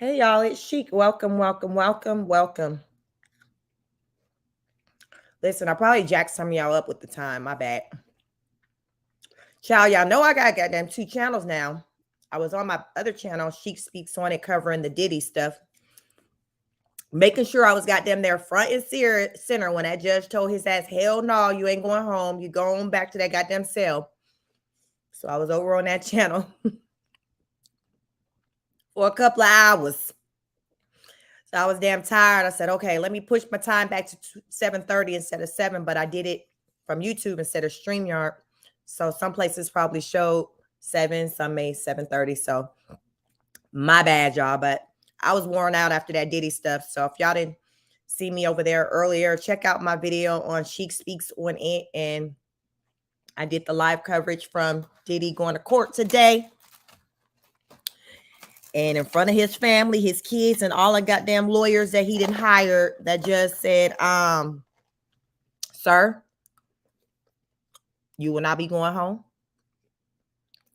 Hey y'all, it's Chic. Welcome, welcome, welcome, welcome. Listen, I probably jacked some of y'all up with the time. My bad. Child, y'all know I got goddamn 2 channels now. I was on my other channel, Chic Speaks on it, covering the Diddy stuff. Making sure I was goddamn there front and center when that judge told his ass, hell no, you ain't going home. You going back to that goddamn cell. So I was over on that channel for a couple of hours. So I was damn tired. I said, okay, let me push my time back to 7:30 instead of 7, but I did it from YouTube instead of StreamYard. So some places probably showed 7, some made 7:30. So my bad, y'all. But I was worn out after that Diddy stuff. So if y'all didn't see me over there earlier, check out my video on Chic Speaks on it. And I did the live coverage from Diddy going to court today. And in front of his family, his kids, and all the goddamn lawyers that he didn't hire, that just said, sir, you will not be going home.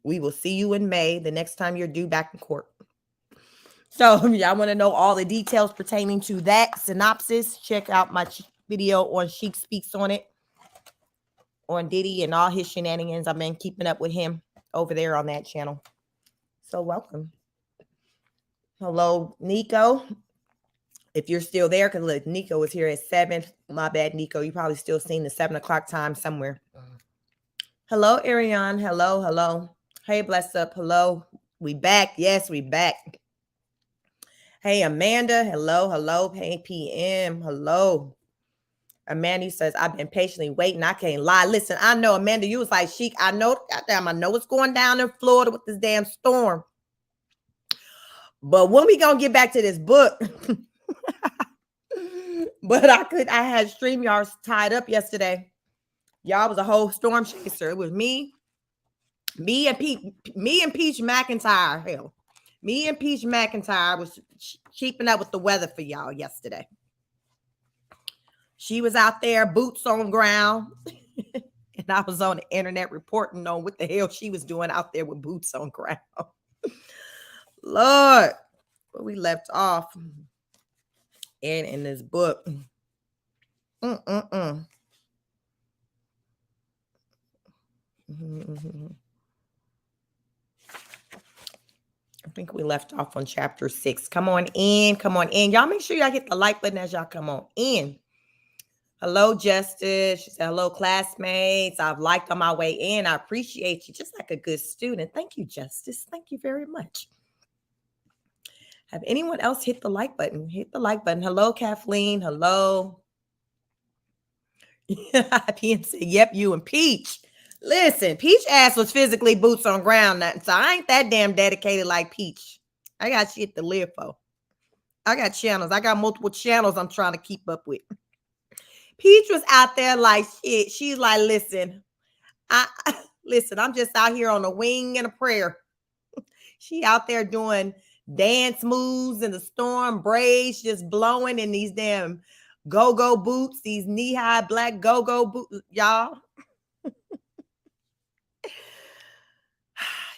We will see you in May, the next time you're due back in court. So y'all want to know all the details pertaining to that synopsis, check out my video on Chic Speaks on it, on Diddy and all his shenanigans. I've been keeping up with him over there on that channel. So welcome. Hello, Nico. If you're still there, because look, Nico was here at 7. My bad, Nico. You probably still seen the 7 o'clock time somewhere. Hello, Ariane. Hello, hello. Hey, bless up. Hello. We back. Yes, we back. Hey, Amanda. Hello, hello. Hey, PM. Hello. Amanda says, I've been patiently waiting. I can't lie. Listen, I know, Amanda, you was like, Chic, I know, goddamn, I know what's going down in Florida with this damn storm. But when we gonna get back to this book? But I had StreamYards tied up yesterday. Y'all, was a whole storm chaser. It was me and Peach McIntyre. Hell, me and Peach McIntyre was keeping up with the weather for y'all yesterday. She was out there, boots on ground. And I was on the internet reporting on what the hell she was doing out there with boots on ground. Lord, where we left off in this book. I think we left off on chapter 6. Come on in. Come on in. Y'all make sure y'all hit the like button as y'all come on in. Hello, Justice. She said, hello, classmates. I've liked on my way in. I appreciate you, just like a good student. Thank you, Justice. Thank you very much. Have anyone else hit the like button? Hit the like button. Hello, Kathleen. Hello. PM said, yep, you and Peach. Listen, Peach ass was physically boots on ground. So I ain't that damn dedicated like Peach. I got shit to live for. I got channels. I got multiple channels I'm trying to keep up with. Peach was out there like shit. She's like, listen, I'm just out here on a wing and a prayer. She out there doing dance moves in the storm, braids just blowing in these damn go-go boots, these knee-high black go-go boots, y'all.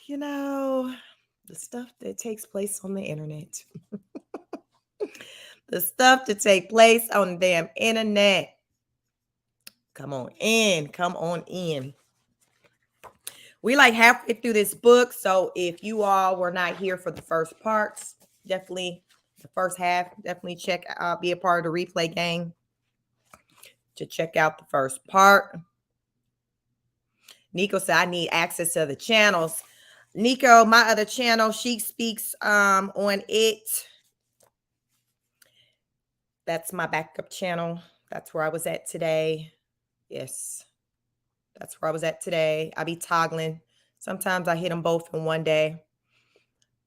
You know, the stuff that takes place on the internet. The stuff that take place on the damn internet. Come on in. Come on in. We like halfway through this book. So if you all were not here for the first parts, definitely the first half, definitely check out, be a part of the replay gang to check out the first part. Nico said, I need access to the channels. Nico, my other channel, Chic Speaks on it. That's my backup channel. That's where I was at today. Yes. That's where I was at today. I be toggling. Sometimes I hit them both in one day,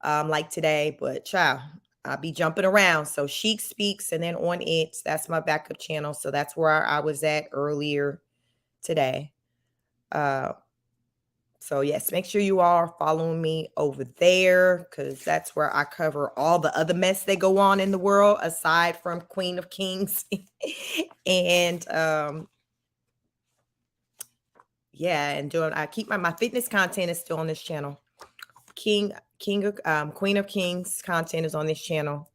like today. But child, I'll be jumping around. So Chic Speaks and then on it. That's my backup channel. So that's where I was at earlier today. So yes, make sure you all are following me over there because that's where I cover all the other mess that go on in the world aside from Queen of Kings. And yeah, and I keep my fitness content is still on this channel. King Queen of Kings content is on this channel.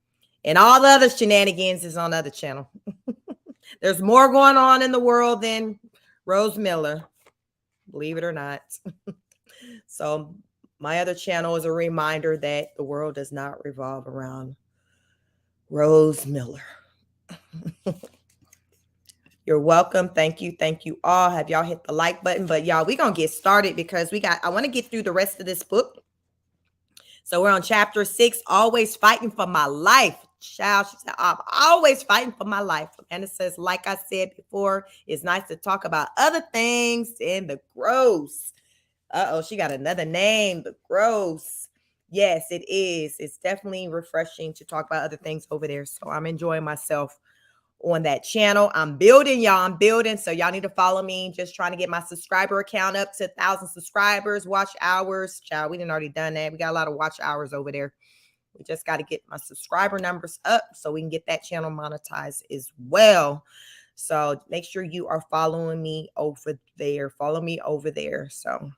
And all the other shenanigans is on the other channel. There's more going on in the world than Rose Miller, believe it or not. So my other channel is a reminder that the world does not revolve around Rose Miller. You're welcome. Thank you. Thank you all. Have y'all hit the like button? But y'all, we're going to get started because I want to get through the rest of this book. So we're on chapter 6, always fighting for my life. Child, she said, I'm always fighting for my life. And it says, like I said before, it's nice to talk about other things in the gross. Uh-oh, she got another name, the gross. Yes, it is. It's definitely refreshing to talk about other things over there. So I'm enjoying myself on that channel. I'm building, y'all. I'm building. So y'all need to follow me. Just trying to get my subscriber account up to 1,000 subscribers, watch hours. Child, we didn't already done that. We got a lot of watch hours over there. We just got to get my subscriber numbers up so we can get that channel monetized as well. So make sure you are following me over there. Follow me over there. So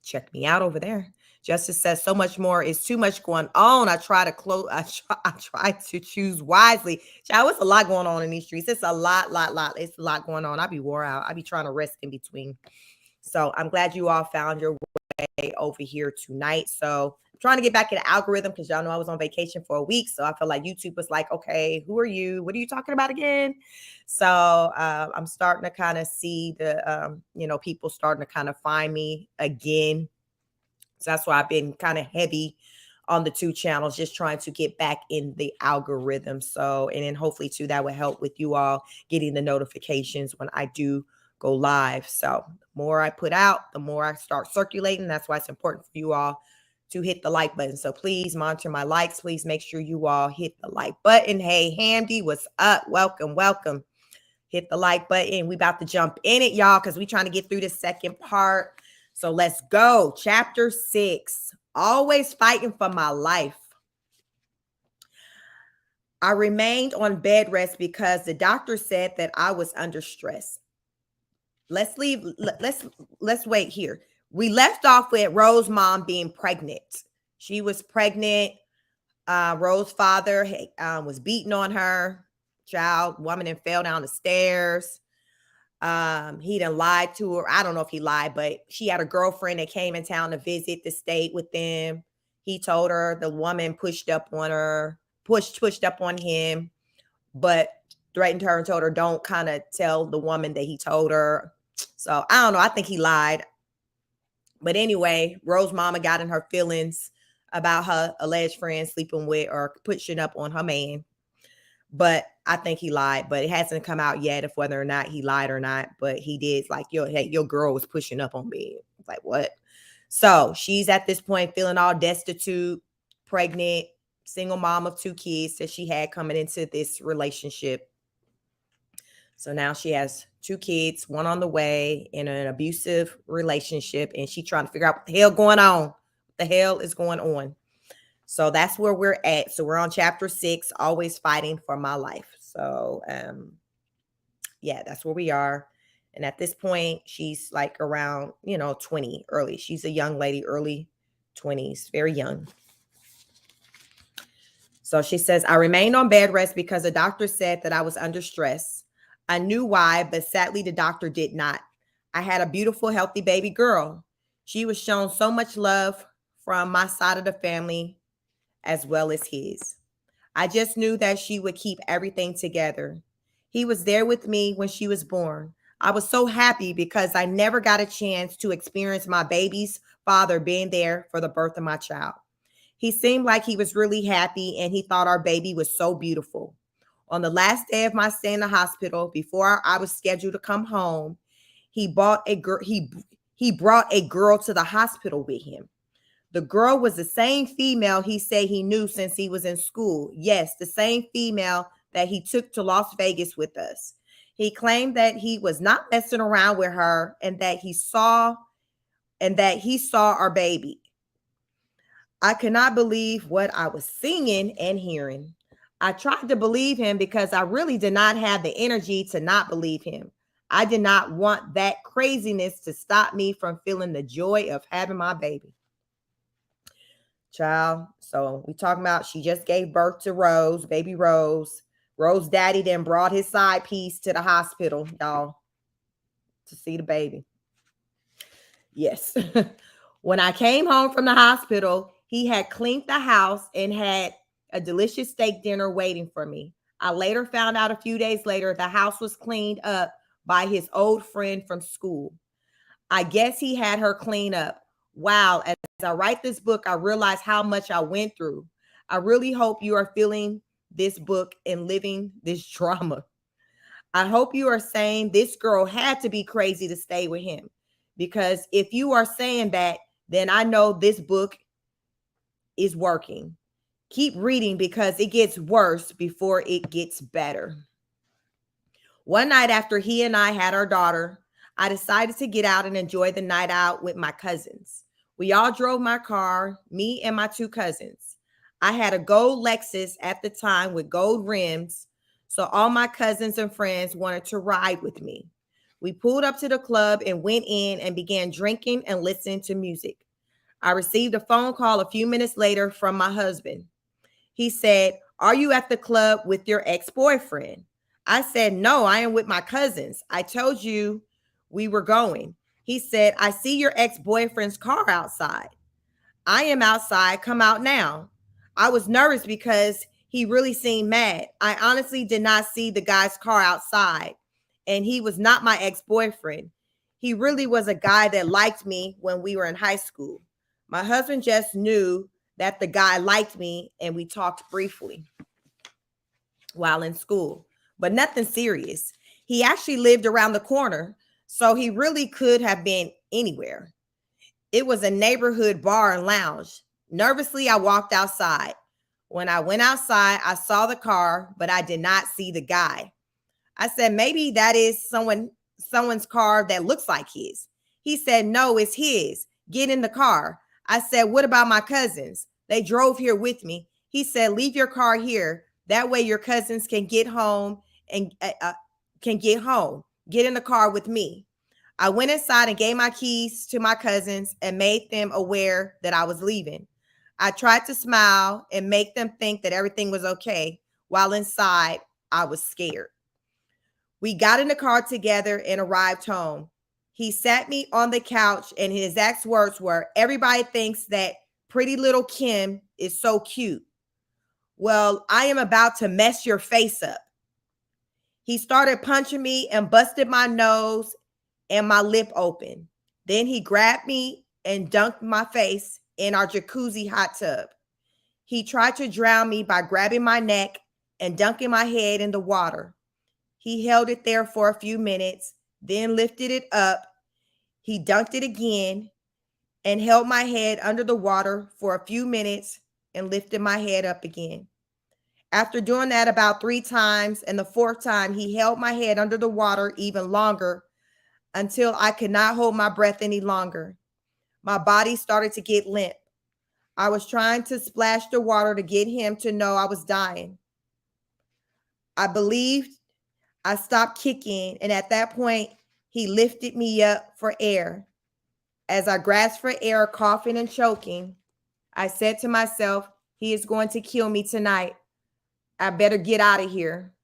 check me out over there. Justice says so much more is too much going on. I try to choose wisely. Child, it's a lot going on in these streets. It's a lot. It's a lot going on. I be wore out. I be trying to rest in between. So I'm glad you all found your way over here tonight. So I'm trying to get back in the algorithm because y'all know I was on vacation for a week. So I feel like YouTube was like, okay, who are you? What are you talking about again? So I'm starting to kind of see the, people starting to kind of find me again. So that's why I've been kind of heavy on the 2 channels, just trying to get back in the algorithm. So, and then hopefully too, that will help with you all getting the notifications when I do go live. So the more I put out, the more I start circulating. That's why it's important for you all to hit the like button. So please monitor my likes. Please make sure you all hit the like button. Hey, Hamdi, what's up? Welcome, welcome. Hit the like button. We about to jump in it, y'all, because we trying to get through the second part. So let's go. Chapter 6, always fighting for my life. I remained on bed rest because the doctor said that I was under stress. Let's wait here. We left off with Rose's mom being pregnant. She was pregnant. Rose's father was beating on her. Woman and fell down the stairs. He done lied to her. I don't know if he lied, but she had a girlfriend that came in town to visit the state with them. He told her, the woman pushed up on her, pushed up on him, but threatened her and told her, don't kind of tell the woman that he told her. So I don't know. I think he lied. But anyway, Rose's mama got in her feelings about her alleged friend sleeping with or pushing up on her man. But I think he lied, but it hasn't come out yet if whether or not he lied or not. But he did, like, your girl was pushing up on me. It's like, what? So she's at this point feeling all destitute, pregnant, single mom of 2 kids that she had coming into this relationship. So now she has 2 kids, one on the way, in an abusive relationship, and she's trying to figure out what the hell going on. What the hell is going on? So that's where we're at. So we're on chapter 6, always fighting for my life. So, yeah, that's where we are. And at this point, she's like around, 20, early. She's a young lady, early 20s, very young. So she says, I remained on bed rest because the doctor said that I was under stress. I knew why, but sadly, the doctor did not. I had a beautiful, healthy baby girl. She was shown so much love from my side of the family as well as his. I just knew that she would keep everything together. He was there with me when she was born. I was so happy because I never got a chance to experience my baby's father being there for the birth of my child. He seemed like he was really happy and he thought our baby was so beautiful. On the last day of my stay in the hospital, before I was scheduled to come home, he brought a girl to the hospital with him. The girl was the same female he said he knew since he was in school. Yes, the same female that he took to Las Vegas with us. He claimed that he was not messing around with her and that he saw our baby. I could not believe what I was seeing and hearing. I tried to believe him because I really did not have the energy to not believe him. I did not want that craziness to stop me from feeling the joy of having my baby. Child. So we talking about she just gave birth to Rose, baby Rose. Rose daddy then brought his side piece to the hospital, y'all, to see the baby. Yes. When I came home from the hospital, he had cleaned the house and had a delicious steak dinner waiting for me. I later found out a few days later the house was cleaned up by his old friend from school. I guess he had her clean up. Wow, as I write this book, I realize how much I went through. I really hope you are feeling this book and living this drama. I hope you are saying this girl had to be crazy to stay with him. Because if you are saying that, then I know this book is working. Keep reading because it gets worse before it gets better. One night after he and I had our daughter, I decided to get out and enjoy the night out with my cousins. We all drove my car, me and my two cousins. I had a gold Lexus at the time with gold rims, so all my cousins and friends wanted to ride with me. We pulled up to the club and went in and began drinking and listening to music. I received a phone call a few minutes later from my husband. He said, "Are you at the club with your ex-boyfriend?" I said, "No, I am with my cousins. I told you we were going." He said, "I see your ex-boyfriend's car outside." "I am outside. Come out now." I was nervous because he really seemed mad. I honestly did not see the guy's car outside, and he was not my ex-boyfriend. He really was a guy that liked me when we were in high school. My husband just knew that the guy liked me, and we talked briefly while in school, but nothing serious. He actually lived around the corner, so he really could have been anywhere. It was a neighborhood bar and lounge. Nervously, I walked outside. When I went outside, I saw the car, but I did not see the guy. I said, "Maybe that is someone's car that looks like his." He said, "No, it's his. Get in the car." I said, "What about my cousins? They drove here with me." He said, "Leave your car here. That way your cousins can get home and Get in the car with me." I went inside and gave my keys to my cousins and made them aware that I was leaving. I tried to smile and make them think that everything was okay, while inside I was scared. We got in the car together and arrived home. He sat me on the couch and his exact words were, "Everybody thinks that pretty little Kim is so cute. Well, I am about to mess your face up." He started punching me and busted my nose and my lip open. Then he grabbed me and dunked my face in our jacuzzi hot tub. He tried to drown me by grabbing my neck and dunking my head in the water. He held it there for a few minutes, then lifted it up. He dunked it again and held my head under the water for a few minutes and lifted my head up again. After doing that about 3 times, and the 4th time, he held my head under the water even longer until I could not hold my breath any longer. My body started to get limp. I was trying to splash the water to get him to know I was dying. I believed I stopped kicking, and at that point, he lifted me up for air. As I grasped for air, coughing and choking, I said to myself, "He is going to kill me tonight. I better get out of here."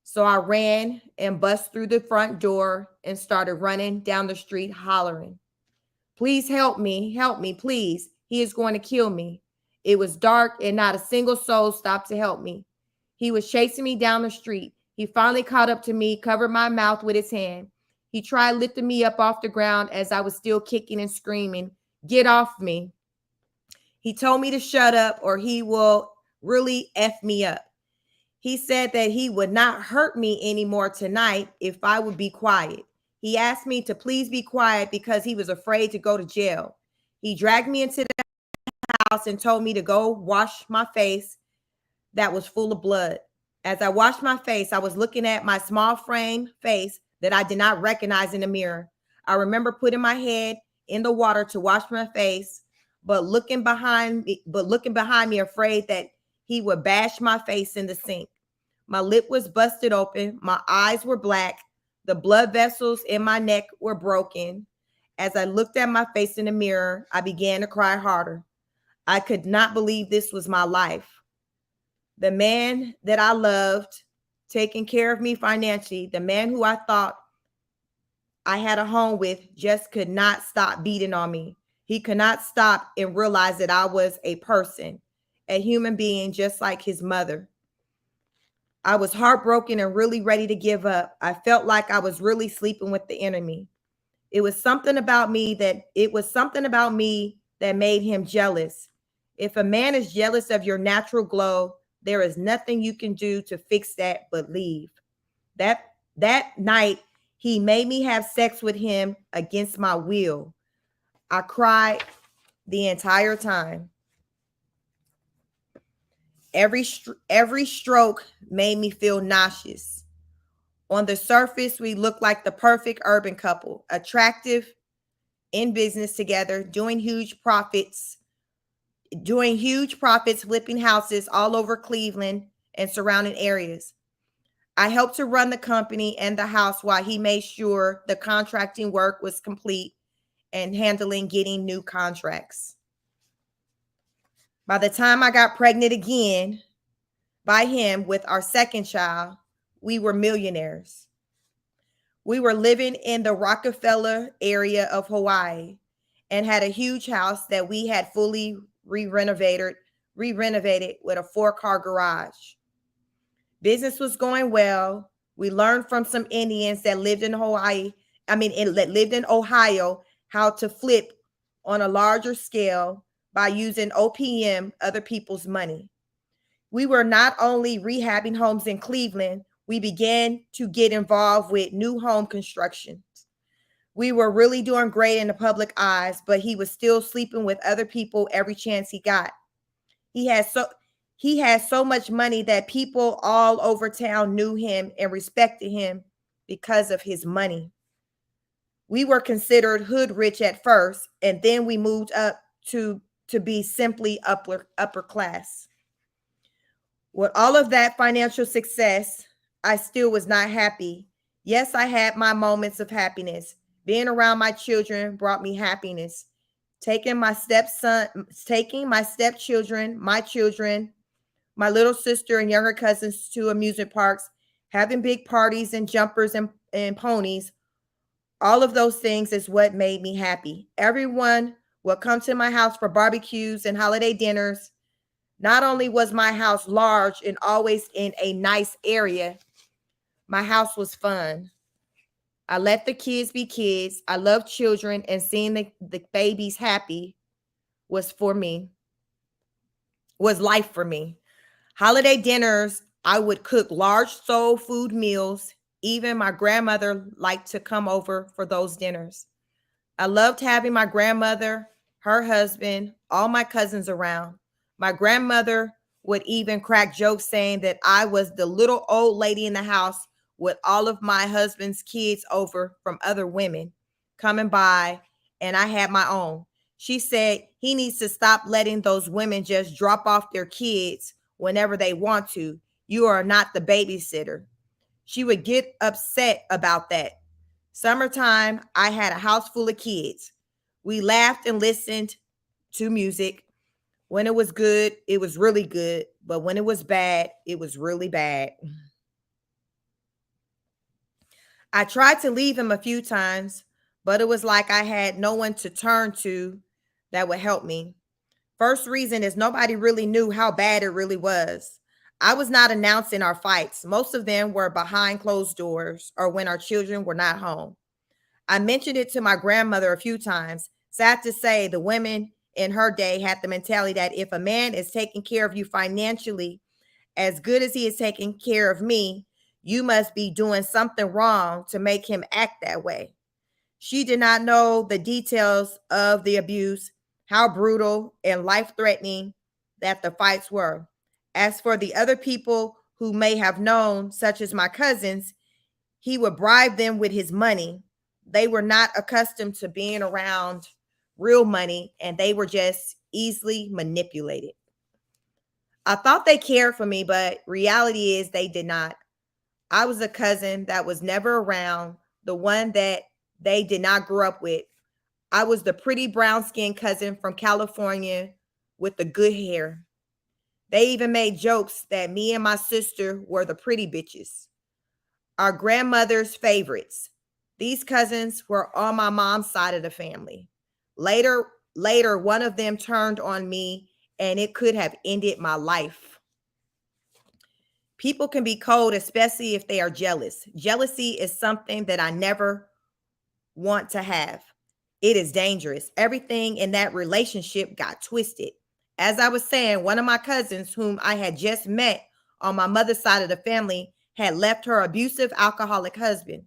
So I ran and bust through the front door and started running down the street hollering, "Please help me, please. He is going to kill me." It was dark and not a single soul stopped to help me. He was chasing me down the street. He finally caught up to me, covered my mouth with his hand. He tried lifting me up off the ground as I was still kicking and screaming, "Get off me." He told me to shut up or he will really F me up. He said that he would not hurt me anymore tonight if I would be quiet. He asked me to please be quiet because he was afraid to go to jail. He dragged me into the house and told me to go wash my face that was full of blood. As I washed my face, I was looking at my small frame face that I did not recognize in the mirror. I remember putting my head in the water to wash my face, but looking behind me, afraid that he would bash my face in the sink. My lip was busted open. My eyes were black. The blood vessels in my neck were broken. As I looked at my face in the mirror, I began to cry harder. I could not believe this was my life. The man that I loved, taking care of me financially, the man who I thought I had a home with, just could not stop beating on me. He could not stop and realize that I was a person, a human being, just like his mother. I was heartbroken and really ready to give up. I felt like I was really sleeping with the enemy. It was something about me that made him jealous. If a man is jealous of your natural glow, there is nothing you can do to fix that but leave. That night, he made me have sex with him against my will. I cried the entire time. Every stroke made me feel nauseous. On the surface, we looked like the perfect urban couple, attractive, in business together, doing huge profits, flipping houses all over Cleveland and surrounding areas. I helped to run the company and the house while he made sure the contracting work was complete and handling getting new contracts. By the time I got pregnant again by him with our second child, we were millionaires. We were living in the Rockefeller area of Hawaii and had a huge house that we had fully re-renovated with a 4-car garage. Business was going well. We learned from some Indians that lived in Ohio, how to flip on a larger scale by using OPM, other people's money. We were not only rehabbing homes in Cleveland, we began to get involved with new home construction. We were really doing great in the public eyes, but he was still sleeping with other people every chance he got. He had so much money that people all over town knew him and respected him because of his money. We were considered hood rich at first, and then we moved up to be simply upper class. With all of that financial success, I still was not happy. Yes, I had my moments of happiness. Being around my children brought me happiness. Taking my stepchildren, my children, my little sister and younger cousins to amusement parks, having big parties and jumpers and ponies, all of those things is what made me happy. Everyone would come to my house for barbecues and holiday dinners. Not only was my house large and always in a nice area, my house was fun. I let the kids be kids. I love children, and seeing the babies happy was life for me. Holiday dinners, I would cook large soul food meals. Even my grandmother liked to come over for those dinners. I loved having my grandmother, her husband, all my cousins around. My grandmother would even crack jokes saying that I was the little old lady in the house with all of my husband's kids over from other women coming by, and I had my own. She said he needs to stop letting those women just drop off their kids whenever they want to. You are not the babysitter. She would get upset about that. Summertime, I had a house full of kids. We laughed and listened to music. When it was good, it was really good. But when it was bad, it was really bad. I tried to leave him a few times, but it was like I had no one to turn to that would help me. First reason is nobody really knew how bad it really was. I was not announcing our fights. Most of them were behind closed doors or when our children were not home. I mentioned it to my grandmother a few times. Sad to say, the women in her day had the mentality that if a man is taking care of you financially as good as he is taking care of me, you must be doing something wrong to make him act that way. She did not know the details of the abuse, how brutal and life-threatening that the fights were. As for the other people who may have known, such as my cousins, he would bribe them with his money. They were not accustomed to being around real money, and they were just easily manipulated. I thought they cared for me, but reality is they did not. I was a cousin that was never around, the one that they did not grow up with. I was the pretty brown-skinned cousin from California with the good hair. They even made jokes that me and my sister were the pretty bitches, our grandmother's favorites. These cousins were on my mom's side of the family. Later, one of them turned on me and it could have ended my life. People can be cold, especially if they are jealous. Jealousy is something that I never want to have. It is dangerous. Everything in that relationship got twisted. As I was saying, one of my cousins, whom I had just met on my mother's side of the family, had left her abusive alcoholic husband.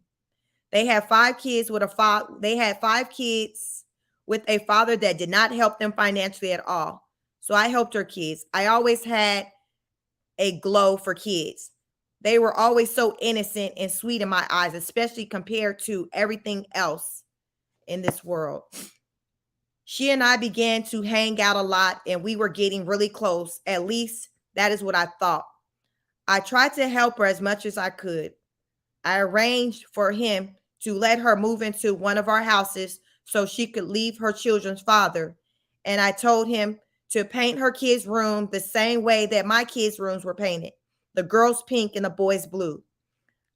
They had 5 kids with a father. They had 5 kids with a father that did not help them financially at all. So I helped her kids. I always had a glow for kids. They were always so innocent and sweet in my eyes, especially compared to everything else in this world. She and I began to hang out a lot and we were getting really close. At least that is what I thought. I tried to help her as much as I could. I arranged for him to let her move into one of our houses so she could leave her children's father. And I told him to paint her kids' room the same way that my kids' rooms were painted, the girls pink and the boys blue.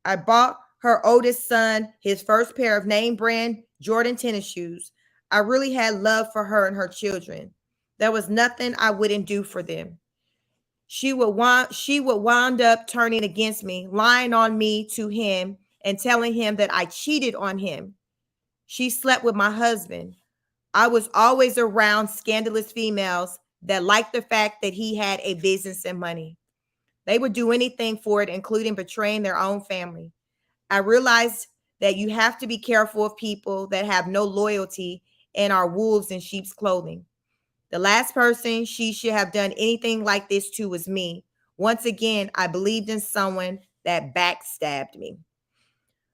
I bought her oldest son his first pair of name brand Jordan tennis shoes. I really had love for her and her children. There was nothing I wouldn't do for them. She would wind up turning against me, lying on me to him and telling him that I cheated on him. She slept with my husband. I was always around scandalous females that liked the fact that he had a business and money. They would do anything for it, including betraying their own family. I realized that you have to be careful of people that have no loyalty and are wolves in sheep's clothing. The last person she should have done anything like this to was me. Once again, I believed in someone that backstabbed me.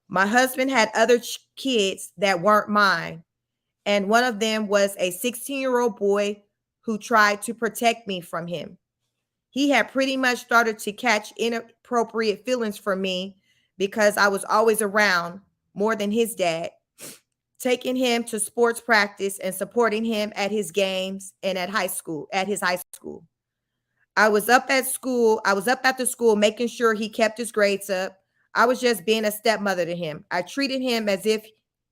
My husband had other kids that weren't mine, and one of them was a 16-year-old boy who tried to protect me from him. He had pretty much started to catch inappropriate feelings for me because I was always around more than his dad, taking him to sports practice and supporting him at his games and at his high school. I was up at the school making sure he kept his grades up. I was just being a stepmother to him. I treated him as if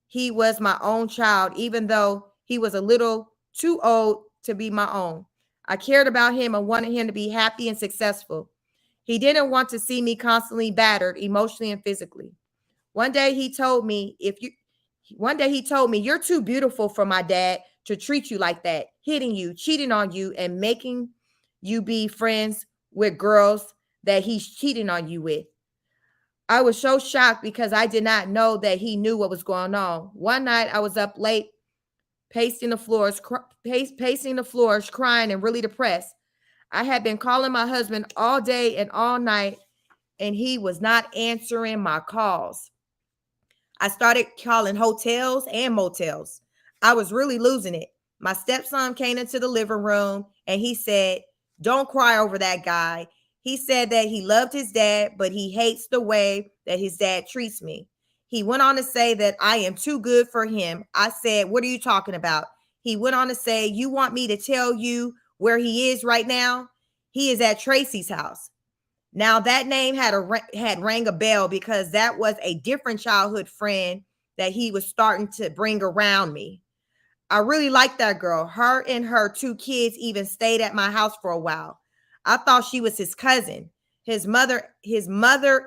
he was my own child, even though he was a little too old to be my own. I cared about him and wanted him to be happy and successful. He didn't want to see me constantly battered emotionally and physically. One day he told me, you're too beautiful for my dad to treat you like that, hitting you, cheating on you, and making you be friends with girls that he's cheating on you with. I was so shocked because I did not know that he knew what was going on. One night I was up late, pacing the floors, crying and really depressed. I had been calling my husband all day and all night, and he was not answering my calls. I started calling hotels and motels. I was really losing it. My stepson came into the living room and he said, "Don't cry over that guy." He said that he loved his dad, but he hates the way that his dad treats me. He went on to say that I am too good for him. I said, "What are you talking about?" He went on to say, "You want me to tell you where he is right now? He is at Tracy's house." Now that name had rang a bell because that was a different childhood friend that he was starting to bring around me. I really liked that girl. Her and her 2 kids even stayed at my house for a while. I thought she was his cousin. His mother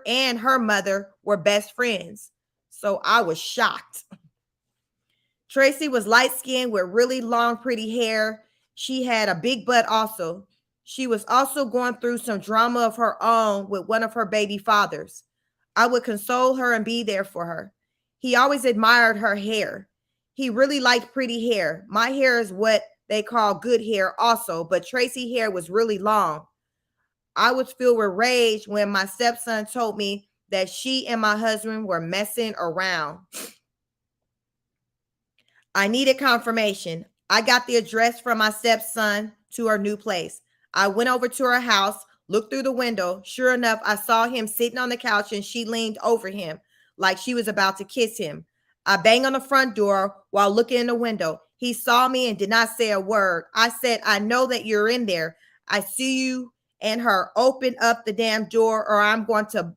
and her mother were best friends. So I was shocked. Tracy was light-skinned with really long, pretty hair. She had a big butt also. She was also going through some drama of her own with one of her baby fathers. I would console her and be there for her. He always admired her hair. He really liked pretty hair. My hair is what they call good hair also, but Tracy's hair was really long. I would feel with rage when my stepson told me that she and my husband were messing around. I needed confirmation. I got the address from my stepson to her new place. I went over to her house, looked through the window. Sure enough, I saw him sitting on the couch and she leaned over him like she was about to kiss him. I banged on the front door while looking in the window. He saw me and did not say a word. I said, I know that you're in there. I see you and her. Open up the damn door or I'm going to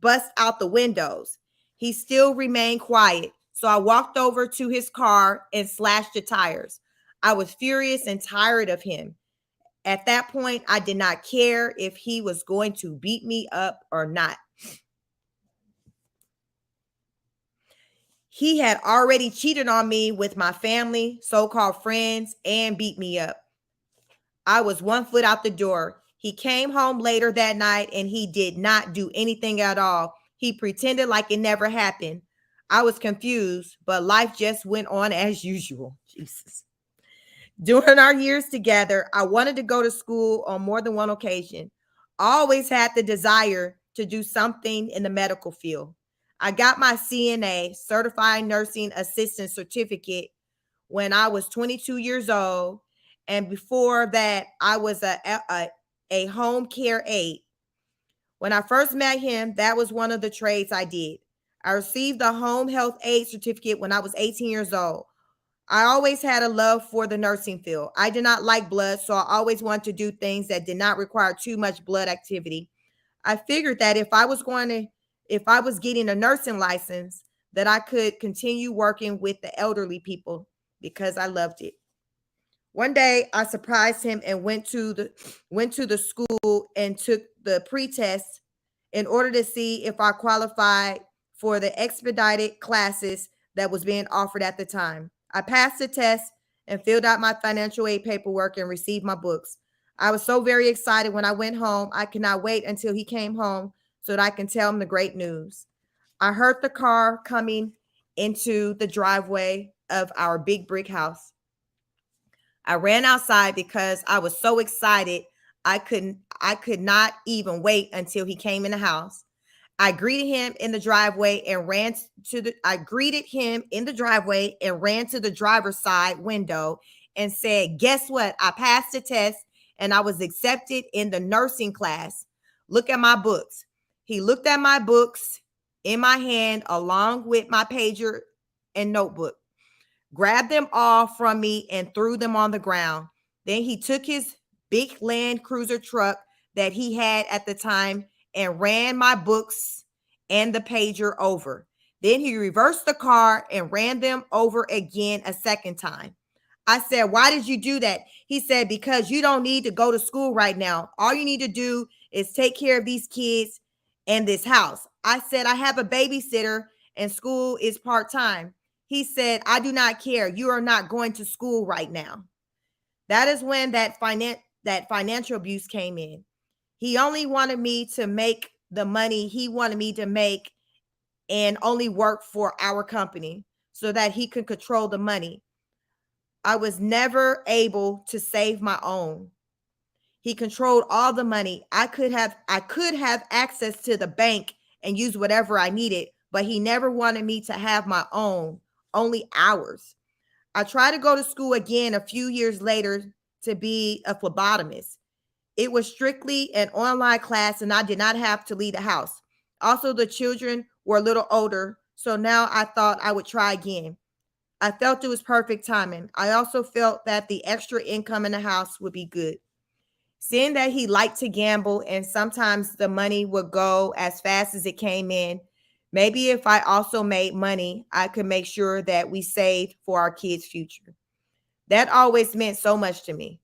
bust out the windows. He still remained quiet. So I walked over to his car and slashed the tires. I was furious and tired of him. At that point, I did not care if he was going to beat me up or not. He had already cheated on me with my family, so-called friends, and beat me up. I was 1 foot out the door. He came home later that night and he did not do anything at all. He pretended like it never happened. I was confused, but life just went on as usual. Jesus. During our years together, I wanted to go to school on more than one occasion. I always had the desire to do something in the medical field. I got my CNA, Certified Nursing Assistant Certificate, when I was 22 years old. And before that, I was a home care aide. When I first met him, that was one of the trades I did. I received the home health aide certificate when I was 18 years old. I always had a love for the nursing field. I did not like blood, so I always wanted to do things that did not require too much blood activity. I figured that if I was getting a nursing license, that I could continue working with the elderly people because I loved it. One day I surprised him and went to the school and took the pretest in order to see if I qualified for the expedited classes that was being offered at the time. I passed the test and filled out my financial aid paperwork and received my books. I was so very excited when I went home. I could not wait until he came home so that I can tell him the great news. I heard the car coming into the driveway of our big brick house. I ran outside because I was so excited. I could not even wait until he came in the house. I greeted him in the driveway and ran to the I greeted him in the driveway and ran to the driver's side window and said, "Guess what? I passed the test and I was accepted in the nursing class. Look at my books." He looked at my books in my hand along with my pager and notebook, grabbed them all from me and threw them on the ground. Then he took his big Land Cruiser truck that he had at the time and ran my books and the pager over. Then he reversed the car and ran them over again a second time. I said, "Why did you do that?" He said, "Because you don't need to go to school right now. All you need to do is take care of these kids and this house." I said, "I have a babysitter and school is part-time." He said, "I do not care. You are not going to school right now." That is when that financial abuse came in. He only wanted me to make the money he wanted me to make and only work for our company so that he could control the money. I was never able to save my own. He controlled all the money. I could have access to the bank and use whatever I needed, but he never wanted me to have my own, only ours. I tried to go to school again a few years later to be a phlebotomist. It was strictly an online class and I did not have to leave the house. Also, the children were a little older, so now I thought I would try again. I felt it was perfect timing. I also felt that the extra income in the house would be good. Seeing that he liked to gamble and sometimes the money would go as fast as it came in, maybe if I also made money, I could make sure that we saved for our kids' future. That always meant so much to me.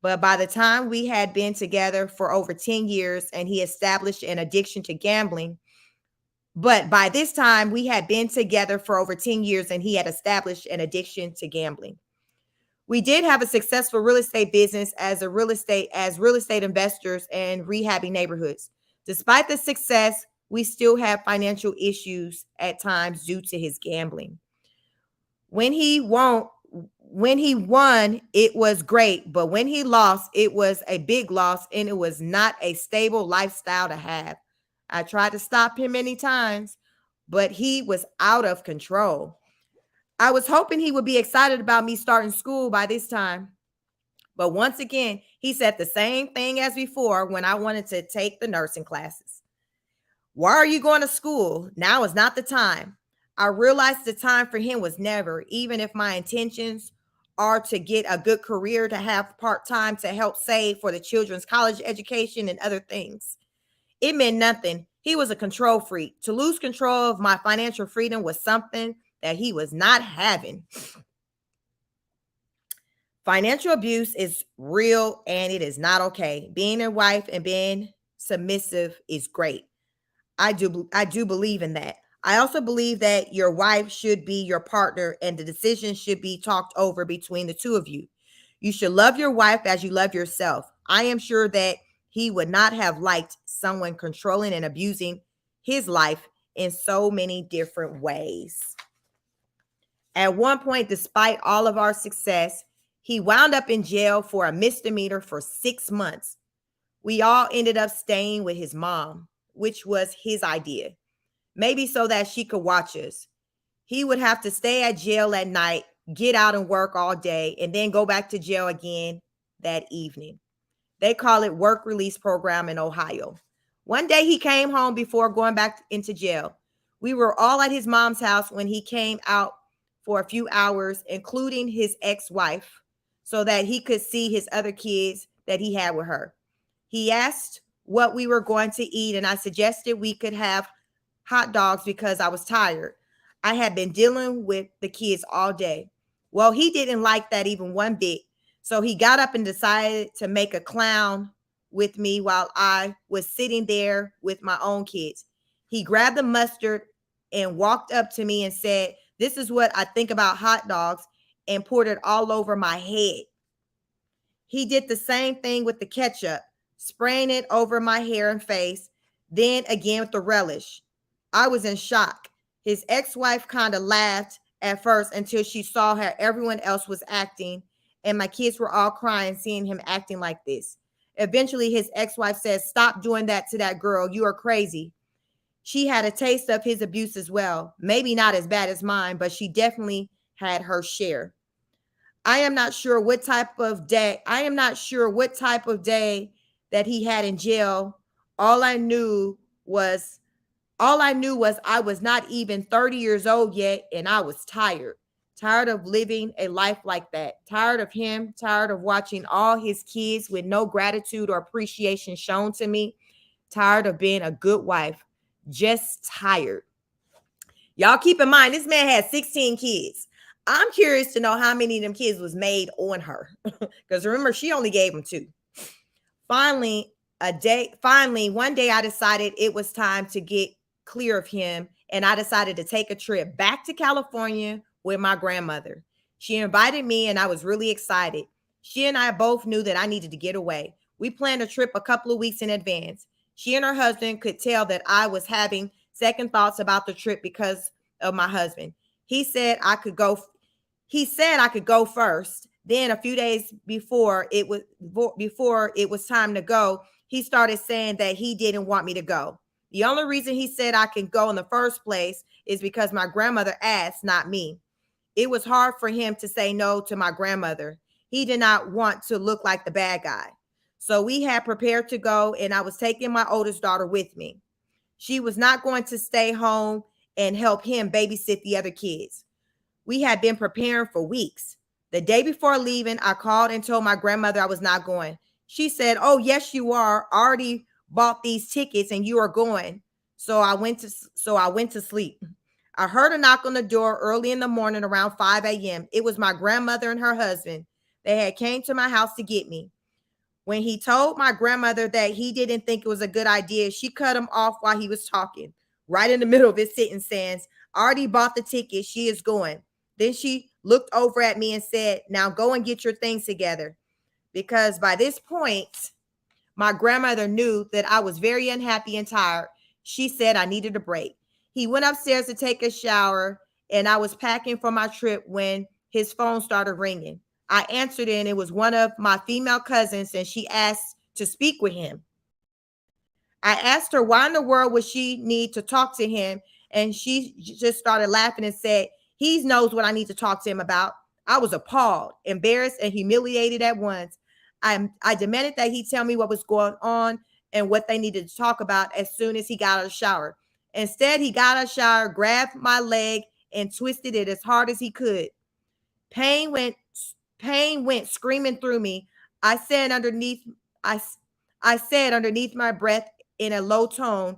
But by the time we had been together for over 10 years and he established an addiction to gambling, but by this time we had been together for over 10 years and he had established an addiction to gambling. We did have a successful real estate business as real estate investors and rehabbing neighborhoods. Despite the success, we still have financial issues at times due to his gambling. When he won, when he won, it was great, but when he lost, it was a big loss and it was not a stable lifestyle to have. I tried to stop him many times, but he was out of control. I was hoping he would be excited about me starting school by this time. But once again, he said the same thing as before when I wanted to take the nursing classes. "Why are you going to school? Now is not the time." I realized the time for him was never, even if my intentions are to get a good career, to have part-time, to help save for the children's college education and other things. It meant nothing. He was a control freak. To lose control of my financial freedom was something that he was not having. Financial abuse is real and it is not okay. Being a wife and being submissive is great. I do believe in that. I also believe that your wife should be your partner and the decision should be talked over between the two of you. You should love your wife as you love yourself. I am sure that he would not have liked someone controlling and abusing his life in so many different ways. At one point, despite all of our success, he wound up in jail for a misdemeanor for 6 months. We all ended up staying with his mom, which was his idea, maybe so that she could watch us. He would have to stay at jail at night, get out and work all day, and then go back to jail again that evening. They call it work release program in Ohio. One day he came home before going back into jail. We were all at his mom's house when he came out for a few hours, including his ex-wife, so that he could see his other kids that he had with her. He asked what we were going to eat, and I suggested we could have hot dogs because I was tired. I had been dealing with the kids all day. Well, he didn't like that even one bit. So he got up and decided to make a clown with me while I was sitting there with my own kids. He grabbed the mustard and walked up to me and said, "This is what I think about hot dogs," and poured it all over my head. He did the same thing with the ketchup, spraying it over my hair and face, then again with the relish. I was in shock. His ex-wife kind of laughed at first until she saw how everyone else was acting, and my kids were all crying seeing him acting like this. Eventually, his ex-wife said, "Stop doing that to that girl. You are crazy." She had a taste of his abuse as well. Maybe not as bad as mine, but she definitely had her share. I am not sure what type of day that he had in jail. All I knew was I was not even 30 years old yet, and I was tired. Tired of living a life like that. Tired of him, tired of watching all his kids with no gratitude or appreciation shown to me. Tired of being a good wife. Just tired. Y'all keep in mind, this man had 16 kids. I'm curious to know how many of them kids was made on her. Because remember, she only gave him 2. Finally, one day I decided it was time to get clear of him, and I decided to take a trip back to California with my grandmother. She invited me, and I was really excited. She and I both knew that I needed to get away. We planned a trip a couple of weeks in advance. She and her husband could tell that I was having second thoughts about the trip because of my husband. He said I could go first. Then a few days before it was time to go, he started saying that he didn't want me to go. The only reason he said I can go in the first place is because my grandmother asked, not me. It was hard for him to say no to my grandmother. He did not want to look like the bad guy. So we had prepared to go, and I was taking my oldest daughter with me. She was not going to stay home and help him babysit the other kids. We had been preparing for weeks. The day before leaving, I called and told my grandmother I was not going. She said, "Oh, yes, you are. Already bought these tickets and you are going." So I went to sleep. I heard a knock on the door early in the morning around 5 a.m. It was my grandmother and her husband. They had came to my house to get me. When he told my grandmother that he didn't think it was a good idea, she cut him off while he was talking. Right in the middle of his sentence saying, "Already bought the ticket. She is going." Then she looked over at me and said, "Now go and get your things together." Because by this point, my grandmother knew that I was very unhappy and tired. She said I needed a break. He went upstairs to take a shower, and I was packing for my trip when his phone started ringing. I answered it, and it was one of my female cousins, and she asked to speak with him. I asked her why in the world would she need to talk to him, and she just started laughing and said, "He knows what I need to talk to him about." I was appalled, embarrassed, and humiliated at once. I demanded that he tell me what was going on and what they needed to talk about as soon as he got out of the shower. Instead, he got out of the shower, grabbed my leg, and twisted it as hard as he could. Pain went Pain went screaming through me. I said underneath I, I said underneath my breath in a low tone,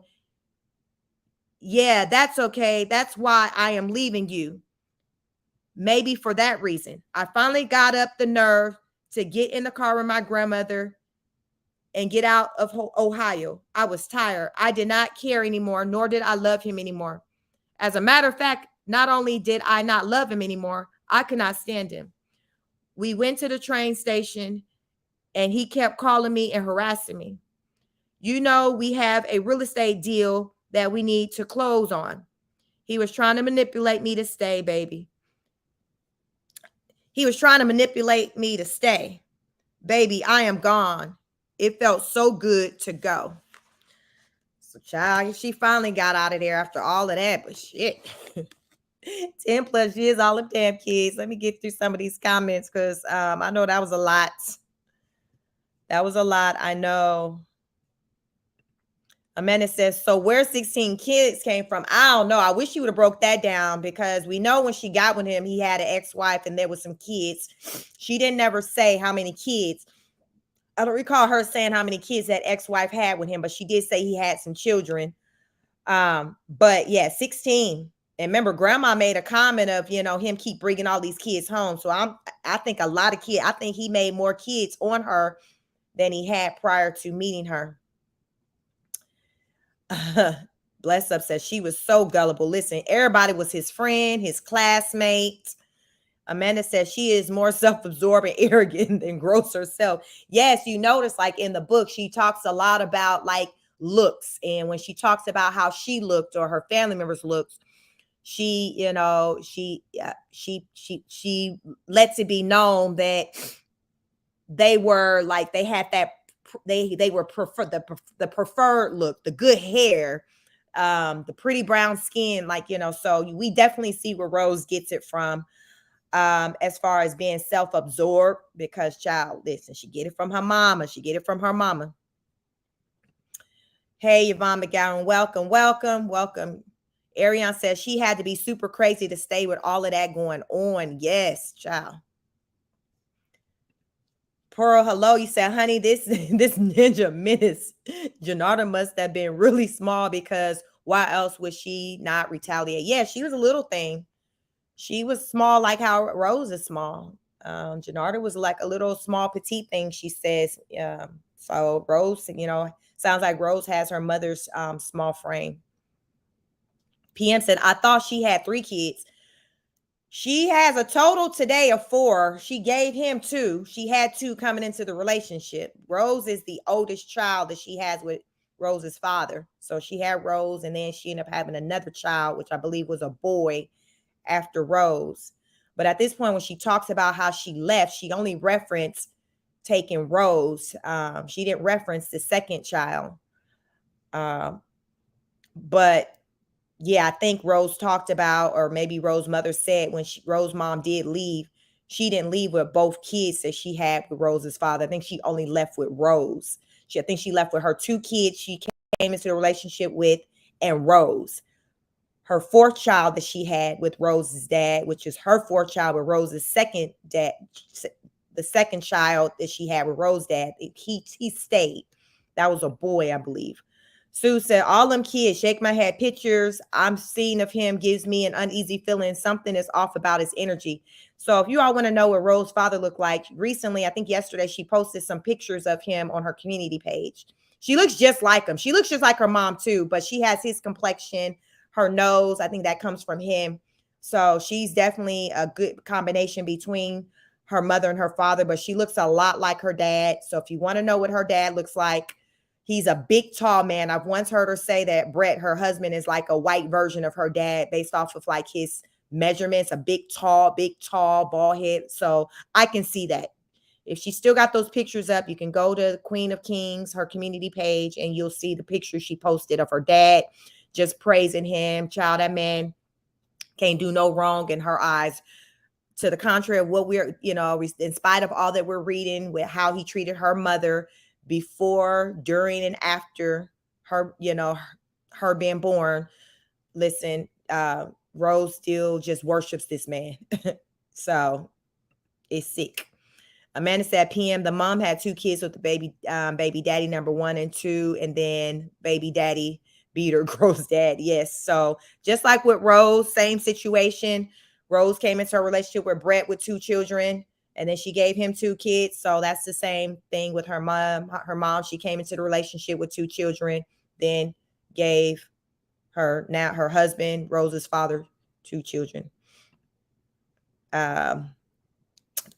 yeah, that's okay. That's why I am leaving you. Maybe for that reason. I finally got up the nerve to get in the car with my grandmother and get out of Ohio. I was tired. I did not care anymore, nor did I love him anymore. As a matter of fact, not only did I not love him anymore, I could not stand him. We went to the train station and he kept calling me and harassing me. You know, we have a real estate deal that we need to close on. He was trying to manipulate me to stay, baby. He was trying to manipulate me to stay. Baby, I am gone. It felt so good to go. So, child, she finally got out of there after all of that, but shit. 10 plus years, all of damn kids. Let me get through some of these comments because I know that was a lot. That was a lot. I know. Amanda says, so where 16 kids came from? I don't know. I wish you would have broke that down because we know when she got with him, he had an ex-wife and there was some kids. She didn't never say how many kids. I don't recall her saying how many kids that ex-wife had with him, but she did say he had some children. But yeah, 16. And remember, grandma made a comment of, him keep bringing all these kids home. So I think a lot of kids, I think he made more kids on her than he had prior to meeting her. Bless Up says she was so gullible. Listen, everybody was his friend, his classmate. Amanda says she is more self-absorbed and arrogant than Gross herself. Yes, you notice like in the book, she talks a lot about like looks. And when she talks about how she looked or her family members looked, she lets it be known that they were like, they had that, they were the preferred look, the good hair, the pretty brown skin, so we definitely see where Rose gets it from, as far as being self-absorbed, because child, listen, she get it from her mama. Hey, Yvonne McGowan, welcome. Ariane says she had to be super crazy to stay with all of that going on. Yes, child. Pearl, hello. You said, honey, this ninja menace, Janarda must have been really small because why else would she not retaliate? Yeah, she was a little thing. She was small like how Rose is small. Janarda was like a little small petite thing, she says. So Rose, sounds like Rose has her mother's small frame. PM said, I thought she had 3 kids. She has a total today of 4. She gave him 2. She had 2 coming into the relationship. Rose is the oldest child that she has with Rose's father. So she had Rose, and then she ended up having another child, which I believe was a boy after Rose. But at this point, when she talks about how she left, she only referenced taking Rose. She didn't reference the second child. But yeah, I think Rose talked about, or maybe Rose's mother said when Rose's mom did leave, she didn't leave with both kids that she had with Rose's father. I think she only left with Rose. I think she left with her 2 kids she came into the relationship with and Rose. Her 4th child that she had with Rose's dad, which is her 4th child with Rose's second dad, the second child that she had with Rose's dad, he stayed. That was a boy, I believe. Sue said, all them kids, shake my head, pictures I'm seeing of him gives me an uneasy feeling. Something is off about his energy. So if you all want to know what Rose's father looked like, recently, I think yesterday, she posted some pictures of him on her community page. She looks just like him. She looks just like her mom too, but she has his complexion, her nose. I think that comes from him. So she's definitely a good combination between her mother and her father, but she looks a lot like her dad. So if you want to know what her dad looks like, he's a big, tall man. I've once heard her say that Brett, her husband, is like a white version of her dad based off of like his measurements, a big, tall, bald head. So I can see that. If she still got those pictures up, you can go to Queen of Kings, her community page, and you'll see the picture she posted of her dad, just praising him. Child, that man can't do no wrong in her eyes. To the contrary of what we're, in spite of all that we're reading with how he treated her mother before, during, and after her, her being born. Listen, Rose still just worships this man. So it's sick. Amanda said PM, the mom had 2 kids with the baby daddy number 1 and 2, and then baby daddy beat her gross dad. Yes. So just like with Rose, same situation. Rose came into a relationship with Brett with 2 children, and then she gave him 2 kids. So that's the same thing with her mom. Her mom, she came into the relationship with 2 children, then gave her husband, Rose's father, 2 children.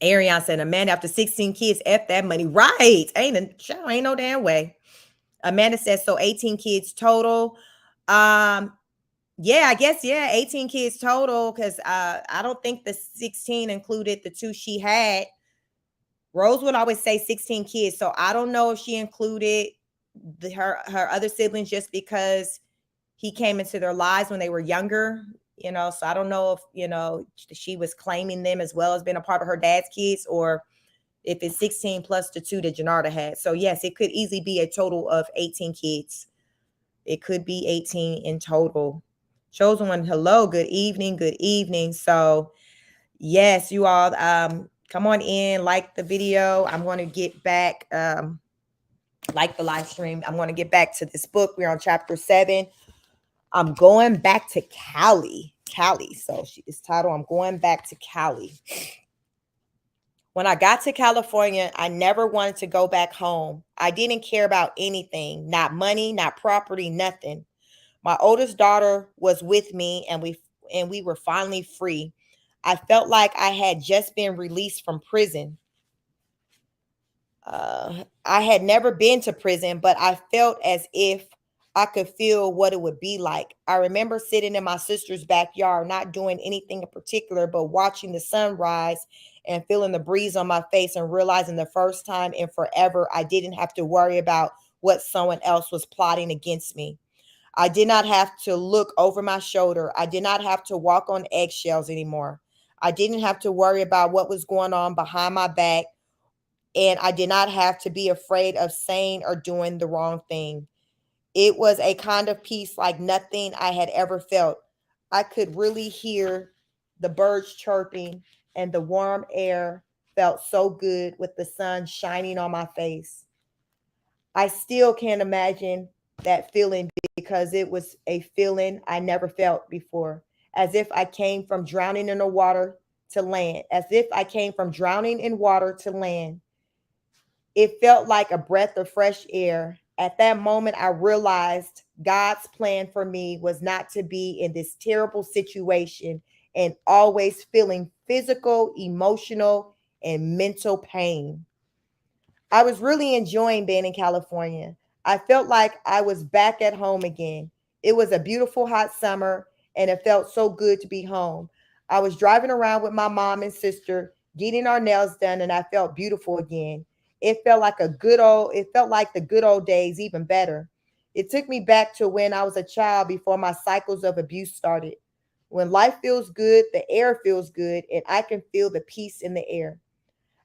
Ariane said, Amanda, after 16 kids, F that money. Right. Ain't no damn way. Amanda says, so 18 kids total. Yeah, I guess, 18 kids total, because I don't think the 16 included the 2 she had. Rose would always say 16 kids, so I don't know if she included her other siblings just because he came into their lives when they were younger, so I don't know if, she was claiming them as well as being a part of her dad's kids, or if it's 16 plus the 2 that Janarda had. So yes, it could easily be a total of 18 kids. It could be 18 in total. Chosen one, hello, good evening, good evening. So yes, you all, come on in, like the video. I'm going to get back, like the live stream. I'm going to get back to this book. We're on chapter 7. I'm going back to Cali. So it's titled, I'm going back to Cali. When I got to California, I never wanted to go back home. I didn't care about anything, not money, not property, nothing. My oldest daughter was with me, and we were finally free. I felt like I had just been released from prison. I had never been to prison, but I felt as if I could feel what it would be like. I remember sitting in my sister's backyard, not doing anything in particular, but watching the sunrise and feeling the breeze on my face, and realizing the first time in forever I didn't have to worry about what someone else was plotting against me. I did not have to look over my shoulder. I did not have to walk on eggshells anymore. I didn't have to worry about what was going on behind my back, and I did not have to be afraid of saying or doing the wrong thing. It was a kind of peace like nothing I had ever felt. I could really hear the birds chirping, and the warm air felt so good with the sun shining on my face. I still can't imagine that feeling, because it was a feeling I never felt before, as if I came from drowning in the water to land, as if I came from drowning in water to land. It felt like a breath of fresh air. At that moment, I realized God's plan for me was not to be in this terrible situation and always feeling physical, emotional, and mental pain. I was really enjoying being in California. I felt like I was back at home again. It was a beautiful hot summer, and it felt so good to be home. I was driving around with my mom and sister, getting our nails done, and I felt beautiful again. It felt like the good old days, even better. It took me back to when I was a child, before my cycles of abuse started. When life feels good, the air feels good, and I can feel the peace in the air.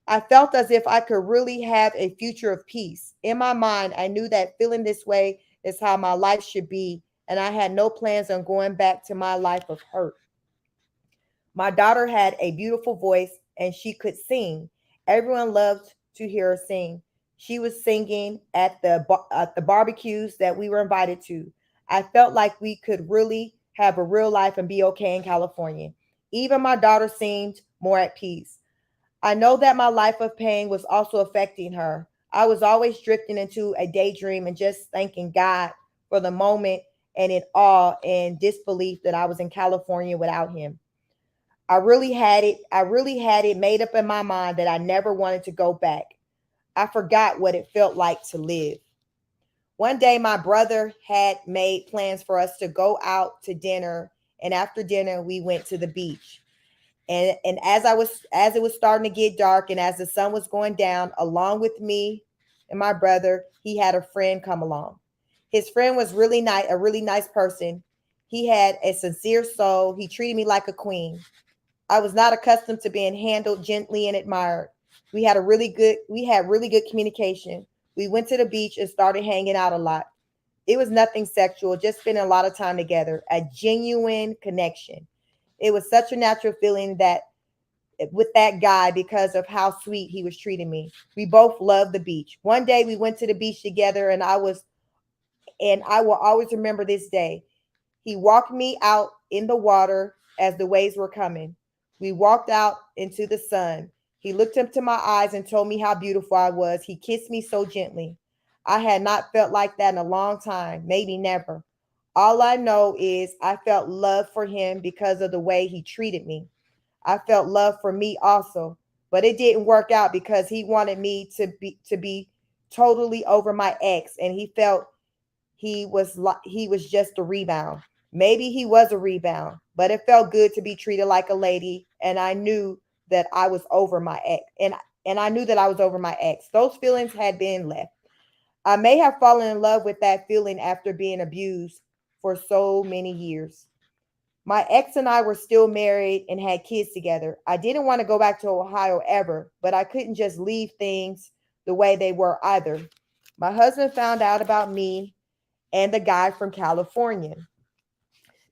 I felt as if I could really have a future of peace. In my mind, I knew that feeling this way is how my life should be, and I had no plans on going back to my life of hurt. My daughter had a beautiful voice, and she could sing. Everyone loved to hear her sing. She was singing at the barbecues that we were invited to. I felt like we could really have a real life and be okay in California. Even my daughter seemed more at peace. I know that my life of pain was also affecting her. I was always drifting into a daydream and just thanking God for the moment, and in awe and disbelief that I was in California without him. I really had it made up in my mind that I never wanted to go back. I forgot what it felt like to live. One day my brother had made plans for us to go out to dinner, and after dinner we went to the beach. And as it was starting to get dark, and as the sun was going down, along with me and my brother, he had a friend come along. His friend was really nice, a really nice person. He had a sincere soul. He treated me like a queen. I was not accustomed to being handled gently and admired. We had really good communication. We went to the beach and started hanging out a lot. It was nothing sexual, just spending a lot of time together, a genuine connection. It was such a natural feeling that with that guy because of how sweet he was treating me. We both loved the beach. One day we went to the beach together, and I will always remember this day. He walked me out in the water as the waves were coming. We walked out into the sun. He looked into my eyes and told me how beautiful I was. He kissed me so gently. I had not felt like that in a long time, maybe never. All I know is I felt love for him because of the way he treated me. I felt love for me also, but it didn't work out because he wanted me to be totally over my ex, and he felt he was just a rebound. Maybe he was a rebound, but it felt good to be treated like a lady, and I knew that I was over my ex, and I knew that I was over my ex. Those feelings had been left. I may have fallen in love with that feeling after being abused for so many years. My ex and I were still married and had kids together. I didn't want to go back to Ohio ever, but I couldn't just leave things the way they were either. My husband found out about me and the guy from California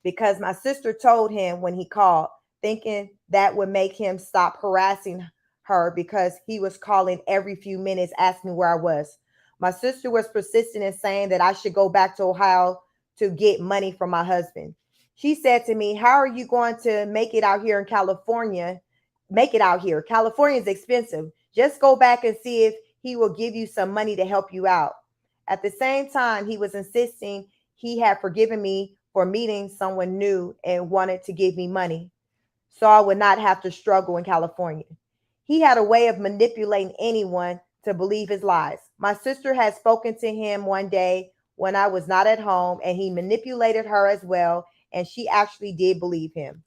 because my sister told him when he called, thinking that would make him stop harassing her because he was calling every few minutes asking where I was. My sister was persistent in saying that I should go back to Ohio to get money from my husband. She said to me, "How are you going to make it out here in California? Make it out here. California is expensive. Just go back and see if he will give you some money to help you out." At the same time, he was insisting he had forgiven me for meeting someone new and wanted to give me money so I would not have to struggle in California. He had a way of manipulating anyone to believe his lies. My sister had spoken to him one day when I was not at home, and he manipulated her as well, and she actually did believe him.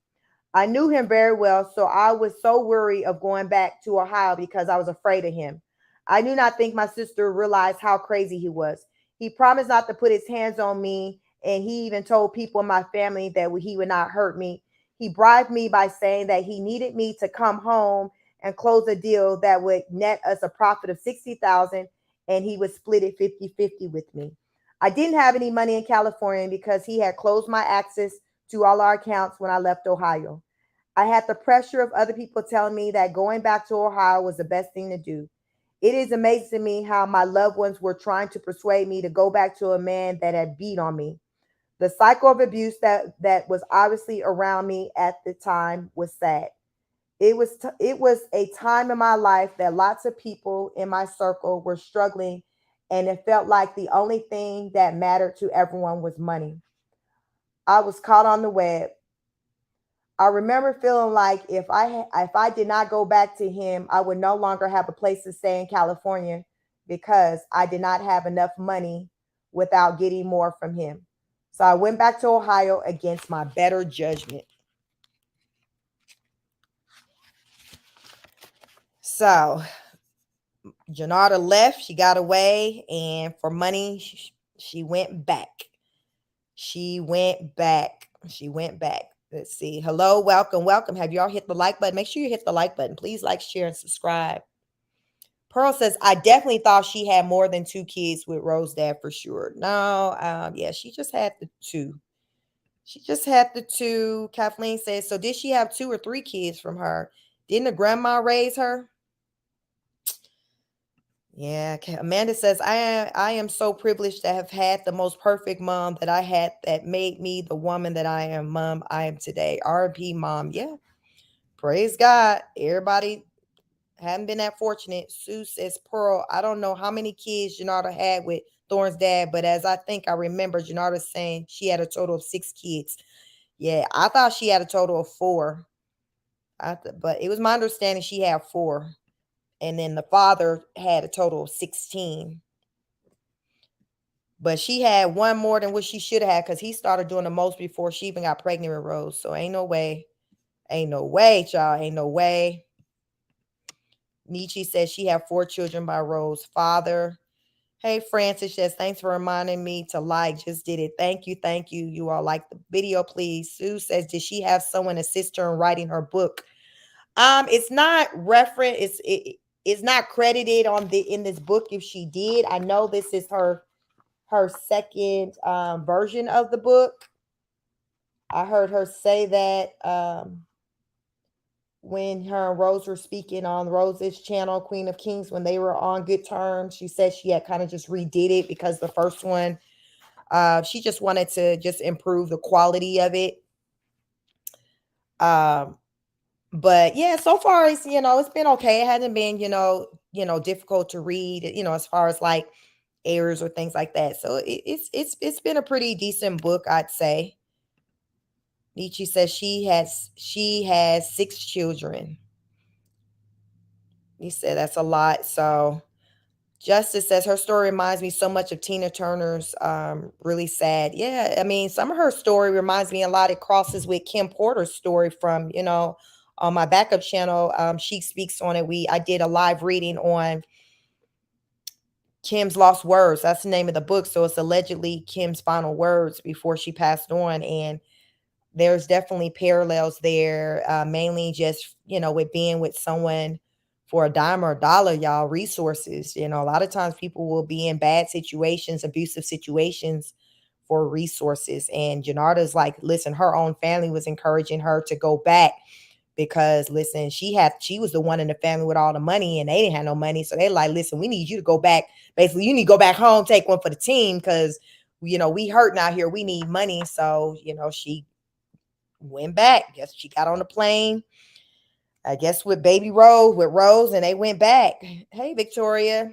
I knew him very well, so I was so worried of going back to Ohio because I was afraid of him. I do not think my sister realized how crazy he was. He promised not to put his hands on me, and he even told people in my family that he would not hurt me. He bribed me by saying that he needed me to come home and close a deal that would net us a profit of 60,000, and he would split it 50-50 with me. I didn't have any money in California because he had closed my access to all our accounts when I left Ohio. I had the pressure of other people telling me that going back to Ohio was the best thing to do. It is amazing to me how my loved ones were trying to persuade me to go back to a man that had beat on me. The cycle of abuse that was obviously around me at the time was sad. It was a time in my life that lots of people in my circle were struggling, and it felt like the only thing that mattered to everyone was money. I was caught on the web. I remember feeling like if I did not go back to him, I would no longer have a place to stay in California because I did not have enough money without getting more from him. So I went back to Ohio against my better judgment. So Janarda left, she got away, and for money, she went back. She went back. She went back. Let's see. Hello, welcome, welcome. Have y'all hit the like button? Make sure you hit the like button. Please like, share, and subscribe. Pearl says, I definitely thought she had more than two kids with Rose Dad for sure. No, yeah, she just had the two. She just had the two. Kathleen says, so did she have two or three kids from her? Didn't the grandma raise her? Yeah, Amanda says, I am so privileged to have had the most perfect mom that I had that made me the woman that I am, mom, I am today. R.P. mom. Yeah, praise God. Everybody haven't been that fortunate. Sue says, Pearl, I don't know how many kids Janarda had with Thorne's dad, but as I think I remember Janarda saying she had a total of 6 kids. Yeah, I thought she had a total of 4. But it was my understanding she had 4. And then the father had a total of 16. But she had one more than what she should have had because he started doing the most before she even got pregnant with Rose. So ain't no way. Ain't no way, y'all. Ain't no way. Nietzsche says she had 4 children by Rose's father. Hey, Francis says, thanks for reminding me to like. Just did it. Thank you. Thank you. You all like the video, please. Sue says, did she have someone assist her in writing her book? It's not reference. It's not credited in this book if she did. I know this is her second version of the book. I heard her say that when her and Rose were speaking on Rose's channel, Queen of Kings, when they were on good terms. She said she had kind of just redid it because the first one, she just wanted to just improve the quality of it. Um, but yeah, so far it's it's been okay. It hasn't been difficult to read. As far as like errors or things like that. So it's been a pretty decent book, I'd say. Nietzsche says she has 6 children. He said that's a lot. So Justice says her story reminds me so much of Tina Turner's. Really sad. Yeah, I mean, some of her story reminds me a lot. It crosses with Kim Porter's story from on my backup channel. She speaks on it. I did a live reading on Kim's Lost Words. That's the name of the book. So it's allegedly Kim's final words before she passed on, and there's definitely parallels there, mainly just, with being with someone for a dime or a dollar, y'all, resources. A lot of times people will be in bad situations, abusive situations for resources. And Janarda's like, listen, her own family was encouraging her to go back because listen, she was the one in the family with all the money and they didn't have no money. So they're like, listen, we need you to go back. Basically, you need to go back home, take one for the team because we hurting out here. We need money. So, she went back. Guess she got on the plane. I guess with Rose, and they went back. Hey, Victoria.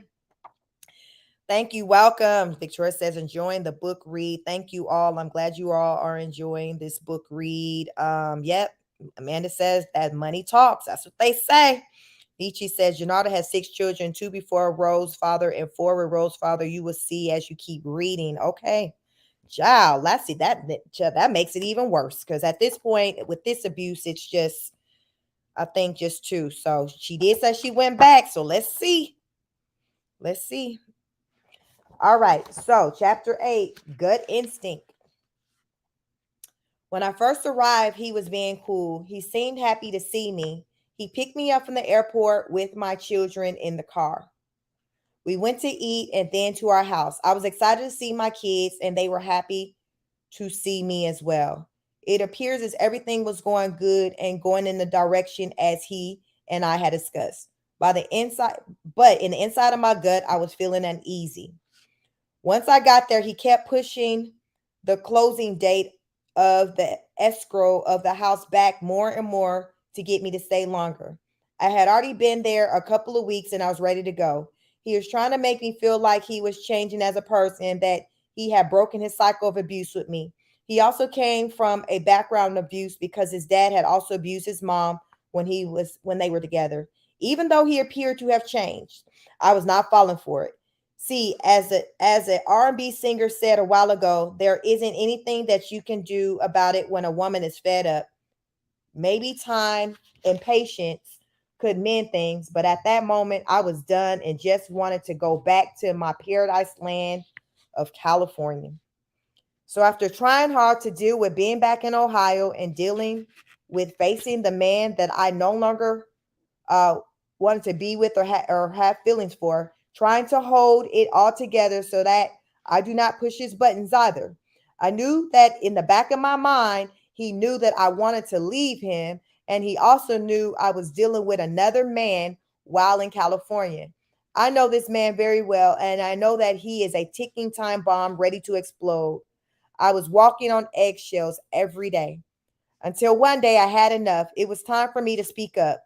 Thank you. Welcome. Victoria says, enjoying the book read. Thank you all. I'm glad you all are enjoying this book read. Yep. Amanda says that money talks. That's what they say. Nietzsche says, Janarda has 6 children, 2 before Rose's father and 4 with Rose's father. You will see as you keep reading. Okay. Child, let's see that makes it even worse because at this point with this abuse, it's just, I think, just 2. So she did say she went back. So let's see. Let's see. All right. So chapter 8, gut instinct. When I first arrived, he was being cool. He seemed happy to see me. He picked me up from the airport with my children in the car. We went to eat and then to our house. I was excited to see my kids and they were happy to see me as well. It appears as everything was going good and going in the direction as he and I had discussed. But in the inside of my gut, I was feeling uneasy. Once I got there, he kept pushing the closing date of the escrow of the house back more and more to get me to stay longer. I had already been there a couple of weeks and I was ready to go. He was trying to make me feel like he was changing as a person, that he had broken his cycle of abuse with me. He also came from a background of abuse because his dad had also abused his mom when they were together. Even though he appeared to have changed, I was not falling for it. See, as a R&B singer said a while ago, there isn't anything that you can do about it when a woman is fed up. Maybe time and patience could mend things, but at that moment I was done and just wanted to go back to my paradise land of California. So after trying hard to deal with being back in Ohio and dealing with facing the man that I no longer uh, wanted to be with or have feelings for, trying to hold it all together so that I do not push his buttons either. I knew that in the back of my mind, he knew that I wanted to leave him, and he also knew I was dealing with another man while in California. I know this man very well, and I know that he is a ticking time bomb ready to explode. I was walking on eggshells every day until one day I had enough. It was time for me to speak up.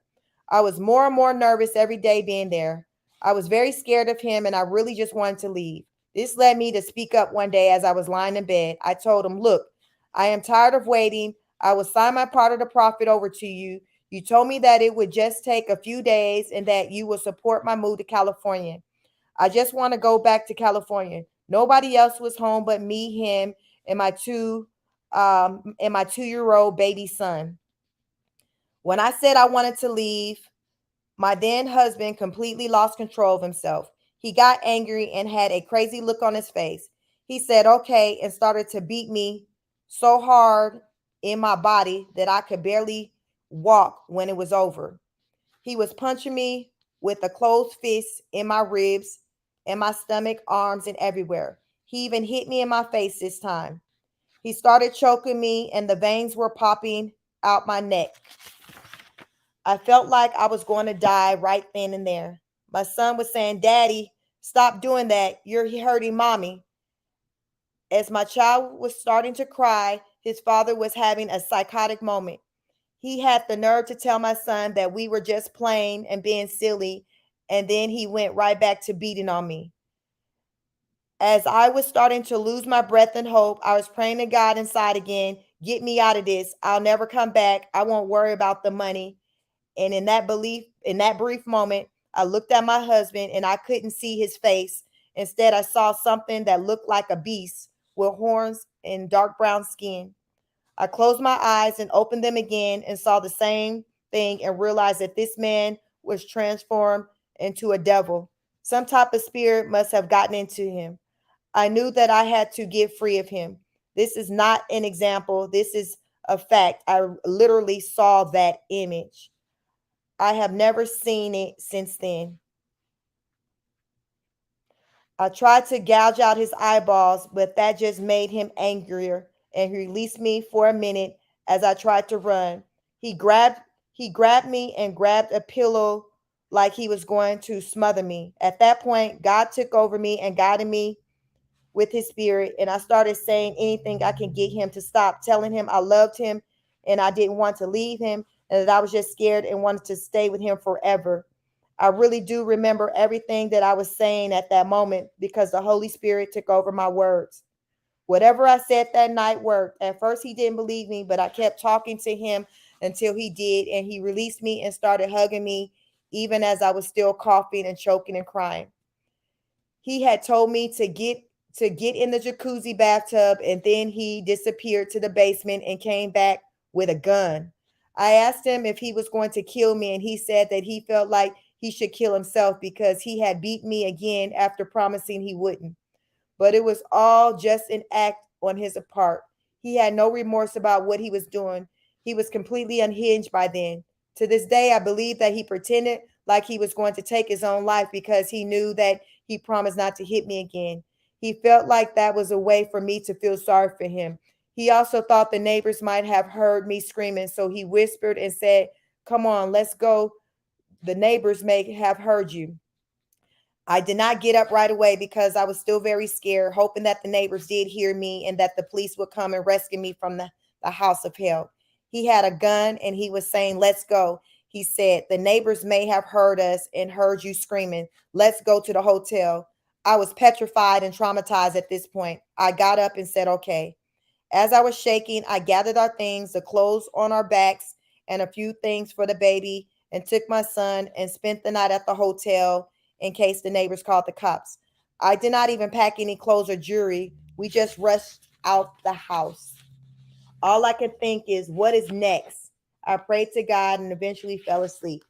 I was more and more nervous every day being there. I was very scared of him and I really just wanted to leave. This led me to speak up one day as I was lying in bed. I told him, look, I am tired of waiting. I will sign my part of the profit over to you. You told me that it would just take a few days and that you would support my move to California. I just want to go back to California. Nobody else was home but me, him, and my 2-year-old baby son. When I said I wanted to leave, my then husband completely lost control of himself. He got angry and had a crazy look on his face. He said, okay, and started to beat me so hard in my body that I could barely walk when it was over. He was punching me with a closed fist in my ribs and my stomach, arms, and everywhere. He even hit me in my face this time. He started choking me and the veins were popping out my neck. I felt like I was going to die right then and there. My son was saying, "Daddy, stop doing that. You're hurting mommy." As my child was starting to cry, his father was having a psychotic moment. He had the nerve to tell my son that we were just playing and being silly, and then he went right back to beating on me. As I was starting to lose my breath and hope, I was praying to God inside again, "Get me out of this. I'll never come back. I won't worry about the money." And in that brief moment, I looked at my husband and I couldn't see his face. Instead, I saw something that looked like a beast with horns and dark brown skin. I closed my eyes and opened them again and saw the same thing and realized that this man was transformed into a devil. Some type of spirit must have gotten into him. I knew that I had to get free of him. This is not an example, this is a fact. I literally saw that image. I have never seen it since then. I tried to gouge out his eyeballs, but that just made him angrier, and he released me for a minute as I tried to run. He grabbed he grabbed me and grabbed a pillow like he was going to smother me. At that point, God took over me and guided me with his spirit, and I started saying anything I can get him to stop, telling him I loved him and I didn't want to leave him and that I was just scared and wanted to stay with him forever. I really do remember everything that I was saying at that moment because the Holy Spirit took over my words. Whatever I said that night worked. At first, he didn't believe me, but I kept talking to him until he did, and he released me and started hugging me, even as I was still coughing and choking and crying. He had told me to get in the jacuzzi bathtub, and then he disappeared to the basement and came back with a gun. I asked him if he was going to kill me, and he said that he felt like he should kill himself because he had beat me again after promising he wouldn't. But it was all just an act on his part. He had no remorse about what he was doing. He was completely unhinged by then. To this day, I believe that he pretended like he was going to take his own life because he knew that he promised not to hit me again. He felt like that was a way for me to feel sorry for him. He also thought the neighbors might have heard me screaming, so he whispered and said, "Come on, let's go. The neighbors may have heard you." I did not get up right away because I was still very scared, hoping that the neighbors did hear me and that the police would come and rescue me from the house of hell. He had a gun and he was saying, "Let's go." He said, "The neighbors may have heard us and heard you screaming. Let's go to the hotel." I was petrified and traumatized at this point. I got up and said, "Okay." As I was shaking, I gathered our things, the clothes on our backs, and a few things for the baby, and took my son and spent the night at the hotel in case the neighbors called the cops. I did not even pack any clothes or jewelry. We just rushed out the house. All I could think is, what is next? I prayed to God and eventually fell asleep.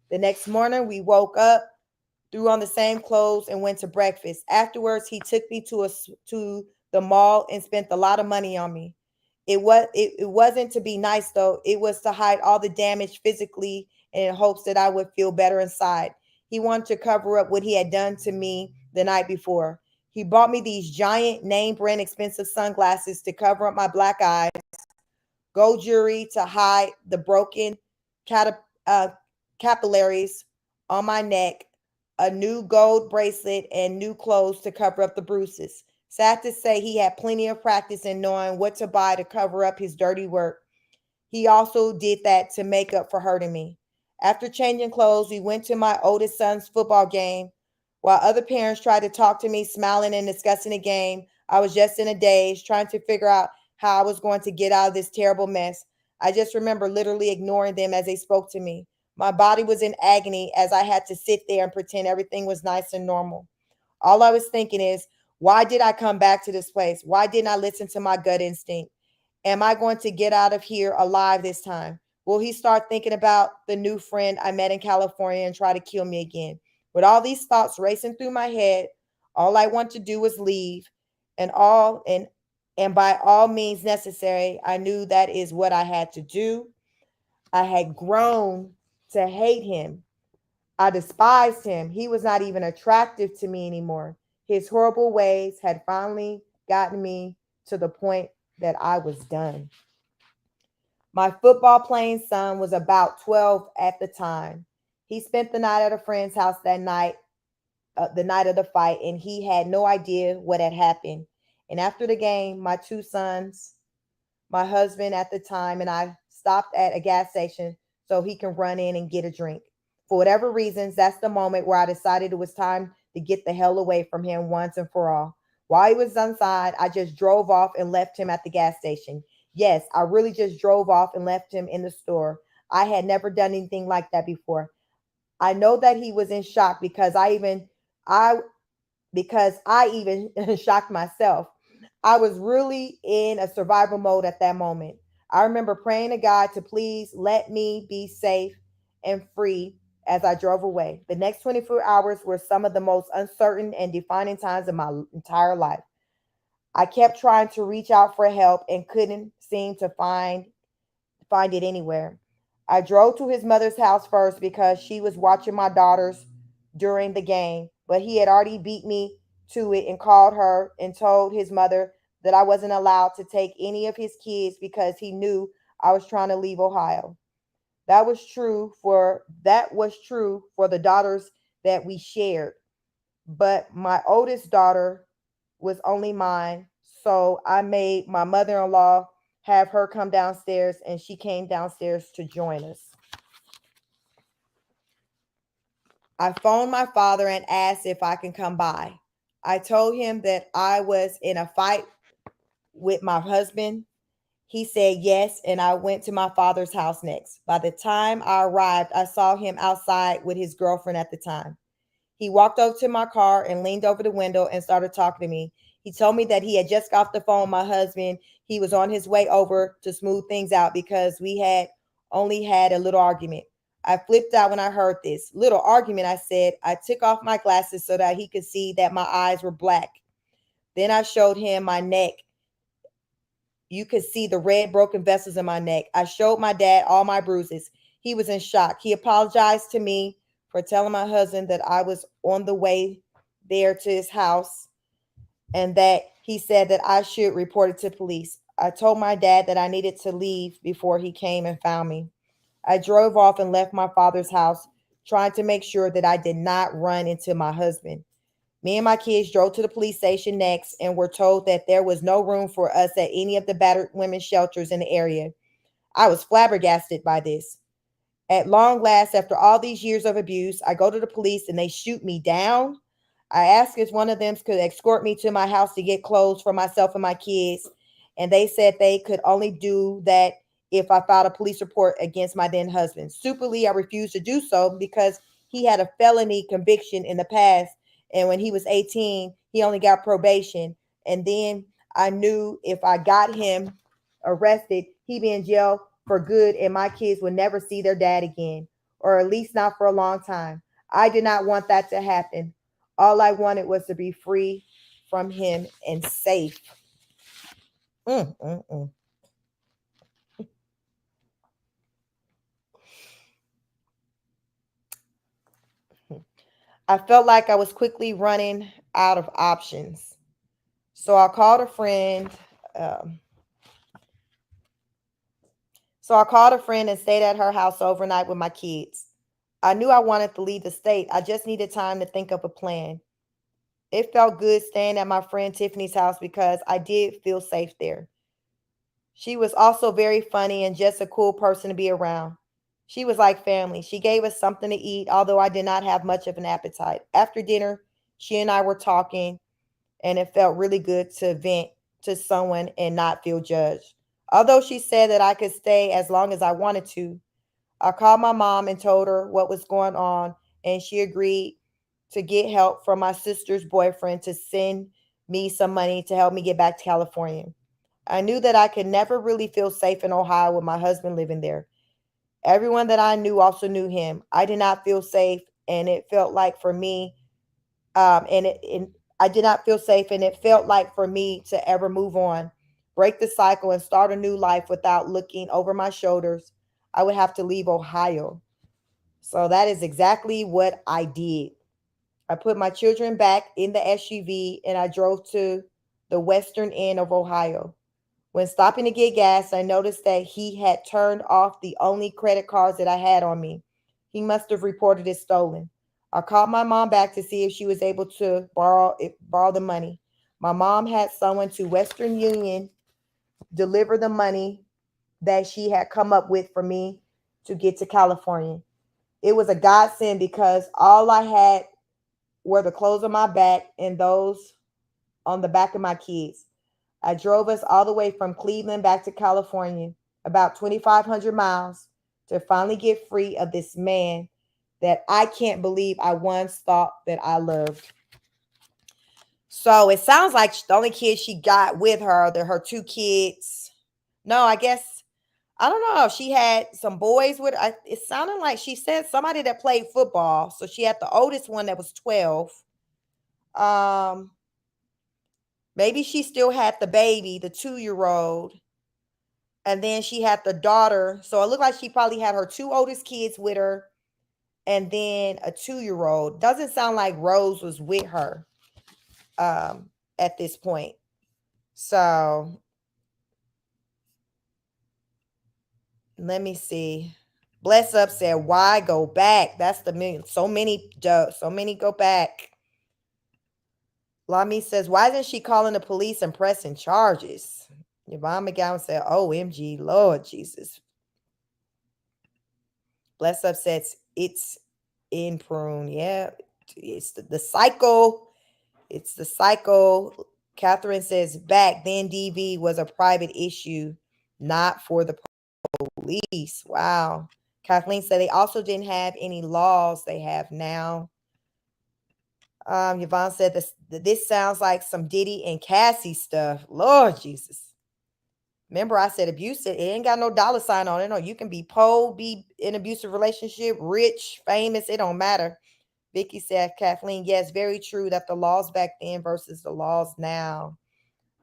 The next morning, we woke up, threw on the same clothes, and went to breakfast. Afterwards, he took me to the mall and spent a lot of money on me. It wasn't to be nice though. It was to hide all the damage physically and in hopes that I would feel better inside. He wanted to cover up what he had done to me the night before. He bought me these giant name brand expensive sunglasses to cover up my black eye, gold jewelry to hide the broken cat- uh, capillaries on my neck, a new gold bracelet, and new clothes to cover up the bruises. Sad to say, he had plenty of practice in knowing what to buy to cover up his dirty work. He also did that to make up for hurting me. After changing clothes, we went to my oldest son's football game. While other parents tried to talk to me, smiling and discussing the game, I was just in a daze, trying to figure out how I was going to get out of this terrible mess. I just remember literally ignoring them as they spoke to me. My body was in agony as I had to sit there and pretend everything was nice and normal. All I was thinking is, why did I come back to this place? Why didn't I listen to my gut instinct? Am I going to get out of here alive this time? Will he start thinking about the new friend I met in California and try to kill me again? With all these thoughts racing through my head, all I want to do was leave, and all and by all means necessary, I knew that is what I had to do. I had grown to hate him. I despised him. He was not even attractive to me anymore. His horrible ways had finally gotten me to the point that I was done. My football playing son was about 12 at the time. He spent the night at a friend's house that night, the night of the fight, and he had no idea what had happened. And after the game, my two sons, my husband at the time, and I stopped at a gas station so he can run in and get a drink. For whatever reasons, that's the moment where I decided it was time to get the hell away from him once and for all. While he was inside, I just drove off and left him at the gas station. Yes, I really just drove off and left him in the store. I had never done anything like that before. I know that he was in shock I because I even shocked myself. I was really in a survival mode at that moment. I remember praying to God to please let me be safe and free as I drove away. The next 24 hours were some of the most uncertain and defining times of my entire life. I kept trying to reach out for help and couldn't seem to find it anywhere. I drove to his mother's house first because she was watching my daughters during the game, but he had already beat me to it and called her and told his mother that I wasn't allowed to take any of his kids because he knew I was trying to leave Ohio. That was true for the daughters that we shared, but my oldest daughter was only mine, so I made my mother-in-law have her come downstairs, and she came downstairs to join us. I phoned my father and asked if I can come by. I told him that I was in a fight with my husband. He said yes, and I went to my father's house next. By the time I arrived, I saw him outside with his girlfriend at the time. He walked over to my car and leaned over the window and started talking to me. He told me that he had just got off the phone with my husband. He was on his way over to smooth things out because we had only had a little argument. I flipped out when I heard this. Little argument, I said. I took off my glasses so that he could see that my eyes were black. Then I showed him my neck. You could see the red broken vessels in my neck. I showed my dad all my bruises. He was in shock. He apologized to me for telling my husband that I was on the way there to his house and that he said that I should report it to police. I told my dad that I needed to leave before he came and found me. I drove off and left my father's house, trying to make sure that I did not run into my husband. Me and my kids drove to the police station next and were told that there was no room for us at any of the battered women's shelters in the area. I was flabbergasted by this. At long last, after all these years of abuse, I go to the police and they shoot me down. I asked if one of them could escort me to my house to get clothes for myself and my kids, and they said they could only do that if I filed a police report against my then husband. Stupidly, I refused to do so because he had a felony conviction in the past, and when he was 18, he only got probation. And then I knew if I got him arrested, he'd be in jail for good, and my kids would never see their dad again, or at least not for a long time. I did not want that to happen. All I wanted was to be free from him and safe. Mm, mm, mm. I felt like I was quickly running out of options. So I called a friend. Um, so I called a friend and stayed at her house overnight with my kids. I knew I wanted to leave the state. I just needed time to think of a plan. It felt good staying at my friend Tiffany's house because I did feel safe there. She was also very funny and just a cool person to be around. She was like family. She gave us something to eat, although I did not have much of an appetite. After dinner, she and I were talking, and it felt really good to vent to someone and not feel judged. Although she said that I could stay as long as I wanted to, I called my mom and told her what was going on, and she agreed to get help from my sister's boyfriend to send me some money to help me get back to California. I knew that I could never really feel safe in Ohio with my husband living there. Everyone that I knew also knew him. I did not feel safe, and it felt like for me, and I did not feel safe, and it felt like for me to ever move on, break the cycle, and start a new life without looking over my shoulders, I would have to leave Ohio. So that is exactly what I did. I put my children back in the SUV and I drove to the western end of Ohio. When stopping to get gas, I noticed that he had turned off the only credit cards that I had on me. He must have reported it stolen. I called my mom back to see if she was able to borrow the money. My mom had someone to Western Union deliver the money that she had come up with for me to get to California. It was a godsend because all I had were the clothes on my back and those on the back of my kids. I drove us all the way from Cleveland back to California, about 2,500 miles, to finally get free of this man that I can't believe I once thought that I loved. So it sounds like the only kids she got with her, her two kids. No, I guess I don't know. She had some boys with her. It sounded like she said somebody that played football. So she had the oldest one that was 12. Um, Maybe she still had the baby, the 2-year old. And then she had the daughter. So it looked like she probably had her two oldest kids with her and then a 2-year old. Doesn't sound like Rose was with her at this point. So let me see. Bless Up said, why go back? That's the million. So many go back. Lami says, why isn't she calling the police and pressing charges? Yvonne McGowan said, OMG, Lord Jesus. Bless Up says, it's in prune. Yeah, it's the cycle. It's the cycle. Catherine says, back then DV was a private issue, not for the police. Wow. Kathleen said they also didn't have any laws they have now. Yvonne said this sounds like some Diddy and Cassie stuff. Lord Jesus. Remember, I said abuse, it ain't got no dollar sign on it. No, you can be poor, be in abusive relationship, rich, famous, it don't matter. Vicky said, Kathleen, yes, very true that the laws back then versus the laws now.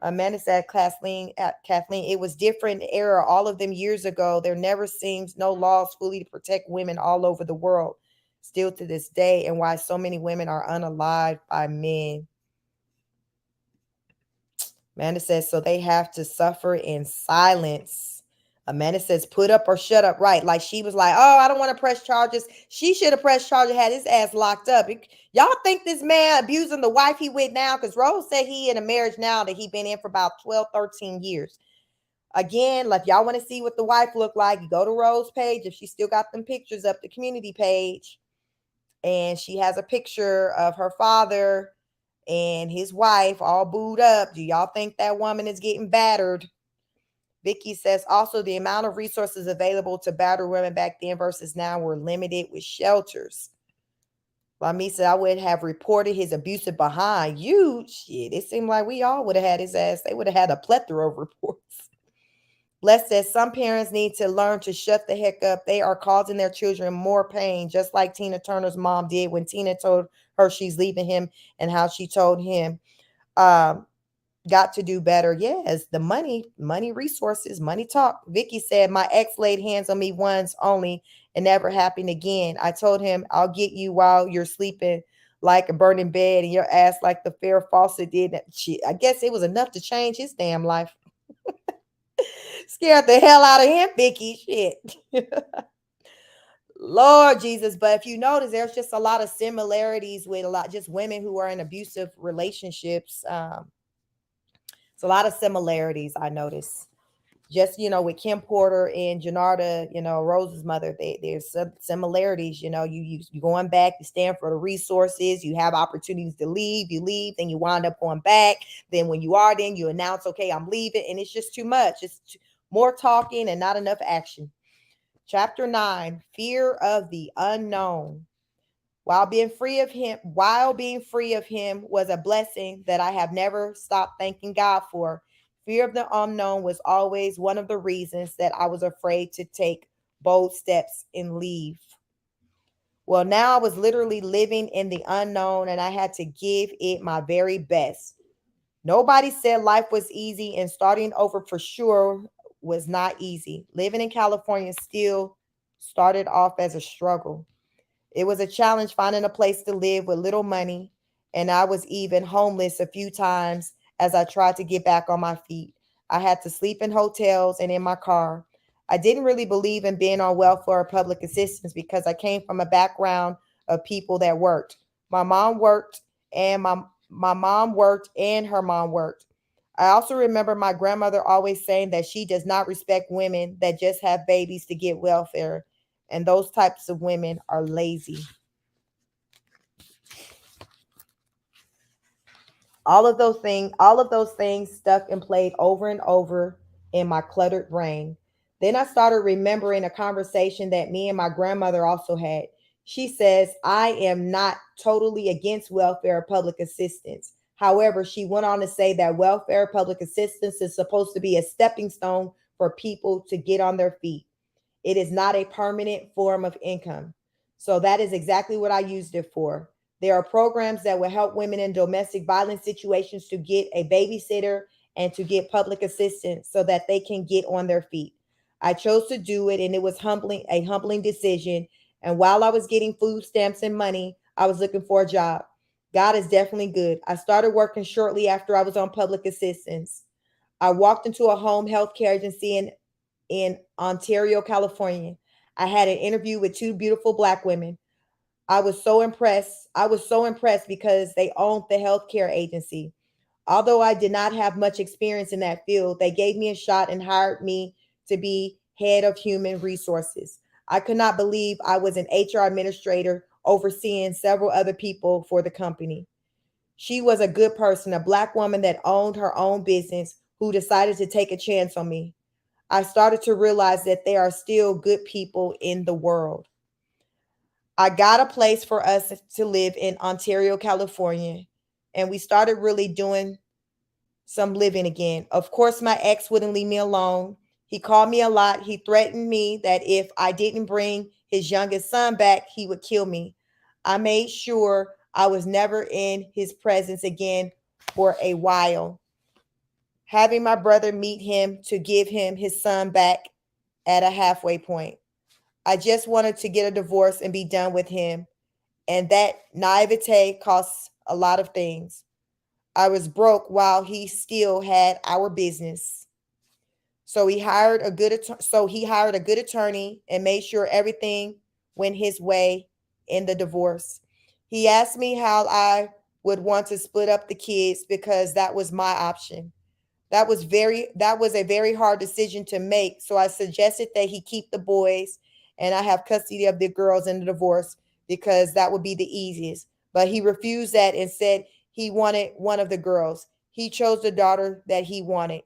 Amanda said, Kathleen, it was different era. All of them years ago, there never seems no laws fully to protect women all over the world, still to this day, and why so many women are unalived by men. Amanda says, so they have to suffer in silence. Amanda says, put up or shut up. Right. Like she was like, oh, I don't want to press charges. She should have pressed charges, had his ass locked up. Y'all think this man abusing the wife he with now? Because Rose said he in a marriage now that he been in for about 12, 13 years. Again, like y'all want to see what the wife looked like, you go to Rose's page. If she still got them pictures up, the community page. And she has a picture of her father and his wife all booed up. Do y'all think that woman is getting battered? Vicky says also the amount of resources available to batter women back then versus now were limited with shelters. Lami said, I would have reported his abusive behind. You, shit, it seemed like we all would have had his ass. They would have had a plethora of reports. Bless says some parents need to learn to shut the heck up. They are causing their children more pain, just like Tina Turner's mom did when Tina told her she's leaving him and how she told him got to do better. Yes, the money resources, money talk. Vicky said, my ex laid hands on me once only and never happened again. I told him, I'll get you while you're sleeping like a burning bed and your ass like the Farrah Fawcett did. I guess it was enough to change his damn life. Scared the hell out of him, Vicky. Shit. Lord Jesus. But if you notice, there's just a lot of similarities with just women who are in abusive relationships. It's a lot of similarities I notice. Just, with Kim Porter and Janarda, Rose's mother, there's some similarities. You going back, you stand for the resources, you have opportunities to leave, you leave, then you wind up going back. Then when you are, then you announce, okay, I'm leaving. And it's just too much. It's more talking and not enough action. Chapter 9, Fear of the Unknown. While being free of him was a blessing that I have never stopped thanking God for. Fear of the unknown was always one of the reasons that I was afraid to take bold steps and leave. Well, now I was literally living in the unknown and I had to give it my very best. Nobody said life was easy, and starting over for sure was not easy. Living in California still started off as a struggle. It was a challenge finding a place to live with little money, and I was even homeless a few times as I tried to get back on my feet. I had to sleep in hotels and in my car. I didn't really believe in being on welfare or public assistance because I came from a background of people that worked. My mom worked and my mom worked and her mom worked. I also remember my grandmother always saying that she does not respect women that just have babies to get welfare, and those types of women are lazy. All of those things stuck and played over and over in my cluttered brain. Then I started remembering a conversation that me and my grandmother also had. She says, I am not totally against welfare or public assistance. However, she went on to say that welfare public assistance is supposed to be a stepping stone for people to get on their feet. It is not a permanent form of income. So that is exactly what I used it for. There are programs that will help women in domestic violence situations to get a babysitter and to get public assistance so that they can get on their feet. I chose to do it and it was a humbling decision. And while I was getting food stamps and money, I was looking for a job. God is definitely good. I started working shortly after I was on public assistance. I walked into a home health care agency in Ontario, California. I had an interview with two beautiful black women. I was so impressed. I was so impressed because they owned the healthcare agency. Although I did not have much experience in that field, they gave me a shot and hired me to be head of human resources. I could not believe I was an HR administrator overseeing several other people for the company. She was a good person, a black woman that owned her own business who decided to take a chance on me. I started to realize that there are still good people in the world. I got a place for us to live in Ontario, California, and we started really doing some living again. Of course, my ex wouldn't leave me alone. He called me a lot. He threatened me that if I didn't bring his youngest son back, he would kill me. I made sure I was never in his presence again for a while, having my brother meet him to give him his son back at a halfway point. I just wanted to get a divorce and be done with him. And that naivete costs a lot of things. I was broke while he still had our business. So he hired a good attorney and made sure everything went his way in the divorce. He asked me how I would want to split up the kids because that was my option. That was a very hard decision to make. So I suggested that he keep the boys and I have custody of the girls in the divorce because that would be the easiest. But he refused that and said he wanted one of the girls. He chose the daughter that he wanted.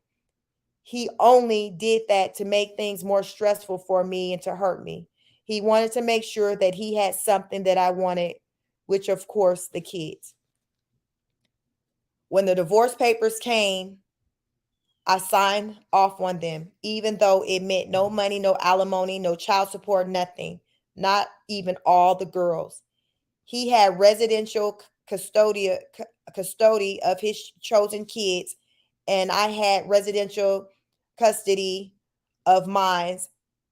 He only did that to make things more stressful for me and to hurt me. He wanted to make sure that he had something that I wanted, which of course the kids. When the divorce papers came, I signed off on them, even though it meant no money, no alimony, no child support, nothing, not even all the girls. He had residential custody of his chosen kids, and I had residential custody of mine,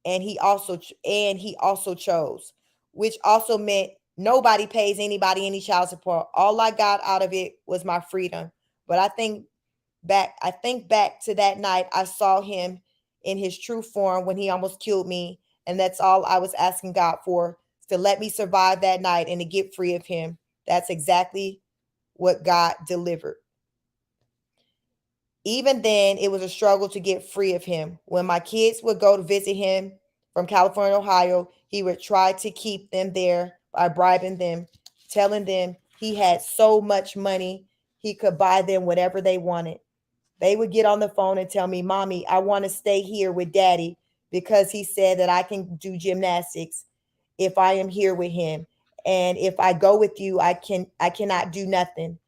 and he also chose, which also meant nobody pays anybody any child support. All I got out of it was my freedom. But I think back to that night I saw him in his true form when he almost killed me, and that's all I was asking God for, to let me survive that night and to get free of him. That's exactly what God delivered. Even then, it was a struggle to get free of him. When my kids would go to visit him from California, Ohio, he would try to keep them there by bribing them, telling them he had so much money he could buy them whatever they wanted. They would get on the phone and tell me, Mommy, I want to stay here with Daddy because he said that I can do gymnastics if I am here with him. And if I go with you, I cannot do nothing.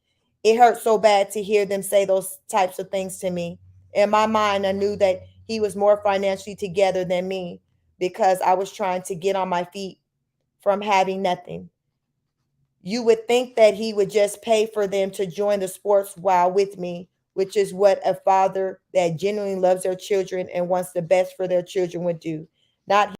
It hurt so bad to hear them say those types of things to me. In my mind, I knew that he was more financially together than me because I was trying to get on my feet from having nothing. You would think that he would just pay for them to join the sports while with me, which is what a father that genuinely loves their children and wants the best for their children would do. Not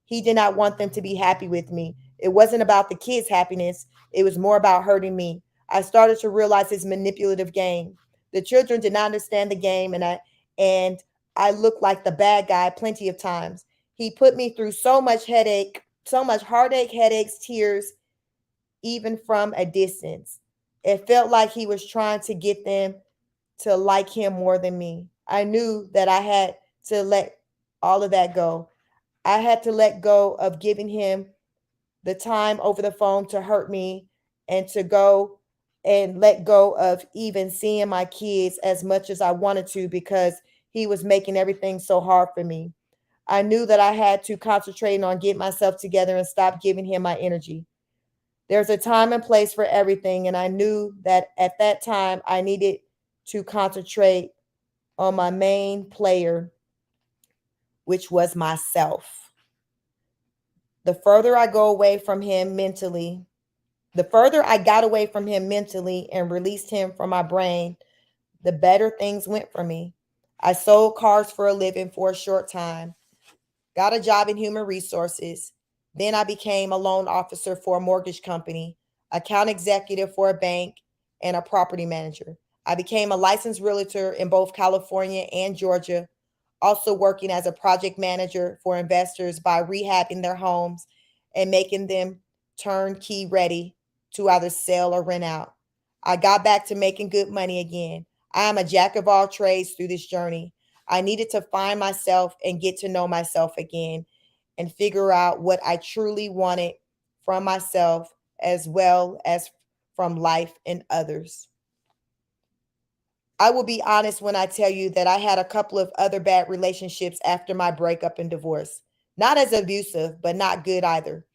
He did not want them to be happy with me. It wasn't about the kids' happiness, it was more about hurting me. I started to realize his manipulative game. The children did not understand the game, and I looked like the bad guy plenty of times. He put me through so much headache, so much heartache, headaches, tears, even from a distance. It felt like he was trying to get them to like him more than me. I knew that I had to let all of that go. I had to let go of giving him the time over the phone to hurt me, and to go and let go of even seeing my kids as much as I wanted to, because he was making everything so hard for me. I knew that I had to concentrate on getting myself together and stop giving him my energy. There's a time and place for everything, and I knew that at that time I needed to concentrate on my main player, which was myself. The further I go away from him mentally, the further I got away from him mentally and released him from my brain, the better things went for me. I sold cars for a living for a short time, got a job in human resources. Then I became a loan officer for a mortgage company, account executive for a bank, and a property manager. I became a licensed realtor in both California and Georgia, also working as a project manager for investors by rehabbing their homes and making them turnkey ready to either sell or rent out. I got back to making good money again. I am a jack of all trades through this journey. I needed to find myself and get to know myself again and figure out what I truly wanted from myself as well as from life and others. I will be honest when I tell you that I had a couple of other bad relationships after my breakup and divorce. Not as abusive, but not good either.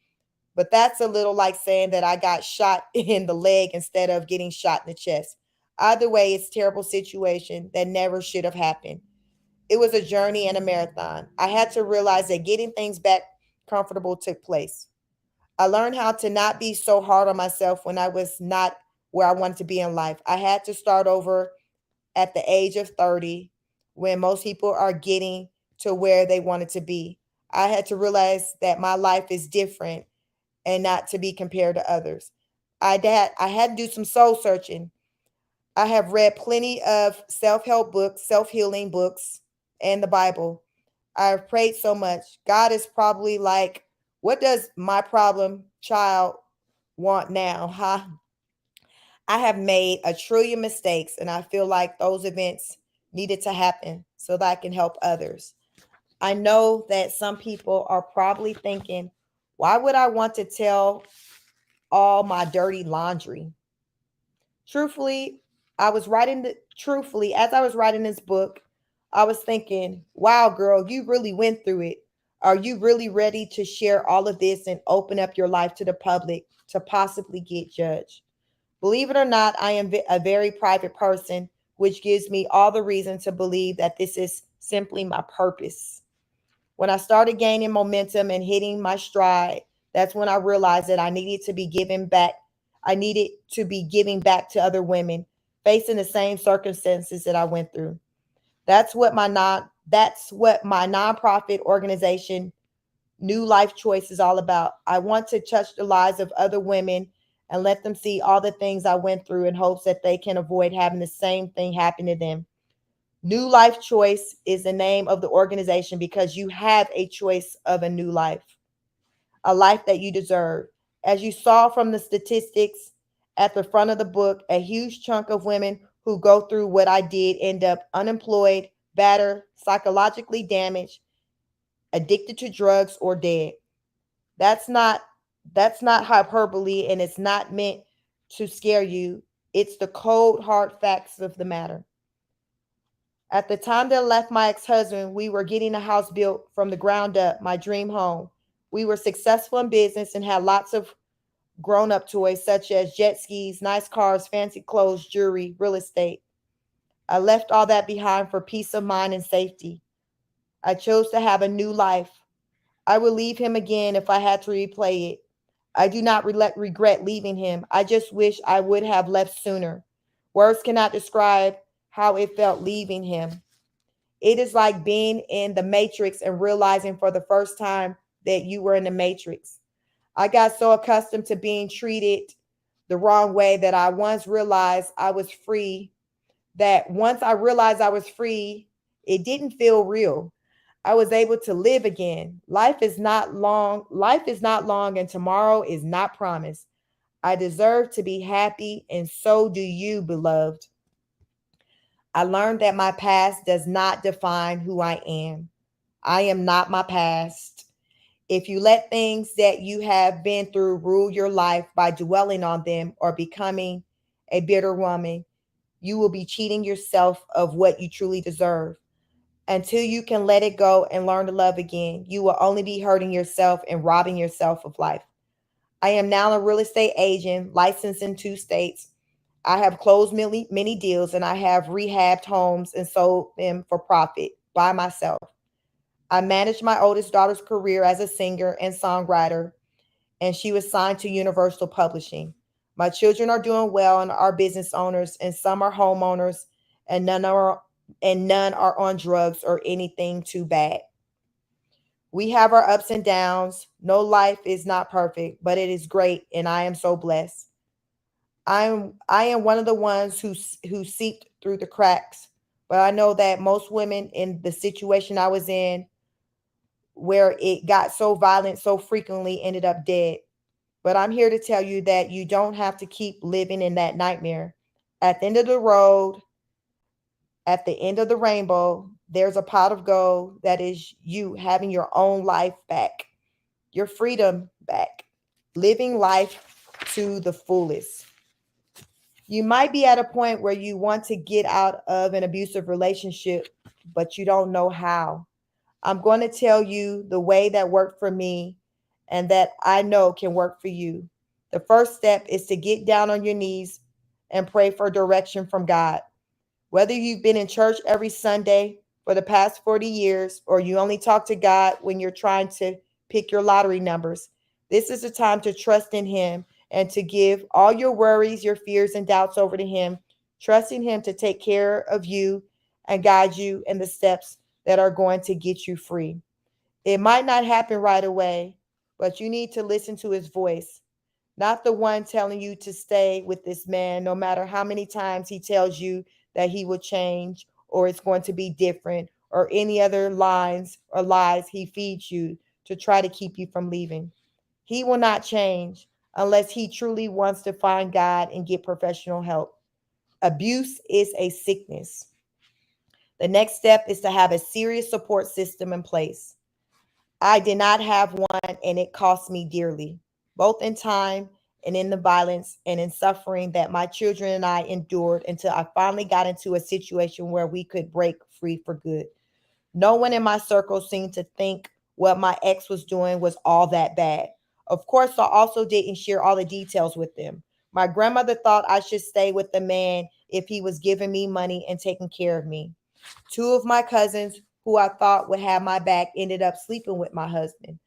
But that's a little like saying that I got shot in the leg instead of getting shot in the chest. Either way, it's a terrible situation that never should have happened. It was a journey and a marathon. I had to realize that getting things back comfortable took place. I learned how to not be so hard on myself when I was not where I wanted to be in life. I had to start over at the age of 30, when most people are getting to where they wanted to be. I had to realize that my life is different and not to be compared to others. I had to do some soul searching. I have read plenty of self-help books, self-healing books, and the Bible. I've prayed so much. God is probably like, what does my problem child want now? Huh? I have made a trillion mistakes, and I feel like those events needed to happen so that I can help others. I know that some people are probably thinking, why would I want to tell all my dirty laundry? Truthfully, as I was writing this book, I was thinking, wow, girl, you really went through it. Are you really ready to share all of this and open up your life to the public to possibly get judged? Believe it or not, I am a very private person, which gives me all the reason to believe that this is simply my purpose. When I started gaining momentum and hitting my stride, that's when I realized that I needed to be giving back. I needed to be giving back to other women facing the same circumstances that I went through. That's what my nonprofit organization New Life Choice is all about. I want to touch the lives of other women and let them see all the things I went through in hopes that they can avoid having the same thing happen to them. New Life Choice is the name of the organization because you have a choice of a new life, a life that you deserve. As you saw from the statistics at the front of the book, a huge chunk of women who go through what I did end up unemployed, battered, psychologically damaged, addicted to drugs, or dead. That's not that's not hyperbole, and it's not meant to scare you. It's the cold hard facts of the matter. At the time that I left my ex-husband, we were getting a house built from the ground up, my dream home. We were successful in business and had lots of grown-up toys such as jet skis, nice cars, fancy clothes, jewelry, real estate. I left all that behind for peace of mind and safety. I chose to have a new life. I would leave him again if I had to replay it. I do not regret leaving him. I just wish I would have left sooner. Words cannot describe how it felt leaving him. It is like being in the matrix and realizing for the first time that you were in the matrix. I got so accustomed to being treated the wrong way that I once realized I was free that once I realized I was free, it didn't feel real. I was able to live again. Life is not long. Life is not long, and tomorrow is not promised. I deserve to be happy, and so do you, beloved. I learned that my past does not define who I am. I am not my past. If you let things that you have been through rule your life by dwelling on them or becoming a bitter woman, you will be cheating yourself of what you truly deserve. Until you can let it go and learn to love again, you will only be hurting yourself and robbing yourself of life. I am now a real estate agent licensed in 2 states. I have closed many deals, and I have rehabbed homes and sold them for profit by myself. I managed my oldest daughter's career as a singer and songwriter, and she was signed to Universal Publishing. My children are doing well and are business owners, and some are homeowners, and none are on drugs or anything too bad. We have our ups and downs. No life is not perfect, but it is great, and I am so blessed. I am one of the ones who seeped through the cracks, but I know that most women in the situation I was in, where it got so violent so frequently, ended up dead. But I'm here to tell you that you don't have to keep living in that nightmare. At the end of the road, at the end of the rainbow, there's a pot of gold that is you having your own life back, your freedom back, living life to the fullest. You might be at a point where you want to get out of an abusive relationship, but you don't know how. I'm going to tell you the way that worked for me and that I know can work for you. The first step is to get down on your knees and pray for direction from God. Whether you've been in church every Sunday for the past 40 years or you only talk to God when you're trying to pick your lottery numbers, this is the time to trust in Him and to give all your worries, your fears, and doubts over to Him, trusting Him to take care of you and guide you in the steps that are going to get you free. It might not happen right away, but you need to listen to His voice, not the one telling you to stay with this man, no matter how many times he tells you that he will change or it's going to be different, or any other lines or lies he feeds you to try to keep you from leaving. He will not change unless he truly wants to find God and get professional help. Abuse is a sickness. The next step is to have a serious support system in place. I did not have one, and it cost me dearly, both in time and in the violence and in suffering that my children and I endured until I finally got into a situation where we could break free for good. No one in my circle seemed to think what my ex was doing was all that bad. Of course, I also didn't share all the details with them. My grandmother thought I should stay with the man if he was giving me money and taking care of me. Two of my cousins, who I thought would have my back, ended up sleeping with my husband.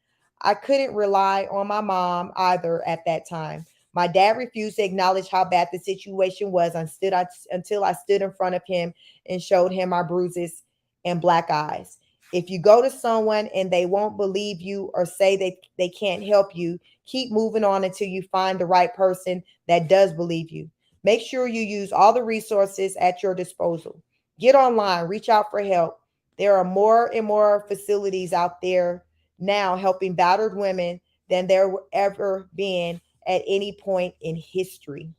I couldn't rely on my mom either at that time. My dad refused to acknowledge how bad the situation was until I stood in front of him and showed him my bruises and black eyes. If you go to someone and they won't believe you or say they can't help you, keep moving on until you find the right person that does believe you. Make sure you use all the resources at your disposal. Get online, reach out for help. There are more and more facilities out there now helping battered women than there ever been at any point in history.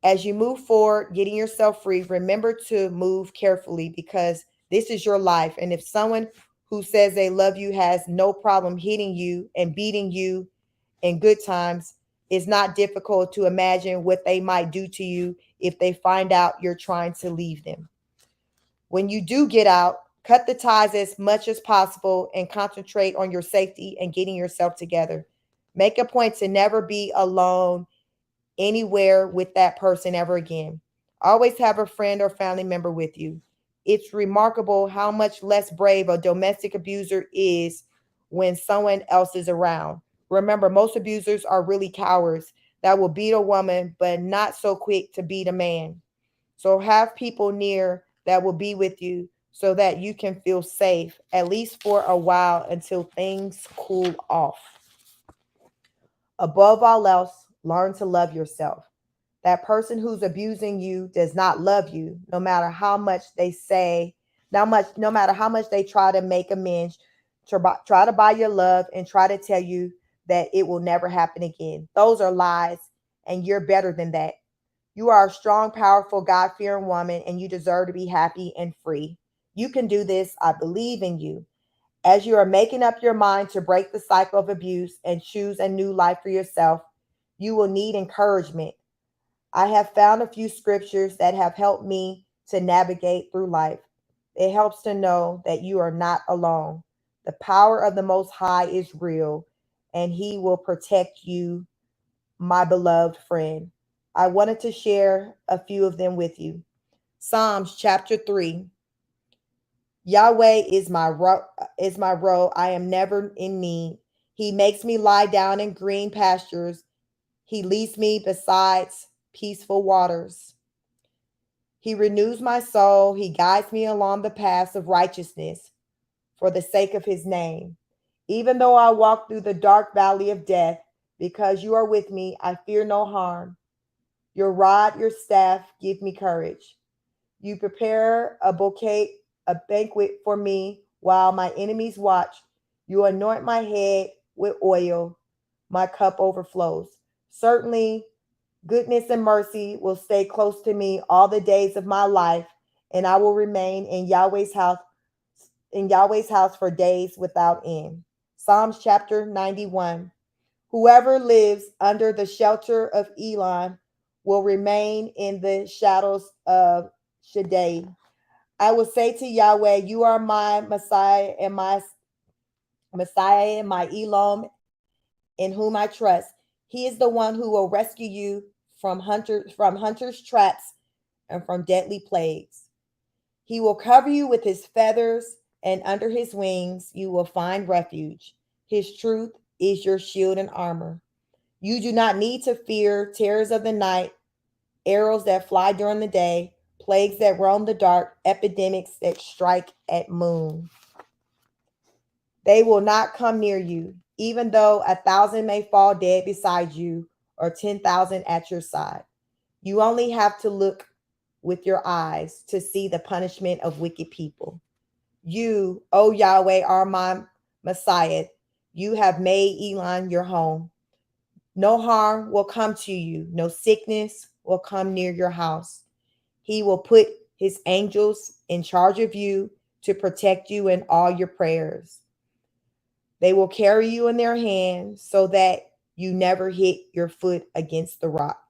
As you move forward, getting yourself free, remember to move carefully because this is your life. And if someone who says they love you has no problem hitting you and beating you in good times, it's not difficult to imagine what they might do to you if they find out you're trying to leave them. When you do get out, cut the ties as much as possible and concentrate on your safety and getting yourself together. Make a point to never be alone anywhere with that person ever again. Always have a friend or family member with you. It's remarkable how much less brave a domestic abuser is when someone else is around. Remember, most abusers are really cowards that will beat a woman, but not so quick to beat a man. So have people near that will be with you so that you can feel safe, at least for a while until things cool off. Above all else, learn to love yourself. That person who's abusing you does not love you, no matter how much they say, no matter how much they try to make amends, try to buy your love and try to tell you that it will never happen again. Those are lies, and you're better than that. You are a strong, powerful, God fearing woman, and you deserve to be happy and free. You can do this. I believe in you. As you are making up your mind to break the cycle of abuse and choose a new life for yourself, you will need encouragement. I have found a few scriptures that have helped me to navigate through life. It helps to know that you are not alone. The power of the Most High is real, and He will protect you, my beloved friend. I wanted to share a few of them with you. Psalms chapter 3. Yahweh is my roe. I am never in need. He makes me lie down in green pastures. He leads me beside peaceful waters. He renews my soul. He guides me along the paths of righteousness for the sake of his name. Even though I walk through the dark valley of death, because you are with me, I fear no harm. Your rod, your staff give me courage. You prepare a banquet for me while my enemies watch. You anoint my head with oil. My cup overflows. Certainly, goodness and mercy will stay close to me all the days of my life, and I will remain in Yahweh's house for days without end. Psalms chapter 91. Whoever lives under the shelter of Elon will remain in the shadows of Shaddai. I will say to Yahweh, you are my Messiah and my Elam in whom I trust. He is the one who will rescue you from hunters' traps and from deadly plagues. He will cover you with his feathers, and under his wings you will find refuge. His truth is your shield and armor. You do not need to fear terrors of the night, arrows that fly during the day, plagues that roam the dark, epidemics that strike at moon. They will not come near you, even though 1,000 may fall dead beside you or 10,000 at your side. You only have to look with your eyes to see the punishment of wicked people. You, O Yahweh, are my Messiah. You have made Elon your home. No harm will come to you. No sickness will come near your house. He will put his angels in charge of you to protect you in all your prayers. They will carry you in their hands so that you never hit your foot against the rock.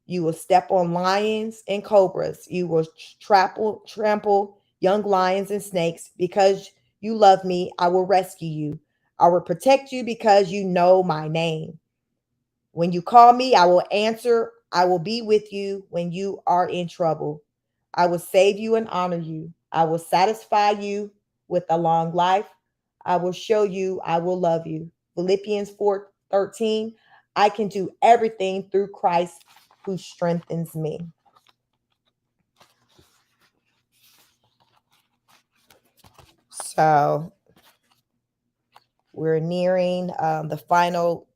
You will step on lions and cobras. You will trample young lions and snakes. Because you love me, I will rescue you. I will protect you because you know my name. When you call me, I will answer. I will be with you when you are in trouble. I will save you and honor you. I will satisfy you with a long life. I will show you I will love you. Philippians 4:13. I can do everything through Christ who strengthens me. So we're nearing the final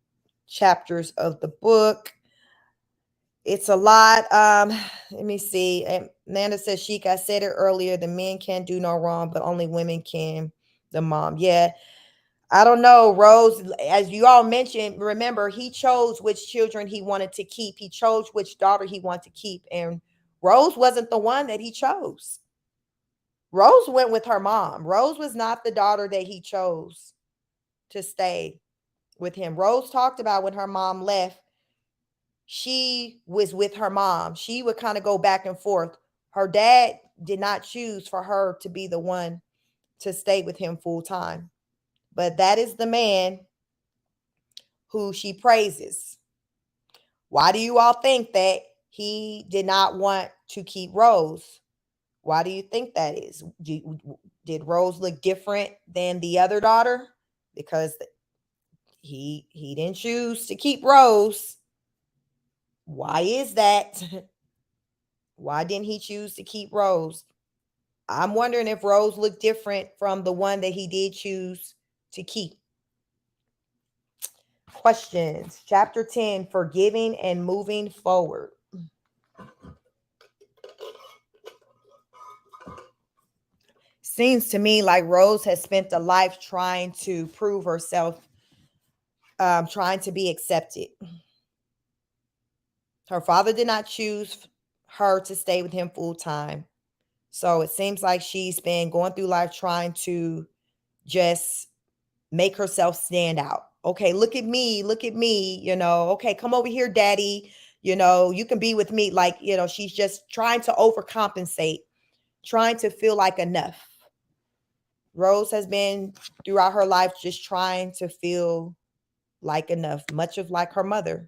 chapters of the book. It's a lot. Let me see. Nanda says, Sheik, I said it earlier. The men can't do no wrong, but only women can. The mom. Yeah. I don't know, Rose, as you all mentioned, remember, he chose which children he wanted to keep. He chose which daughter he wanted to keep. And Rose wasn't the one that he chose. Rose went with her mom. Rose was not the daughter that he chose to stay with him. Rose talked about when her mom left, she was with her mom. She would kind of go back and forth. Her dad did not choose for her to be the one to stay with him full time. But that is the man who she praises. Why do you all think that he did not want to keep Rose? Why do you think that is? Did Rose look different than the other daughter? Because he didn't choose to keep Rose. Why is that? Why didn't he choose to keep Rose? I'm wondering if Rose looked different from the one that he did choose to keep. Questions. Chapter 10, forgiving and moving forward. Seems to me like Rose has spent a life trying to prove herself, trying to be accepted. Her father did not choose her to stay with him full time. So it seems like she's been going through life trying to just make herself stand out. Okay, look at me, look at me, okay, come over here, daddy, you can be with me. Like, she's just trying to overcompensate, trying to feel like enough. Rose has been throughout her life just trying to feel like enough, much of like her mother,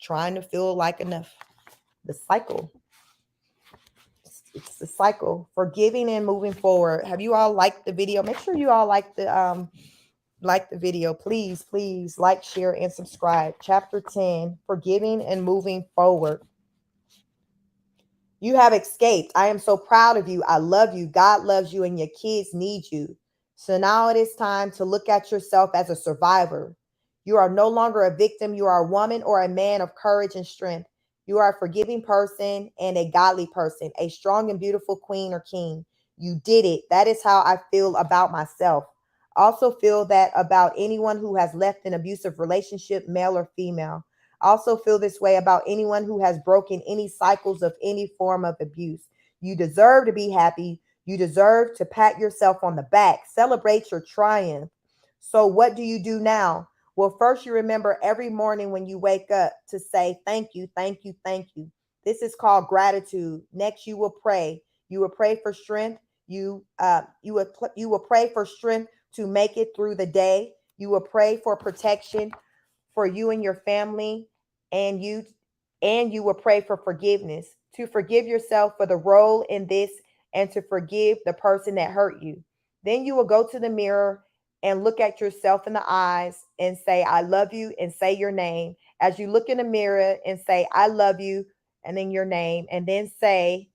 trying to feel like enough. The cycle. It's the cycle. Forgiving and moving forward. Have you all liked the video? Make sure you all like the video. Please like, share, and subscribe. Chapter 10, Forgiving and Moving Forward. You have escaped. I am so proud of you. I love you. God loves you, and your kids need you. So now it is time to look at yourself as a survivor. You are no longer a victim. You are a woman or a man of courage and strength. You are a forgiving person and a godly person, a strong and beautiful queen or king. You did it. That is how I feel about myself. I also feel that about anyone who has left an abusive relationship, male or female. I also feel this way about anyone who has broken any cycles of any form of abuse. You deserve to be happy. You deserve to pat yourself on the back, celebrate your triumph. So, what do you do now? Well, first, you remember every morning when you wake up to say, thank you, thank you, thank you. This is called gratitude. Next, you will pray. You will pray for strength. You will pray for strength to make it through the day. You will pray for protection for you and your family, and you will pray for forgiveness, to forgive yourself for the role in this and to forgive the person that hurt you. Then you will go to the mirror and look at yourself in the eyes and say, I love you, and say your name. As you look in the mirror and say, I love you, and then your name, and then say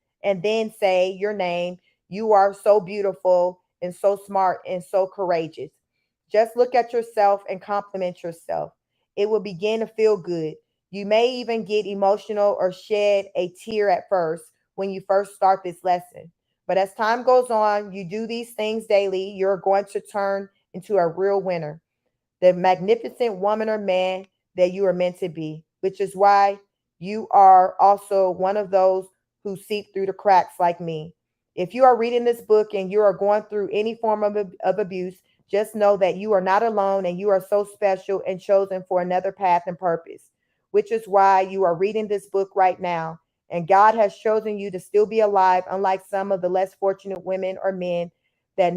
your name. You are so beautiful and so smart and so courageous. Just look at yourself and compliment yourself. It will begin to feel good. You may even get emotional or shed a tear at first when you first start this lesson. But as time goes on, you do these things daily, you're going to turn into a real winner, the magnificent woman or man that you are meant to be, which is why you are also one of those who seep through the cracks like me. If you are reading this book and you are going through any form of abuse, just know that you are not alone and you are so special and chosen for another path and purpose, which is why you are reading this book right now. And God has chosen you to still be alive, unlike some of the less fortunate women or men that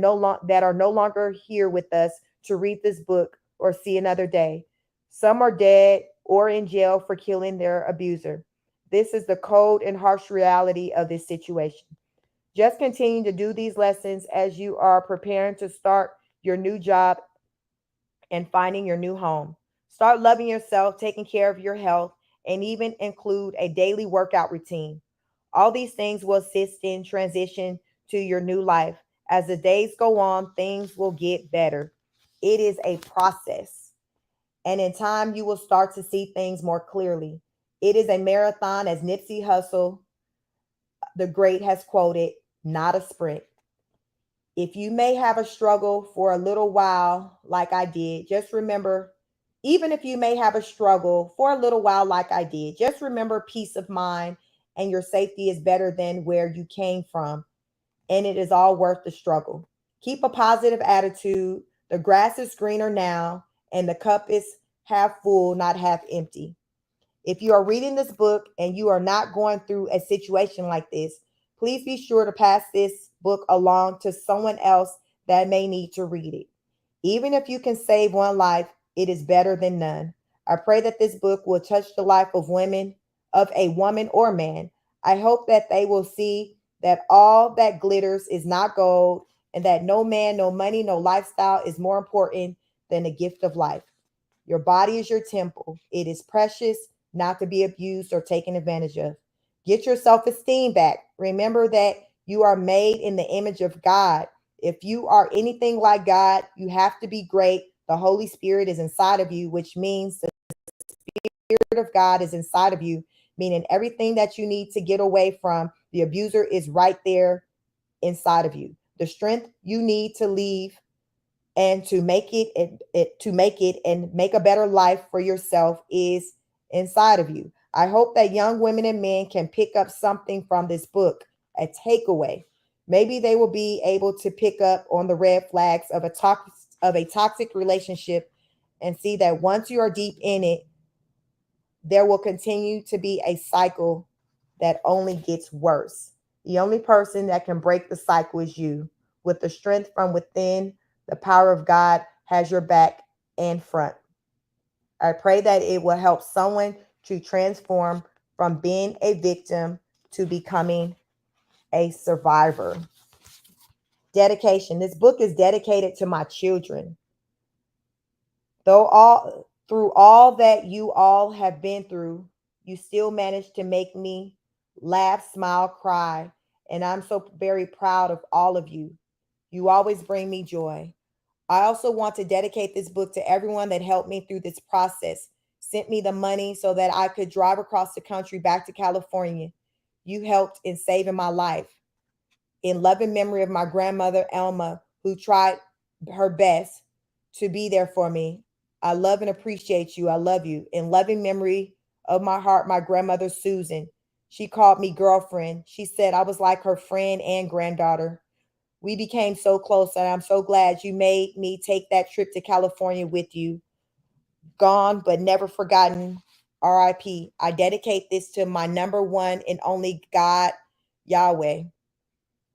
are no longer here with us to read this book or see another day. Some are dead or in jail for killing their abuser. This is the cold and harsh reality of this situation. Just continue to do these lessons as you are preparing to start your new job and finding your new home. Start loving yourself, taking care of your health, and even include a daily workout routine. All these things will assist in transition to your new life. As the days go on, things will get better. It is a process, and in time, you will start to see things more clearly. It is a marathon, as Nipsey Hussle, the great, has quoted, not a sprint. If you may have a struggle for a little while, like I did, just remember, even if you may have a struggle for a little while, like I did, just remember peace of mind and your safety is better than where you came from. And it is all worth the struggle. Keep a positive attitude. The grass is greener now, and the cup is half full, not half empty. If you are reading this book and you are not going through a situation like this, please be sure to pass this book along to someone else that may need to read it. Even if you can save one life, it is better than none. I pray that this book will touch the life of a woman or man. I hope that they will see that all that glitters is not gold, and that no man, no money, no lifestyle is more important than the gift of life. Your body is your temple. It is precious, not to be abused or taken advantage of. Get your self esteem back. Remember that you are made in the image of God. If you are anything like God, you have to be great. The Holy Spirit is inside of you, which means the Spirit of God is inside of you, meaning everything that you need to get away from the abuser is right there inside of you. The strength you need to leave and to make it and make a better life for yourself is inside of you. I hope that young women and men can pick up something from this book, a takeaway. Maybe they will be able to pick up on the red flags of a toxic relationship and see that once you are deep in it, there will continue to be a cycle that only gets worse. The only person that can break the cycle is you. With the strength from within, the power of God has your back and front. I pray that it will help someone to transform from being a victim to becoming a survivor. Dedication. This book is dedicated to my children. Though all through all that you all have been through, you still managed to make me laugh, smile, cry, and I'm so very proud of all of you. You always bring me joy. I also want to dedicate this book to everyone that helped me through this process, sent me the money so that I could drive across the country back to California. You helped in saving my life. In loving memory of my grandmother, Elma, who tried her best to be there for me. I love and appreciate you. I love you. In loving memory of my heart, my grandmother, Susan. She called me girlfriend. She said I was like her friend and granddaughter. We became so close, and I'm so glad you made me take that trip to California with you. Gone, but never forgotten. RIP. I dedicate this to my number one and only God, Yahweh.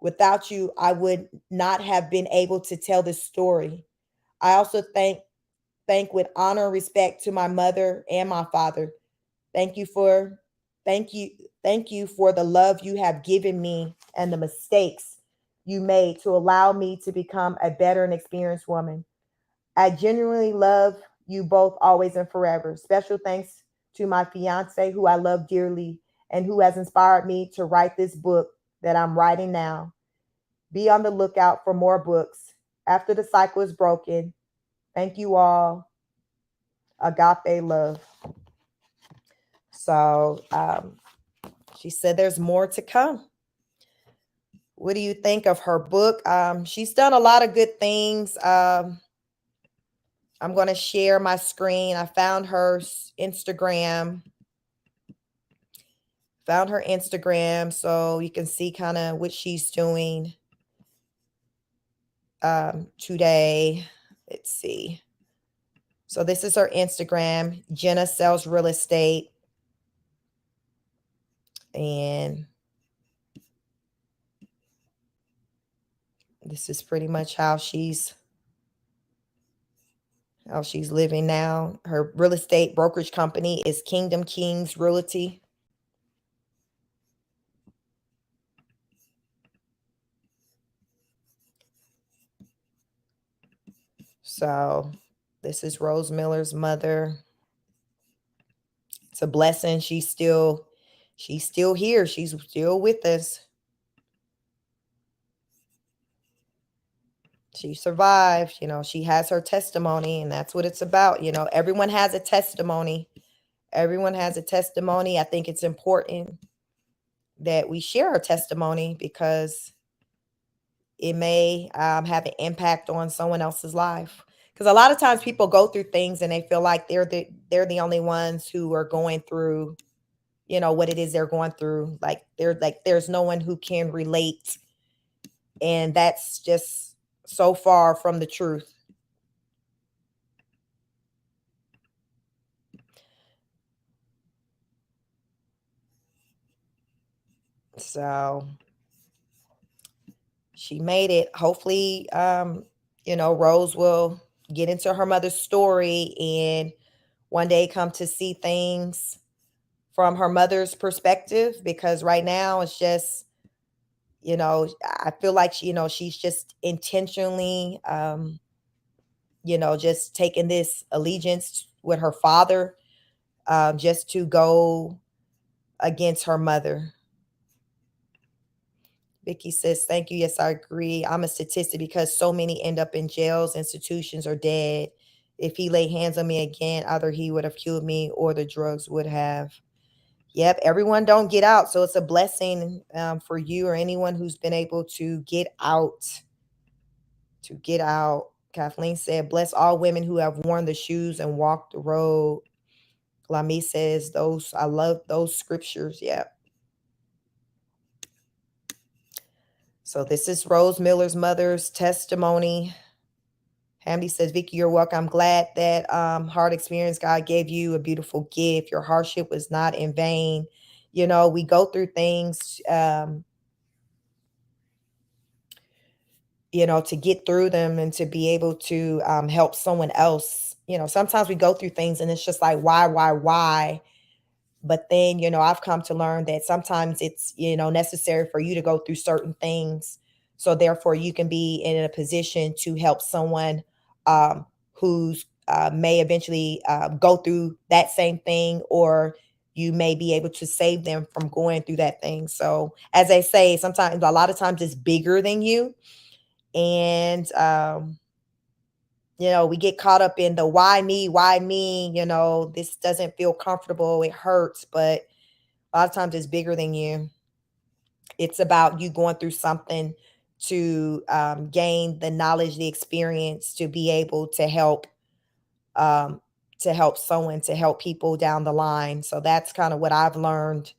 Without you, I would not have been able to tell this story. I also thank with honor and respect to my mother and my father. Thank you for thank you thank you for the love you have given me and the mistakes you made to allow me to become a better and experienced woman. I genuinely love you both always and forever. Special thanks to my fiance who I love dearly and who has inspired me to write this book that I'm writing now. Be on the lookout for more books. After the cycle is broken, thank you all. Agape love. So she said there's more to come. What do you think of her book? She's done a lot of good things. I'm going to share my screen. I found her Instagram. Found her Instagram so you can see kind of what she's doing today. Let's see. So this is her Instagram. Jenna sells real estate. And this is pretty much how she's living now. Her real estate brokerage company is Kingdom Kings Realty. So this is Rose Miller's mother. It's a blessing. She's still here. She's still with us. She survived. She has her testimony, and that's what it's about. Everyone has a testimony. Everyone has a testimony. I think it's important that we share our testimony because it may have an impact on someone else's life. Because a lot of times people go through things and they feel like they're the only ones who are going through, what it is they're going through. There's no one who can relate, and that's just so far from the truth. So she made it. Hopefully, Rose will get into her mother's story and one day come to see things from her mother's perspective, because right now it's just, I feel like she's just intentionally just taking this allegiance with her father, just to go against her mother. Vicky says, thank you. Yes, I agree. I'm a statistic because so many end up in jails, institutions, or dead. If he laid hands on me again, either he would have killed me or the drugs would have. Yep, everyone don't get out. So it's a blessing for you or anyone who's been able to get out. to get out. Kathleen said, bless all women who have worn the shoes and walked the road. Lami says, those, I love those scriptures. Yeah. So this is Rose Miller's mother's testimony. Hamdi says, Vicky, you're welcome. I'm glad that hard experience, God gave you a beautiful gift. Your hardship was not in vain. You know, we go through things, you know, to get through them and to be able to help someone else. You know, sometimes we go through things and it's just like, why? But then, you know, I've come to learn that sometimes it's, you know, necessary for you to go through certain things. So therefore you can be in a position to help someone who's may eventually go through that same thing, or you may be able to save them from going through that thing. So as they say, sometimes, a lot of times it's bigger than you. And, you know, we get caught up in the why me, you know, this doesn't feel comfortable, it hurts, but a lot of times it's bigger than you. It's about you going through something to gain the knowledge, the experience to be able um, to help someone, to help people down the line. So that's kind of what I've learned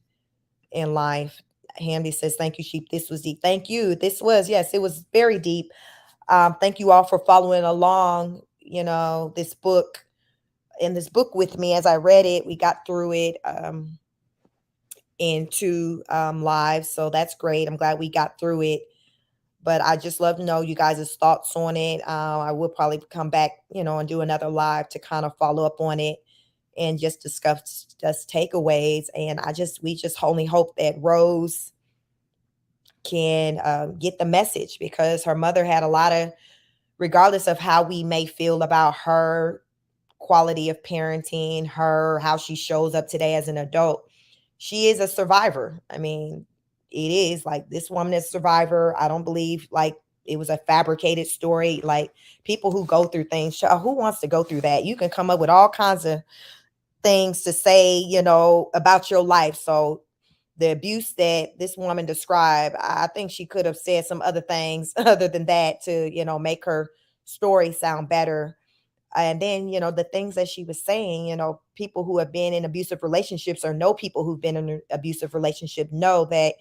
in life. Handy says, thank you, Sheep. This was deep. Thank you. This was, yes, it was very deep. Thank you all for following along, you know, this book, in this book with me as I read it. We got through it in 2 lives. So that's great. I'm glad we got through it. But I just love to know you guys' thoughts on it. I will probably come back, you know, and do another live to kind of follow up on it and just discuss just takeaways. And we just only hope that Rose can get the message, because her mother had a lot of, regardless of how we may feel about her quality of parenting, her, how she shows up today as an adult, she is a survivor. I mean, it is like, this woman is a survivor. I don't believe like it was a fabricated story. Like, people who go through things, who wants to go through that? You can come up with all kinds of things to say, you know, about your life. So the abuse that this woman described, I think she could have said some other things other than that to, you know, make her story sound better. And then, you know, the things that she was saying, you know, people who have been in abusive relationships or know people who've been in an abusive relationship know that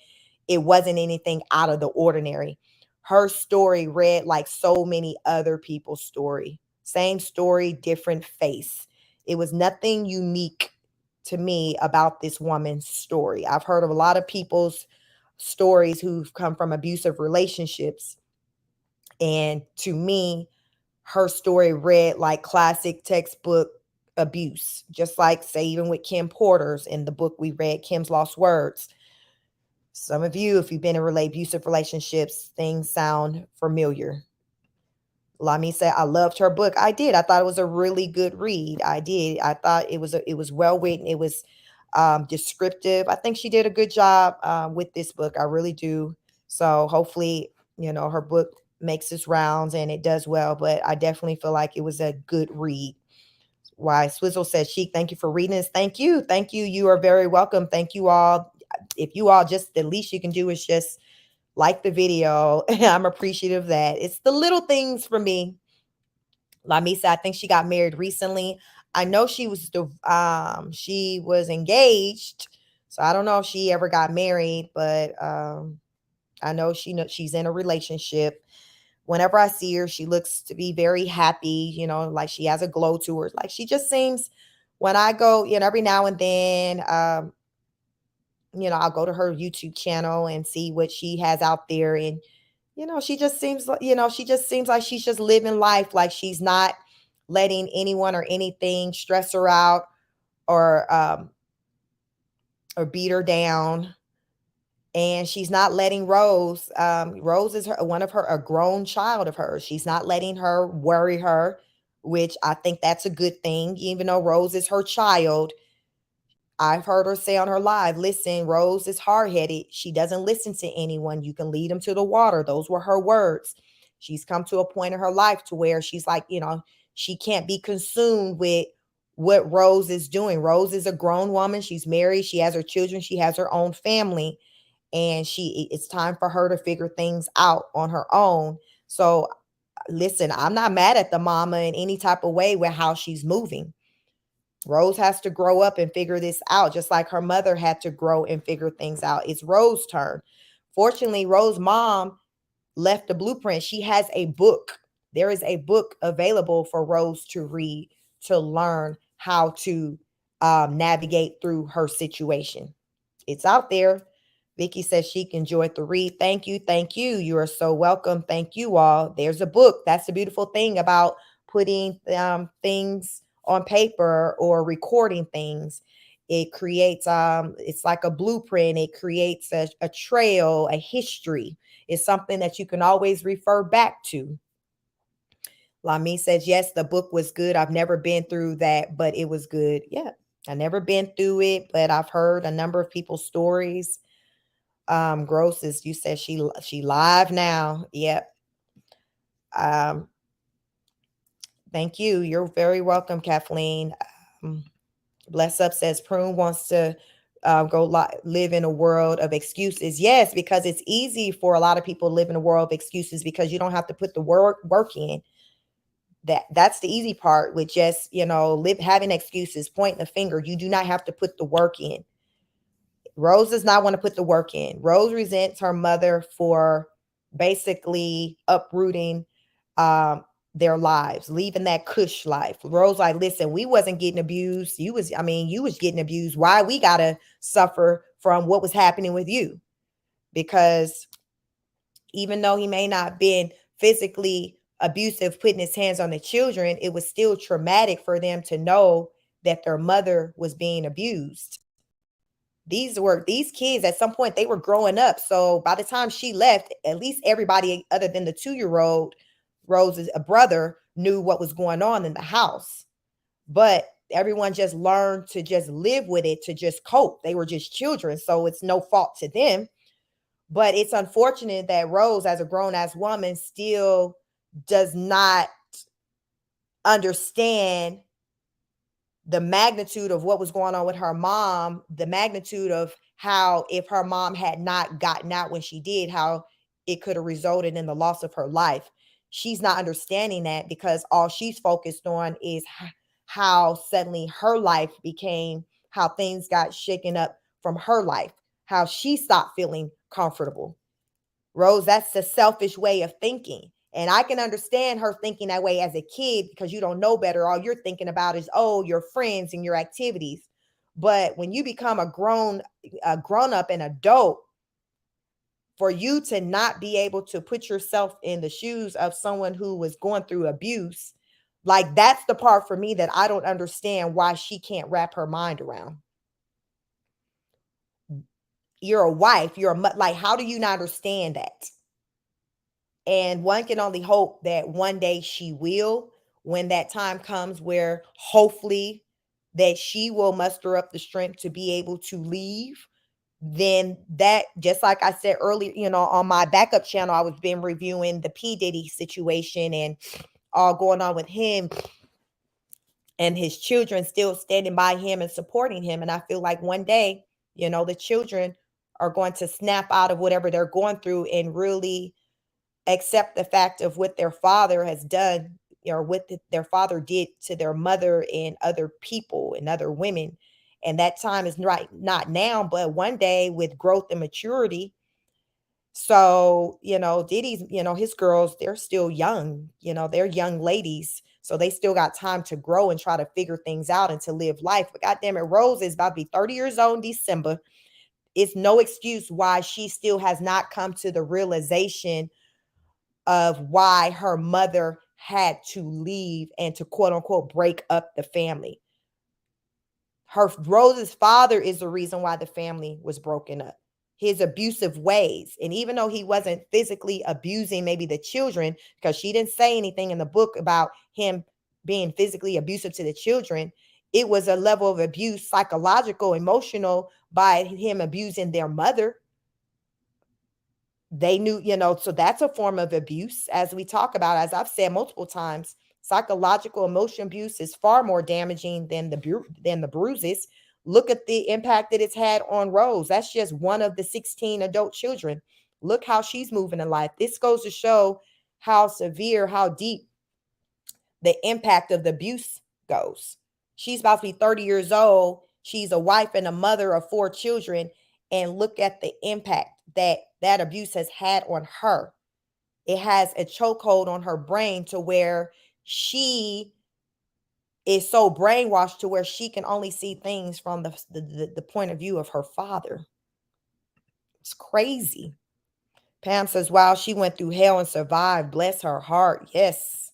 it wasn't anything out of the ordinary. Her story read like so many other people's story. Same story, different face. It was nothing unique to me about this woman's story. I've heard of a lot of people's stories who've come from abusive relationships. And to me, her story read like classic textbook abuse, just like, say, even with Kim Porter's in the book we read, Kim's Lost Words. Some of you, if you've been in abusive relationships, things sound familiar. Lami said, I loved her book. I did. I thought it was a really good read. I did. I thought it was well written. It was descriptive. I think she did a good job with this book. I really do. So hopefully, you know, her book makes its rounds and it does well. But I definitely feel like it was a good read. Why Swizzle says, Chic, thank you for reading this. Thank you. Thank you. You are very welcome. Thank you all. If you all, just the least you can do is just like the video. I'm appreciative of that. It's the little things for me. Lamisa, I think she got married recently. I know she was engaged. So I don't know if she ever got married, but I know she's in a relationship. Whenever I see her, she looks to be very happy, you know, like she has a glow to her. Like, she just seems, when I go, you know, every now and then, you know, I'll go to her YouTube channel and see what she has out there. And, you know, she just seems like, you know, she just seems like she's just living life. Like, she's not letting anyone or anything stress her out or beat her down. And she's not letting Rose, Rose is one of her, a grown child of hers. She's not letting her worry her, which I think that's a good thing. Even though Rose is her child, I've heard her say on her live, listen, Rose is hard headed. She doesn't listen to anyone. You can lead them to the water. Those were her words. She's come to a point in her life to where she's like, you know, she can't be consumed with what Rose is doing. Rose is a grown woman. She's married. She has her children. She has her own family. And it's time for her to figure things out on her own. So Listen, I'm not mad at the mama in any type of way with how she's moving. Rose has to grow up and figure this out, just like her mother had to grow and figure things out. It's Rose's turn. Fortunately, Rose's mom left the blueprint. She has a book. There is a book available for Rose to read to learn how to navigate through her situation. It's out there. Vicky says she can enjoy it to read. Thank you. Thank you. You are so welcome. Thank you all. There's a book. That's the beautiful thing about putting things on paper or recording things. It creates, it's like a blueprint. It creates a trail, a history. It's something that you can always refer back to. Lami says, yes, the book was good. I've never been through that, but it was good. Yeah, I never been through it, but I've heard a number of people's stories. Gross is, you said she live now. Yep. Thank you. You're very welcome, Kathleen. Bless Up says Prune wants to live in a world of excuses. Yes, because it's easy for a lot of people to live in a world of excuses because you don't have to put the work in. That's the easy part with just, having excuses, pointing the finger. You do not have to put the work in. Rose does not want to put the work in. Rose resents her mother for basically uprooting their lives, leaving that cush life. Rose like, listen, we wasn't getting abused. You was getting abused. Why we gotta suffer from what was happening with you? Because even though he may not been physically abusive, putting his hands on the children, it was still traumatic for them to know that their mother was being abused. These kids at some point, they were growing up. So by the time she left, at least everybody other than the 2-year-old, Rose's brother, knew what was going on in the house. But everyone just learned to just live with it, to just cope. They were just children. So it's no fault to them. But it's unfortunate that Rose, as a grown-ass woman, still does not understand the magnitude of what was going on with her mom, the magnitude of how, if her mom had not gotten out when she did, how it could have resulted in the loss of her life. She's not understanding that because all she's focused on is how suddenly her life became, how things got shaken up from her life, how she stopped feeling comfortable. Rose, that's the selfish way of thinking. And I can understand her thinking that way as a kid because you don't know better. All you're thinking about is, your friends and your activities. But when you become a grown up and adult, for you to not be able to put yourself in the shoes of someone who was going through abuse, like that's the part for me that I don't understand why she can't wrap her mind around. You're a wife, like, how do you not understand that? And one can only hope that one day she will, when that time comes where hopefully that she will muster up the strength to be able to leave. Then that, just like I said earlier, on my backup channel, I was been reviewing the P. Diddy situation and all going on with him and his children still standing by him and supporting him. And I feel like one day, the children are going to snap out of whatever they're going through and really accept the fact of what their father has done, or what their father did to their mother and other people and other women. And that time is not now, but one day with growth and maturity. So, Diddy's, his girls, they're still young, they're young ladies. So they still got time to grow and try to figure things out and to live life. But goddamn it, Rose is about to be 30 years old in December. It's no excuse why she still has not come to the realization of why her mother had to leave and to quote unquote break up the family. Rose's father is the reason why the family was broken up. His abusive ways. And even though he wasn't physically abusing maybe the children, because she didn't say anything in the book about him being physically abusive to the children, it was a level of abuse, psychological, emotional, by him abusing their mother. They knew, so that's a form of abuse, as we talk about, as I've said multiple times. Psychological emotion abuse is far more damaging than the bruises. Look at the impact that it's had on Rose. That's just one of the 16 adult children. Look how she's moving in life. This goes to show how severe, how deep the impact of the abuse goes. She's about to be 30 years old. She's a wife and a mother of 4 children. And look at the impact that that abuse has had on her. It has a chokehold on her brain to where she is so brainwashed to where she can only see things from the point of view of her father. It's crazy. Pam says, wow, she went through hell and survived. Bless her heart. Yes.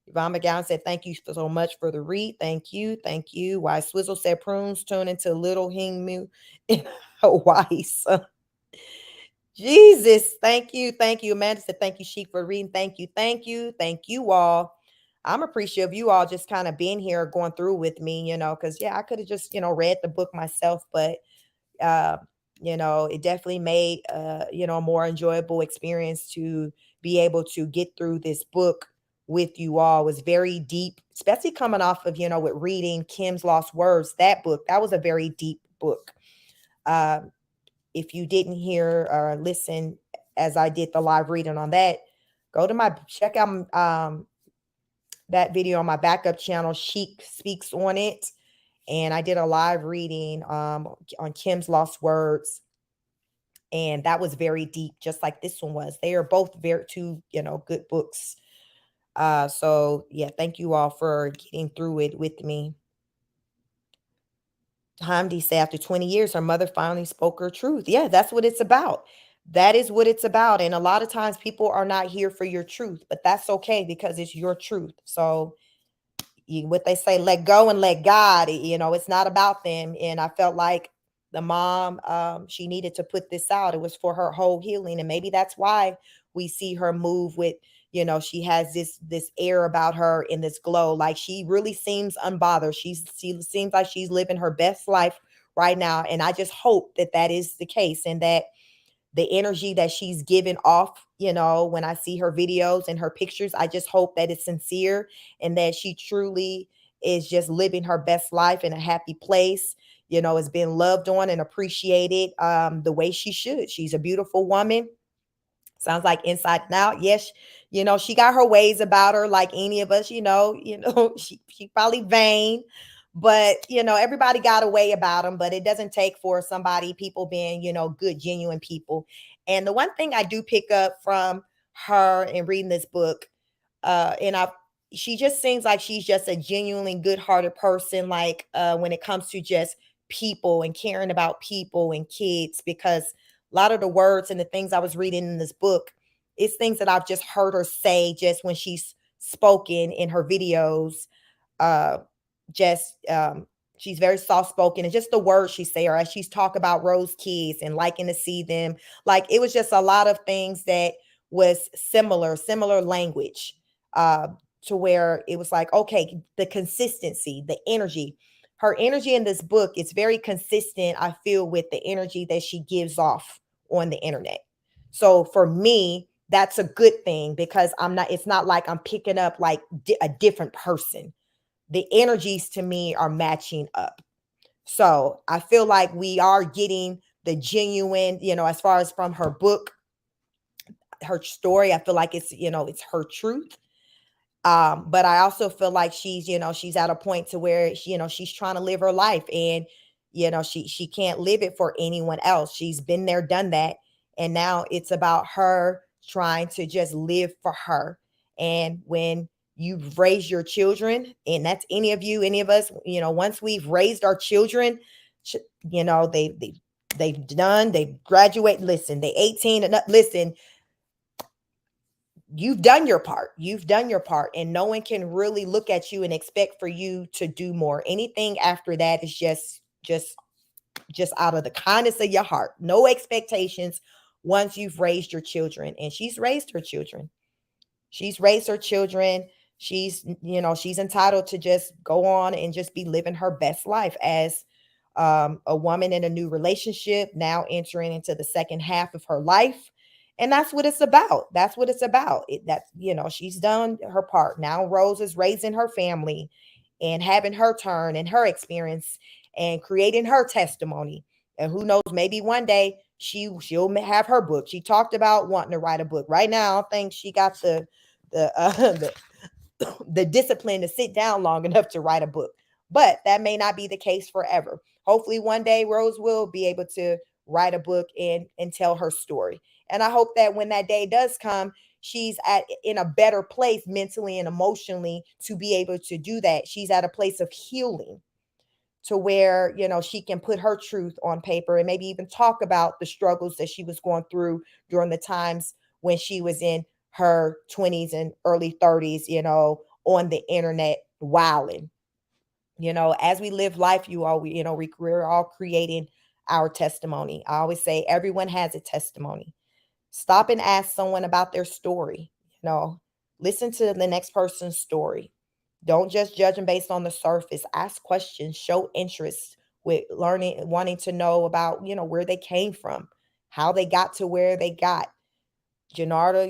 Yvonne McGowan said, thank you so much for the read. Thank you. Thank you. Why Swizzle said, prunes turn into little hingmu in Hawaii. So, Jesus. Thank you. Thank you. Amanda said, thank you, Sheik, for reading. Thank you. Thank you. Thank you all. I'm appreciative of you all just kind of being here, going through with me, because, yeah, I could have just, read the book myself, but uh, it definitely made a more enjoyable experience to be able to get through this book with you all. It was very deep, especially coming off of, with reading Kim's Lost Words. That book, that was a very deep book. If you didn't hear or listen as I did the live reading on that, go to check out that video on my backup channel. Sheik speaks on it. And I did a live reading on Kim's Lost Words. And that was very deep, just like this one was. They are both two, good books. So yeah, thank you all for getting through it with me. Hamdi said after 20 years, her mother finally spoke her truth. Yeah, that's what it's about. That is what it's about. And a lot of times people are not here for your truth, but that's okay because it's your truth. So what they say, let go and let God, it's not about them. And I felt like the mom, she needed to put this out. It was for her whole healing. And maybe that's why we see her move with, she has this air about her in this glow. Like she really seems unbothered. She seems like she's living her best life right now. And I just hope that that is the case and that the energy that she's giving off, when I see her videos and her pictures, I just hope that it's sincere and that she truly is just living her best life in a happy place, is being loved on and appreciated the way she should. She's a beautiful woman. Sounds like inside and out. Yes, she got her ways about her like any of us, she probably vain, but everybody got a way about them, but it doesn't take for people being, good, genuine people. And the one thing I do pick up from her in reading this book, and she just seems like she's just a genuinely good-hearted person, like when it comes to just people and caring about people and kids, because a lot of the words and the things I was reading in this book, it's things that I've just heard her say just when she's spoken in her videos. Uh, just she's very soft spoken, and just the words she say, or as she's talk about Rose kids and liking to see them, like it was just a lot of things that was similar language, uh, to where it was like, okay, the consistency, the energy. Her energy in this book is very consistent, I feel, with the energy that she gives off on the internet. So for me, that's a good thing because it's not like I'm picking up like a different person. The energies to me are matching up. So I feel like we are getting the genuine, as far as from her book, her story, I feel like it's her truth. But I also feel like she's at a point to where she's trying to live her life, and she can't live it for anyone else. She's been there, done that, and now it's about her trying to just live for her. And when you've raised your children, and that's any of us, once we've raised our children, you know, they've graduated. Listen, they 18 and listen, you've done your part. You've done your part, and no one can really look at you and expect for you to do more. Anything after that is just out of the kindness of your heart. No expectations once you've raised your children. And she's raised her children. She's raised her children. She's entitled to just go on and just be living her best life as a woman in a new relationship, now entering into the second half of her life. And that's what it's about. That's what it's about. She's done her part. Now Rose is raising her family and having her turn and her experience and creating her testimony. And who knows, maybe one day She'll have her book. She talked about wanting to write a book. Right now, I don't think she got the the discipline to sit down long enough to write a book. But that may not be the case forever. Hopefully one day Rose will be able to write a book and tell her story. And I hope that when that day does come, she's at in a better place mentally and emotionally to be able to do that. She's at a place of healing to where, she can put her truth on paper and maybe even talk about the struggles that she was going through during the times when she was in her 20s and early 30s, on the internet wilding. As we live life, we're all creating our testimony. I always say everyone has a testimony. Stop and ask someone about their story. Listen to the next person's story. Don't just judge them based on the surface. Ask questions, show interest with learning, wanting to know about, where they came from, how they got to where they got. Janarda,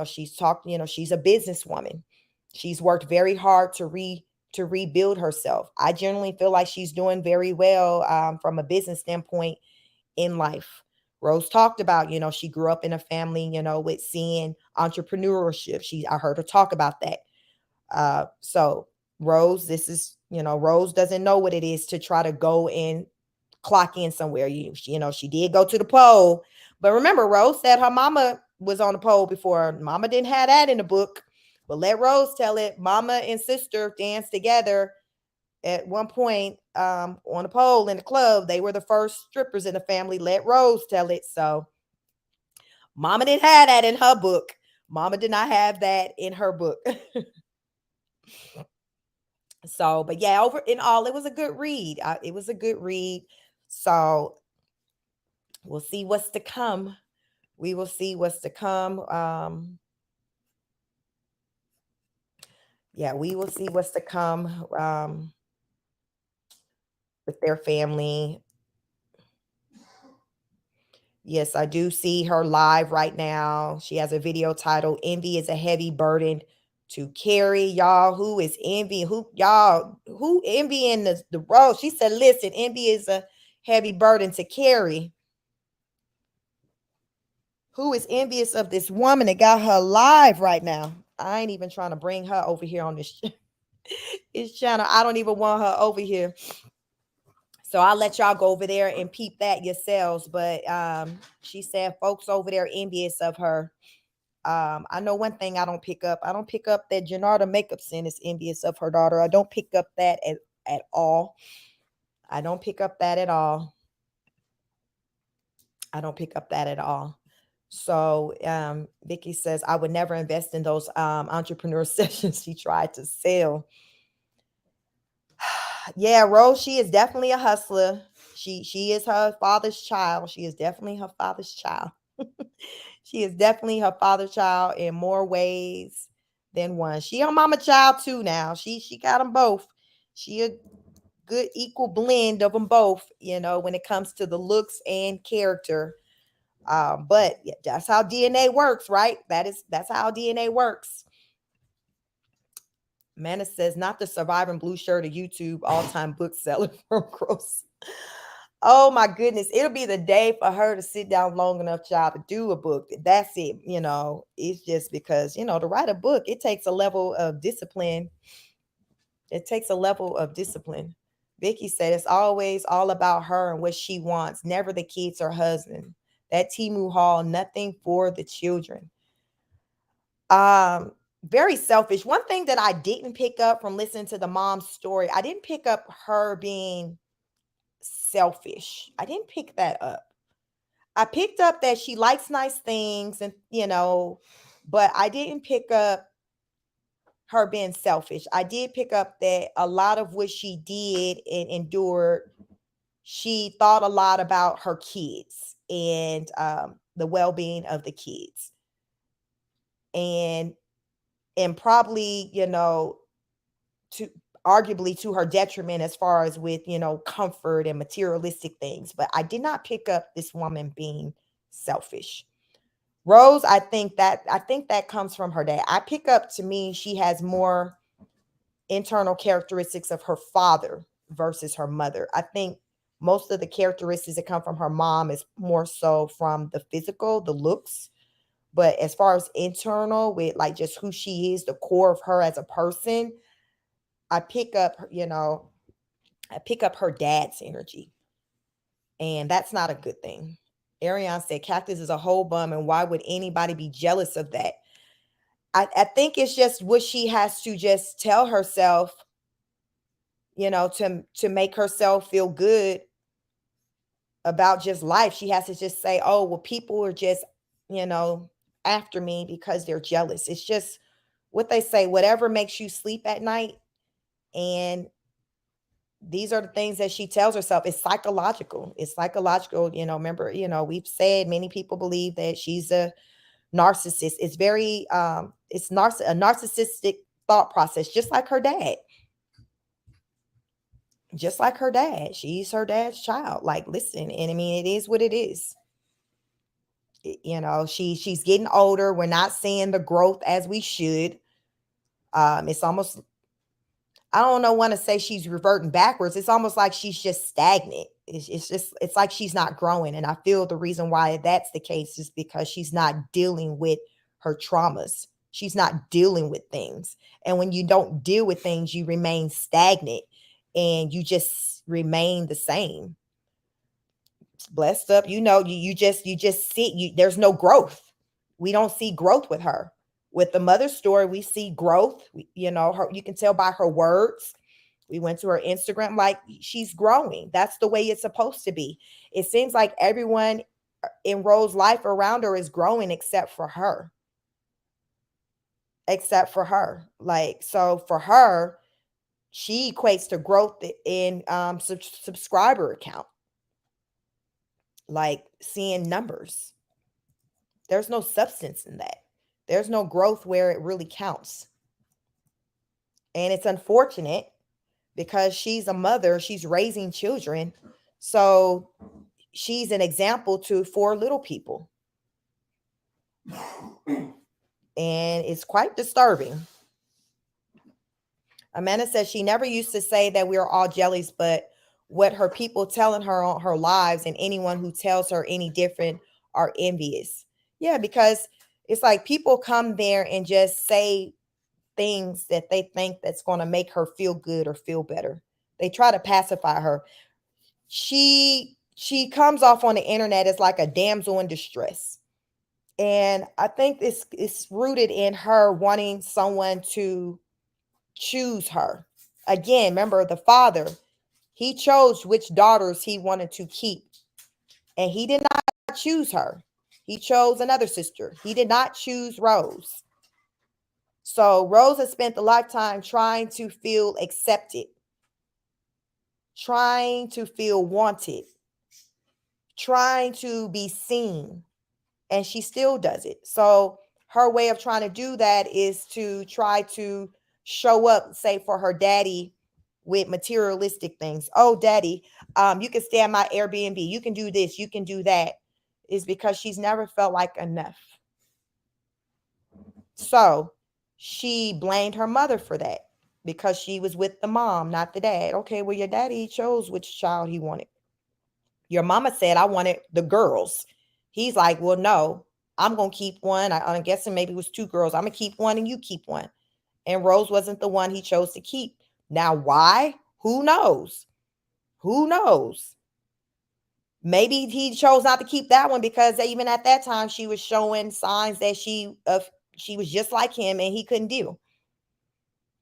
she's talked, she's a businesswoman. She's worked very hard to rebuild herself. I generally feel like she's doing very well from a business standpoint in life. Rose talked about, she grew up in a family, with seeing entrepreneurship. I heard her talk about that. So Rose, this is, Rose doesn't know what it is to try to go and clock in somewhere. She did go to the poll, but remember, Rose said her mama was on the poll before. Mama didn't have that in the book, but let Rose tell it. Mama and sister danced together at one point on a pole in the club. They were the first strippers in the family. Let Rose tell it. So Mama didn't have that in her book. Mama did not have that in her book. So, but yeah, over in all, it was a good read. It was a good read. So we'll see what's to come. We will see what's to come. Yeah, we will see what's to come with their family. Yes, I do see her live right now. She has a video titled "Envy is a Heavy Burden to Carry." Y'all, who is envy? Who envying the road? She said, listen, envy is a heavy burden to carry. Who is envious of this woman that got her live right now? I ain't even trying to bring her over here on this channel. I don't even want her over here. So I'll let y'all go over there and peep that yourselves. But she said folks over there envious of her. I know one thing I don't pick up. I don't pick up that Janarda Makeup Sin is envious of her daughter. I don't pick up that at all. I don't pick up that at all. I don't pick up that at all. So Vicky says, I would never invest in those entrepreneur sessions she tried to sell. Yeah, Rose, she is definitely a hustler. She is her father's child. She is definitely her father's child. She is definitely her father's child in more ways than one. She her mama child too now. She got them both. She a good equal blend of them both, when it comes to the looks and character. But yeah, that's how DNA works, right? That's how DNA works. Mana says, not the surviving blue shirt of YouTube, all-time bookseller from Gross. Oh my goodness. It'll be the day for her to sit down long enough, child, to do a book. That's it. It's just because, to write a book, it takes a level of discipline. It takes a level of discipline. Vicky said it's always all about her and what she wants, never the kids or husband. That Timu Hall, nothing for the children. Very selfish. One thing that I didn't pick up from listening to the mom's story, I didn't pick up her being selfish. I didn't pick that up. I picked up that she likes nice things and, but I didn't pick up her being selfish. I did pick up that a lot of what she did and endured, she thought a lot about her kids and the well-being of the kids. And probably, to arguably to her detriment as far as with, comfort and materialistic things. But I did not pick up this woman being selfish. Rose, I think that comes from her dad. I pick up, to me, she has more internal characteristics of her father versus her mother. I think most of the characteristics that come from her mom is more so from the physical, the looks. But as far as internal, with like just who she is, the core of her as a person, I pick up, I pick up her dad's energy. And that's not a good thing. Ariane said, Cactus is a whole bum, and why would anybody be jealous of that? I think it's just what she has to just tell herself, to make herself feel good about just life. She has to just say, oh, well, people are just, you know, after me because they're jealous. It's just what they say, whatever makes you sleep at night. And these are the things that she tells herself. It's psychological. It's psychological. Remember, we've said many people believe that she's a narcissist. It's very, a narcissistic thought process, just like her dad. Just like her dad. She's her dad's child. Like, listen, and I mean, it is what it is. She's getting older. We're not seeing the growth as we should. It's almost, I don't want to say she's reverting backwards. It's almost like she's just stagnant. It's like she's not growing. And I feel the reason why that's the case is because she's not dealing with her traumas. She's not dealing with things. And when you don't deal with things, you remain stagnant and you just remain the same. Blessed up, you just sit. There's no growth. We don't see growth with her. With the mother story, we see growth. Her, you can tell by her words. We went to her Instagram, like she's growing. That's the way it's supposed to be. It seems like everyone in Rose's life around her is growing except for her. Like, so for her, she equates to growth in subscriber account. Like seeing numbers. There's no substance in that. There's no growth where it really counts. And it's unfortunate because she's a mother, she's raising children. So she's an example for little people. And it's quite disturbing. Amanda says she never used to say that we are all jealous, but what her people telling her on her lives, and anyone who tells her any different are envious. Yeah, because it's like people come there and just say things that they think that's going to make her feel good or feel better. They try to pacify her. She comes off on the internet as like a damsel in distress. And I think it's rooted in her wanting someone to choose her. Again, remember the father, he chose which daughters he wanted to keep. And he did not choose her. He chose another sister. He did not choose Rose. So Rose has spent a lifetime trying to feel accepted, trying to feel wanted, trying to be seen. And she still does it. So her way of trying to do that is to try to show up, say, for her daddy with materialistic things. Oh, daddy, you can stay at my Airbnb. You can do this. You can do that. Is because she's never felt like enough. So she blamed her mother for that because she was with the mom, not the dad. Okay, well, your daddy chose which child he wanted. Your mama said, I wanted the girls. He's like, well, no, I'm going to keep one. I'm guessing maybe it was two girls. I'm going to keep one and you keep one. And Rose wasn't the one he chose to keep. Now, why? Who knows? Who knows? Maybe he chose not to keep that one because even at that time, she was showing signs that she was just like him and he couldn't deal.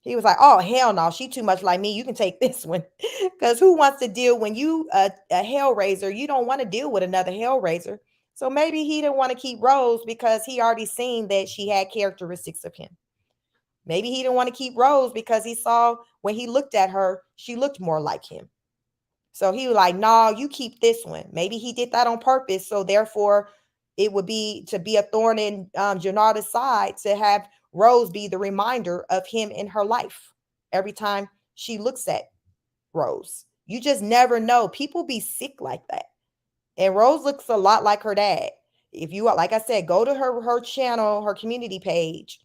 He was like, oh, hell no, she too much like me. You can take this one. Because who wants to deal when you a hellraiser? You don't want to deal with another hellraiser. So maybe he didn't want to keep Rose because he already seen that she had characteristics of him. Maybe he didn't want to keep Rose because he saw when he looked at her, she looked more like him. So he was like, no, you keep this one. Maybe he did that on purpose. So therefore, it would be to be a thorn in Janarda's side to have Rose be the reminder of him in her life every time she looks at Rose. You just never know. People be sick like that. And Rose looks a lot like her dad. If you, like I said, go to her channel, her community page.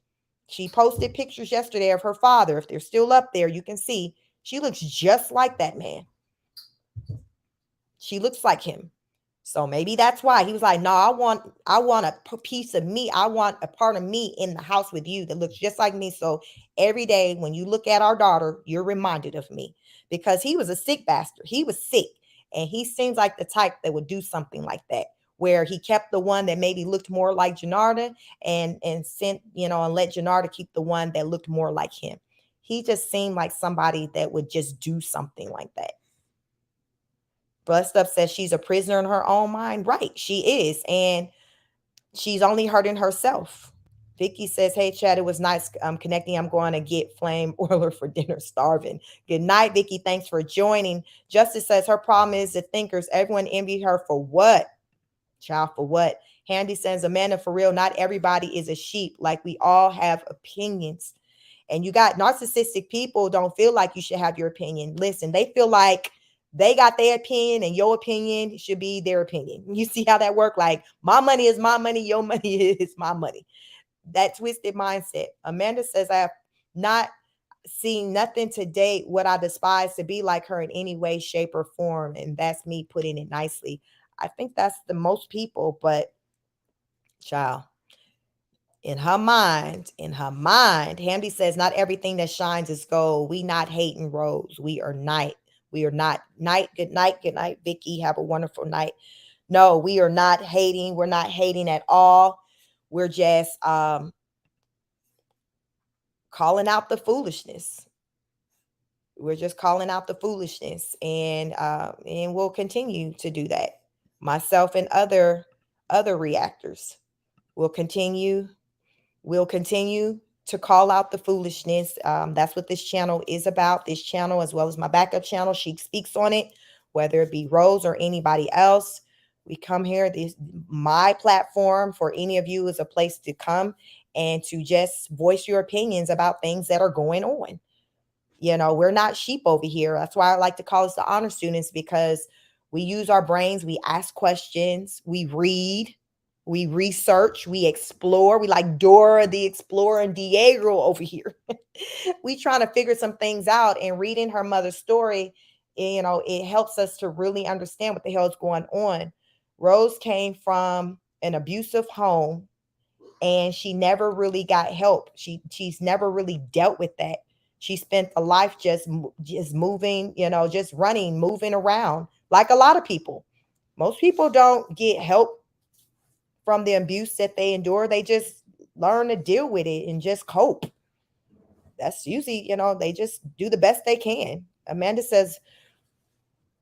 She posted pictures yesterday of her father. If they're still up there, you can see she looks just like that man. She looks like him. So maybe that's why he was like, no, I want a piece of me. I want a part of me in the house with you that looks just like me. So every day when you look at our daughter, you're reminded of me, because he was a sick bastard. He was sick. And he seems like the type that would do something like that, where he kept the one that maybe looked more like Janarda, and sent, and let Janarda keep the one that looked more like him. He just seemed like somebody that would just do something like that. Blood Stuff says she's a prisoner in her own mind. Right, she is. And she's only hurting herself. Vicky says, hey, Chad, it was nice connecting. I'm going to get flame oiler for dinner, starving. Good night, Vicky. Thanks for joining. Justice says her problem is the thinkers. Everyone envied her for what? Child, for what? Handy says, Amanda, for real, not everybody is a sheep. Like, we all have opinions. And you got narcissistic people don't feel like you should have your opinion. Listen, they feel like they got their opinion and your opinion should be their opinion. You see how that work? Like, my money is my money, your money is my money. That twisted mindset. Amanda says, I have not seen nothing to date what I despise to be like her in any way, shape, or form. And that's me putting it nicely. I think that's the most people, but child, in her mind, Hamdi says, not everything that shines is gold. We not hating Rose. We are night. We are not night. Good night. Good night, Vicky. Have a wonderful night. No, we are not hating. We're not hating at all. We're just calling out the foolishness. We're just calling out the foolishness, and we'll continue to do that. Myself and other reactors will continue. We'll continue to call out the foolishness. That's what this channel is about. This channel, as well as my backup channel, She Speaks on it, whether it be Rose or anybody else. We come here. My platform for any of you is a place to come and to just voice your opinions about things that are going on. We're not sheep over here. That's why I like to call us the honor students, because we use our brains, we ask questions, we read, we research, we explore. We like Dora the Explorer and Diego over here. We trying to figure some things out, and reading her mother's story, it helps us to really understand what the hell is going on. Rose came from an abusive home, and she never really got help. She's never really dealt with that. She spent a life just moving, just running, moving around like a lot of people. Most people don't get help from the abuse that they endure. They just learn to deal with it and just cope. That's usually, they just do the best they can. Amanda says,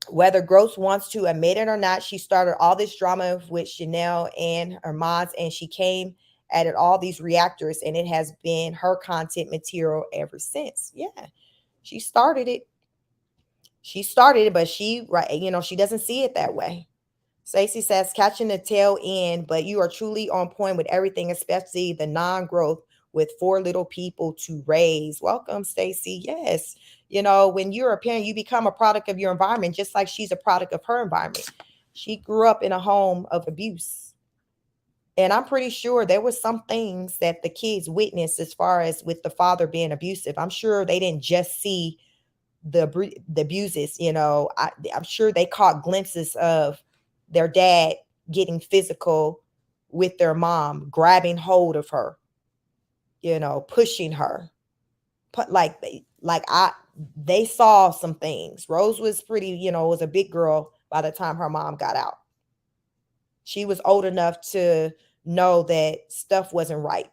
whether Gross wants to admit it or not, she started all this drama with Chanel and her mods, and she came at it all these reactors, and it has been her content material ever since. Yeah, she started it. But she, right, she doesn't see it that way. Stacey says, catching the tail end, but you are truly on point with everything, especially the non-growth with 4 little people to raise. Welcome, Stacey. Yes. When you're a parent, you become a product of your environment, just like she's a product of her environment. She grew up in a home of abuse. And I'm pretty sure there was some things that the kids witnessed as far as with the father being abusive. I'm sure they didn't just see the abuses, I'm sure they caught glimpses of their dad getting physical with their mom, grabbing hold of her, pushing her. They saw some things. Rose was pretty, was a big girl by the time her mom got out. She was old enough to know that stuff wasn't right.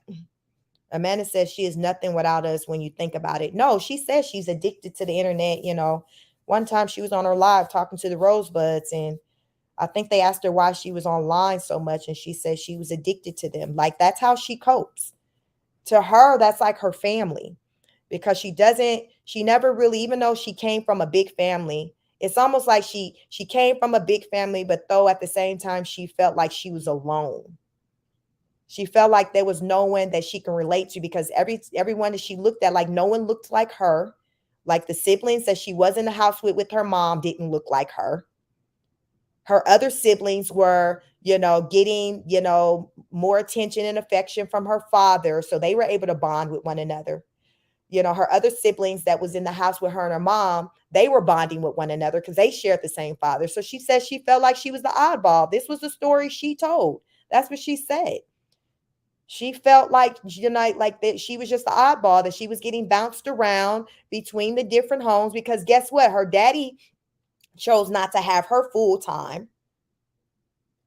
Amanda says she is nothing without us when you think about it. No, she says she's addicted to the internet. One time she was on her live talking to the Rosebuds, and I think they asked her why she was online so much, and she said she was addicted to them. Like, that's how she copes. To her, that's like her family, because she never really, even though she came from a big family, it's almost like she came from a big family, but though at the same time, she felt like she was alone. She felt like there was no one that she can relate to, because everyone that she looked at, like, no one looked like her. Like, the siblings that she was in the house with her mom didn't look like her. Her other siblings were, getting, more attention and affection from her father. So they were able to bond with one another. her other siblings that was in the house with her and her mom, they were bonding with one another because they shared the same father. So she said she felt like she was the oddball. This was the story she told. That's what she said. She felt like, like that she was just the oddball, that she was getting bounced around between the different homes because guess what? Her daddy chose not to have her full time.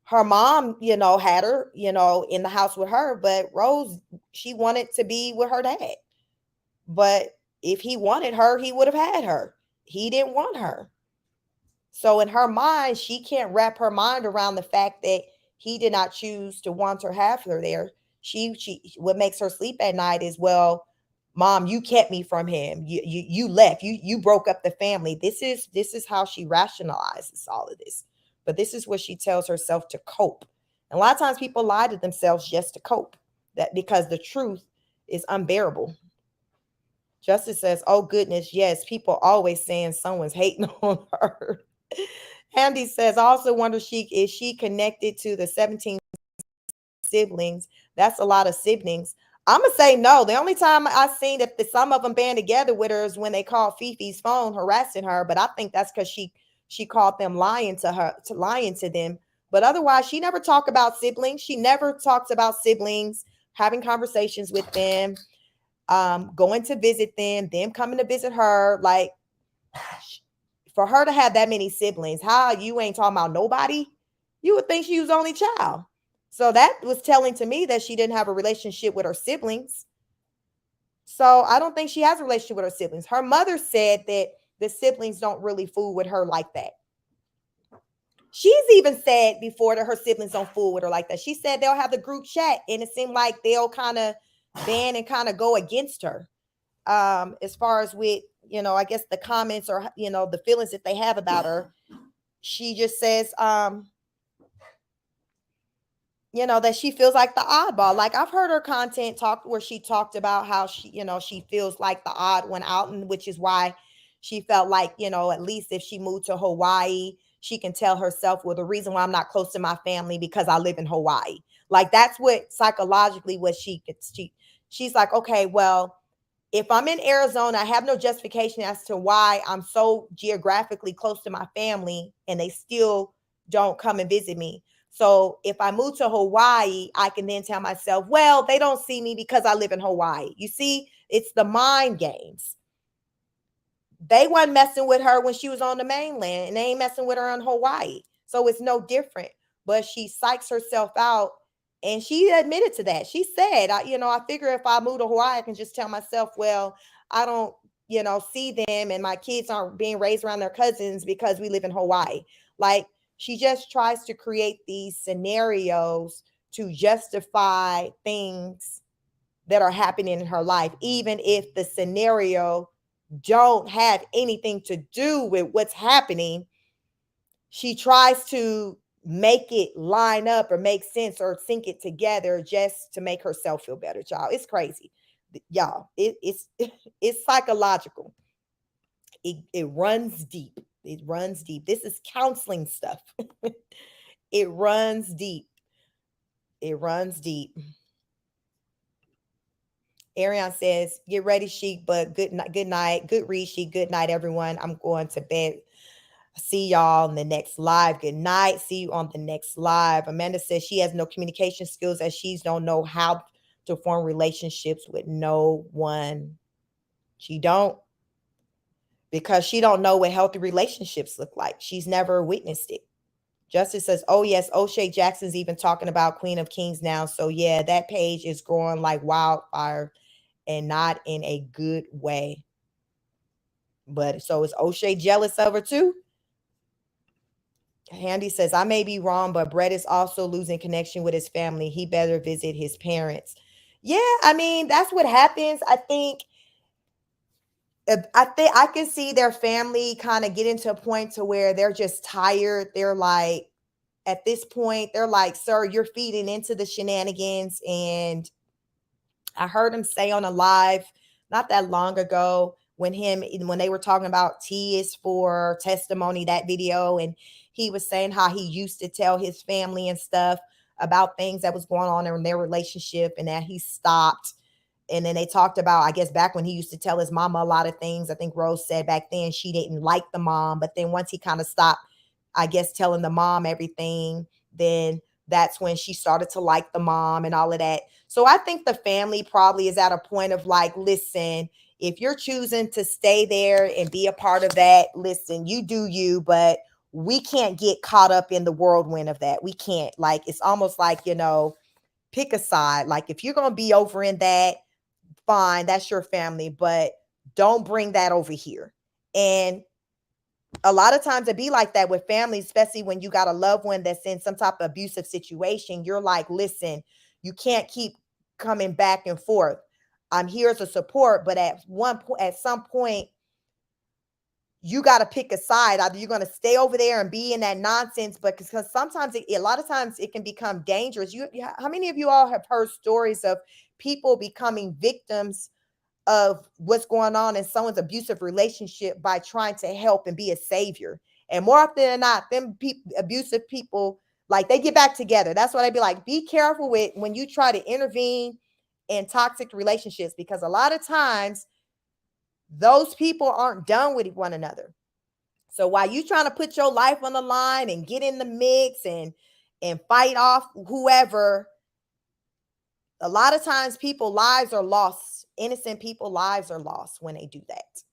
Her mom, had her, in the house with her, but Rose, she wanted to be with her dad. But if he wanted her, he would have had her. He didn't want her. So in her mind, she can't wrap her mind around the fact that he did not choose to want her, have her there. She what makes her sleep at night is, well, mom, you kept me from him. You left. You broke up the family. This is how she rationalizes all of this. But this is what she tells herself to cope. And a lot of times people lie to themselves just to cope. That because the truth is unbearable. Justice says, oh goodness, yes, people always saying someone's hating on her. Andy says, I also wonder is she connected to the 17 siblings? That's a lot of siblings. I'm gonna say no. The only time I've seen that some of them band together with her is when they called Fifi's phone harassing her. But I think that's because she called them lying to them. But otherwise, she never talked about siblings. She never talks about siblings, having conversations with them, going to visit them coming to visit her. Like, for her to have that many siblings, how you ain't talking about nobody? You would think she was only child. So that was telling to me that she didn't have a relationship with her siblings. So I don't think she has a relationship with her siblings. Her mother said that the siblings don't really fool with her like that. She's even said before that her siblings don't fool with her like that. She said they'll have the group chat and it seemed like they'll kind of ban and kind of go against her. As far as with, I guess the comments or, the feelings that they have about her. She just says, that she feels like the oddball. Like I've heard her content talk where she talked about how she feels like the odd one out, and which is why she felt like, at least if she moved to Hawaii, she can tell herself, well, the reason why I'm not close to my family because I live in Hawaii. Like that's what psychologically what she's like, okay, well, if I'm in Arizona, I have no justification as to why I'm so geographically close to my family and they still don't come and visit me. So if I move to Hawaii, I can then tell myself, well, they don't see me because I live in Hawaii. You see, it's the mind games. They weren't messing with her when she was on the mainland and they ain't messing with her in Hawaii. So it's no different, but she psychs herself out. And she admitted to that. She said, I figure if I move to Hawaii, I can just tell myself, well, I don't, see them and my kids aren't being raised around their cousins because we live in Hawaii. Like she just tries to create these scenarios to justify things that are happening in her life, even if the scenario don't have anything to do with what's happening. She tries to make it line up or make sense or sync it together just to make herself feel better, y'all. It's crazy, y'all. It's it's psychological. It runs deep. It runs deep. This is counseling stuff. It runs deep. It runs deep. Ariane says, get ready, Chic, but good night. Good read, Chic. Good night, everyone. I'm going to bed. See y'all in the next live. Good night. See you on the next live. Amanda says she has no communication skills as she don't know how to form relationships with no one. She don't, because she don't know what healthy relationships look like. She's never witnessed it. Justice says, oh yes, O'Shea Jackson's even talking about Queen of Kings now. So yeah, that page is growing like wildfire and not in a good way. But so is O'Shea jealous of her too? Handy says, I may be wrong, but Brett is also losing connection with his family. He better visit his parents. Yeah, I mean, that's what happens. I think I can see their family kind of getting to a point to where they're just tired. They're like, at this point, they're like, sir, you're feeding into the shenanigans. And I heard him say on a live not that long ago when they were talking about T is for testimony, that video, and he was saying how he used to tell his family and stuff about things that was going on in their relationship and that he stopped. And then they talked about, I guess, back when he used to tell his mama a lot of things. I think Rose said back then she didn't like the mom. But then once he kind of stopped, I guess, telling the mom everything, then that's when she started to like the mom and all of that. So I think the family probably is at a point of like, listen, if you're choosing to stay there and be a part of that, listen, you do you, but we can't get caught up in the whirlwind of that. We can't. Like, it's almost like, pick a side. Like, if you're going to be over in that, fine, that's your family, but don't bring that over here. And a lot of times it be like that with families, especially when you got a loved one that's in some type of abusive situation. You're like, listen, you can't keep coming back and forth. I'm here as a support, but at some point, you got to pick a side. Either you're going to stay over there and be in that nonsense, but because sometimes a lot of times it can become dangerous. How many of you all have heard stories of people becoming victims of what's going on in someone's abusive relationship by trying to help and be a savior? And more often than not, abusive people, like, they get back together. That's what I'd be like, be careful with when you try to intervene in toxic relationships, because a lot of times those people aren't done with one another. So while you trying to put your life on the line and get in the mix and fight off whoever, a lot of times people lives are lost. Innocent people lives are lost when they do that.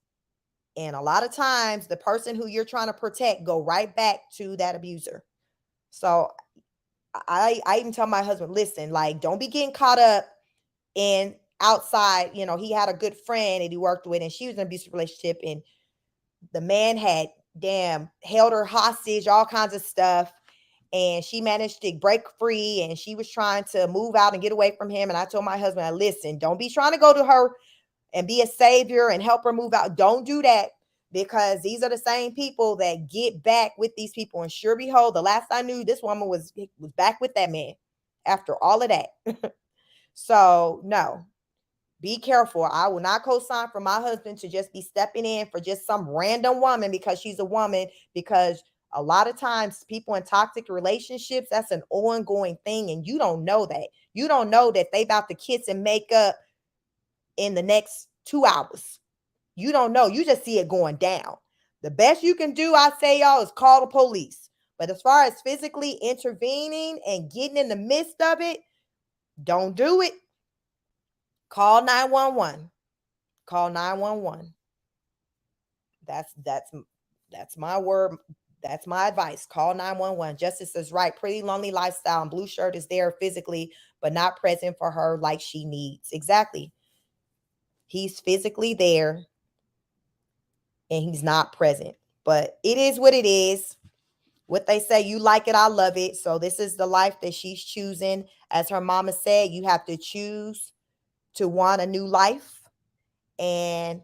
And a lot of times the person who you're trying to protect go right back to that abuser. So I even tell my husband, listen, like, don't be getting caught up in outside. He had a good friend that he worked with, and she was in an abusive relationship, and the man had held her hostage, all kinds of stuff. And she managed to break free, and she was trying to move out and get away from him. And I told my husband, listen, don't be trying to go to her and be a savior and help her move out. Don't do that, because these are the same people that get back with these people. And sure behold, the last I knew, this woman was back with that man after all of that. So no, be careful. I will not co-sign for my husband to just be stepping in for just some random woman because she's a woman, because a lot of times people in toxic relationships, that's an ongoing thing. And you don't know that. You don't know that they about to kiss and make up in the next 2 hours. You don't know. You just see it going down. The best you can do, I say, y'all, is call the police. But as far as physically intervening and getting in the midst of it, don't do it. Call 911. Call 911. That's my word. That's my advice. Call 911. Justice is right. Pretty lonely lifestyle, and Blue Shirt is there physically, but not present for her like she needs. Exactly. He's physically there and he's not present. But it is what it is. What they say, you like it, I love it. So this is the life that she's choosing. As her mama said, you have to choose to want a new life. And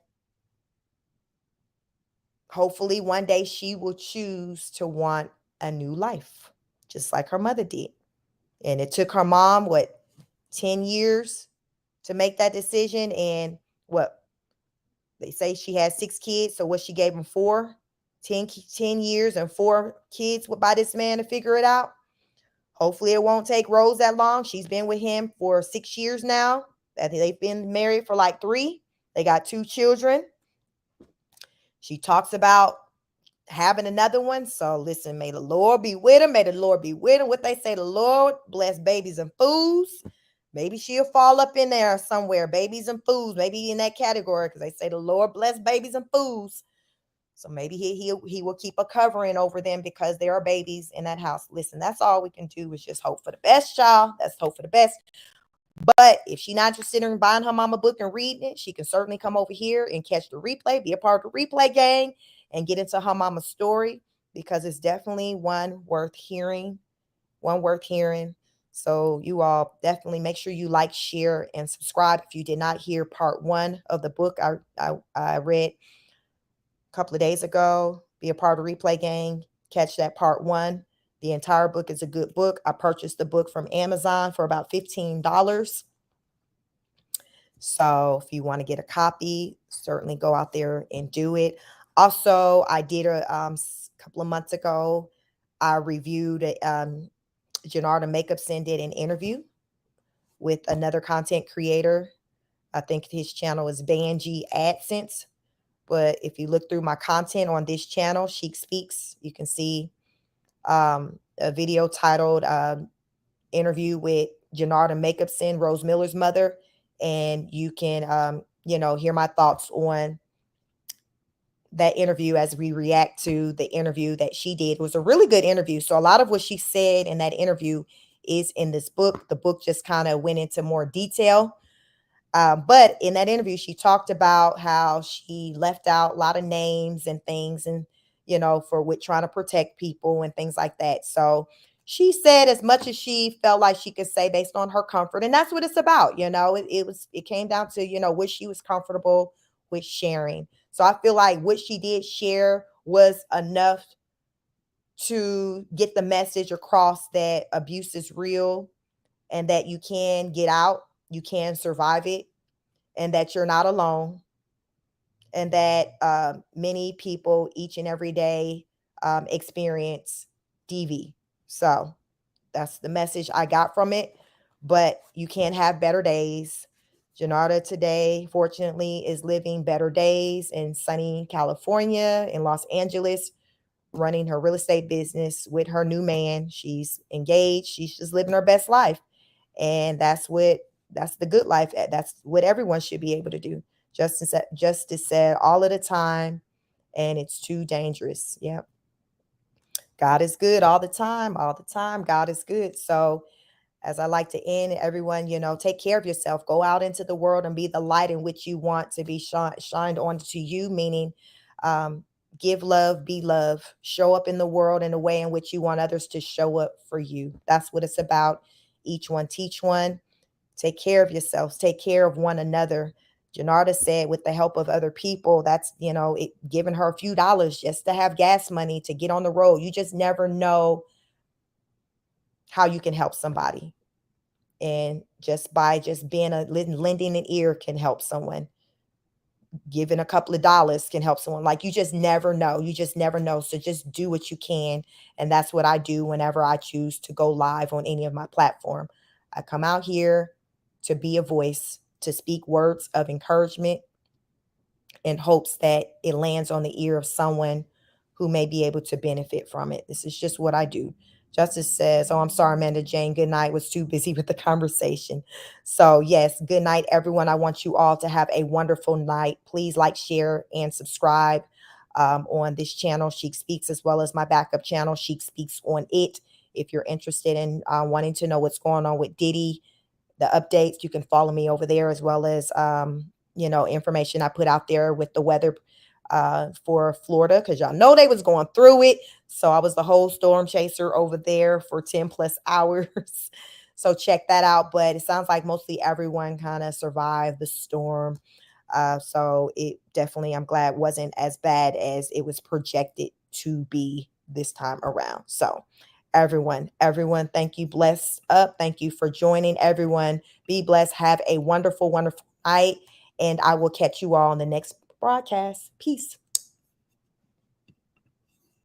hopefully one day she will choose to want a new life, just like her mother did. And it took her mom, 10 years to make that decision. And what they say, she had 6 kids. So what, she gave them 10 years and 4 kids by this man to figure it out. Hopefully it won't take Rose that long. She's been with him for 6 years now. They've been married for like 3. They got 2 children. She talks about having another one. So listen, may the Lord be with him. May the Lord be with him. What they say, the Lord bless babies and fools. Maybe she'll fall up in there somewhere. Babies and fools, maybe in that category, because they say the Lord bless babies and fools. So maybe he will keep a covering over them because there are babies in that house. Listen, that's all we can do is just hope for the best, child. That's hope for the best. But if she's not interested in buying her mama book and reading it, she can certainly come over here and catch the replay, be a part of the replay gang, and get into her mama's story, because it's definitely one worth hearing. One worth hearing. So you all definitely make sure you like, share, and subscribe. If you did not hear part 1 of the book I read a couple of days ago, be a part of the replay gang. Catch that part 1. The entire book is a good book. I purchased the book from Amazon for about $15. So if you want to get a copy, certainly go out there and do it. Also, I did a couple of months ago, I reviewed Janarda Makeupson did an interview with another content creator. I think his channel is Vanjie AdSense. But if you look through my content on this channel, Chic Speaks, you can see a video titled Interview with Janarda Makeup-Sin, Rose Miller's mother. And you can, hear my thoughts on that interview as we react to the interview that she did. It was a really good interview. So a lot of what she said in that interview is in this book. The book just kind of went into more detail. But in that interview, she talked about how she left out a lot of names and things and, for with trying to protect people and things like that. So she said as much as she felt like she could say based on her comfort. And that's what it's about. It came down to, what she was comfortable with sharing. So I feel like what she did share was enough to get the message across that abuse is real and that you can get out, you can survive it, and that you're not alone, and that many people each and every day experience DV. So that's the message I got from it. But you can have better days. Janarda today, fortunately, is living better days in sunny California, in Los Angeles, running her real estate business with her new man. She's engaged. She's just living her best life. And that's the good life. That's what everyone should be able to do. Justice said all of the time, and it's too dangerous. Yep. God is good all the time. All the time. God is good. So as I like to end, everyone, take care of yourself. Go out into the world and be the light in which you want to be shined onto you, meaning give love, be love, show up in the world in a way in which you want others to show up for you. That's what it's about. Each one teach one. Take care of yourselves. Take care of one another. Janarda said with the help of other people, that's, giving her a few dollars just to have gas money to get on the road. You just never know how you can help somebody. And just by just being lending an ear can help someone. Giving a couple of dollars can help someone. Like, you just never know. You just never know. So just do what you can. And that's what I do whenever I choose to go live on any of my platform. I come out here to be a voice, to speak words of encouragement in hopes that it lands on the ear of someone who may be able to benefit from it. This is just what I do. Justice says, oh, I'm sorry, Amanda Jane. Good night. Was too busy with the conversation. So yes, good night, everyone. I want you all to have a wonderful night. Please like, share, and subscribe on this channel, Chic Speaks, as well as my backup channel, Chic Speaks on It. If you're interested in wanting to know what's going on with Diddy, the updates, you can follow me over there, as well as information I put out there with the weather for Florida, because y'all know they was going through it. So I was the whole storm chaser over there for 10 plus hours. So check that out. But it sounds like mostly everyone kind of survived the storm. So it definitely, I'm glad, wasn't as bad as it was projected to be this time around. So everyone, thank you. Bless up. Thank you for joining. Everyone, be blessed. Have a wonderful, wonderful night. And I will catch you all on the next broadcast. Peace.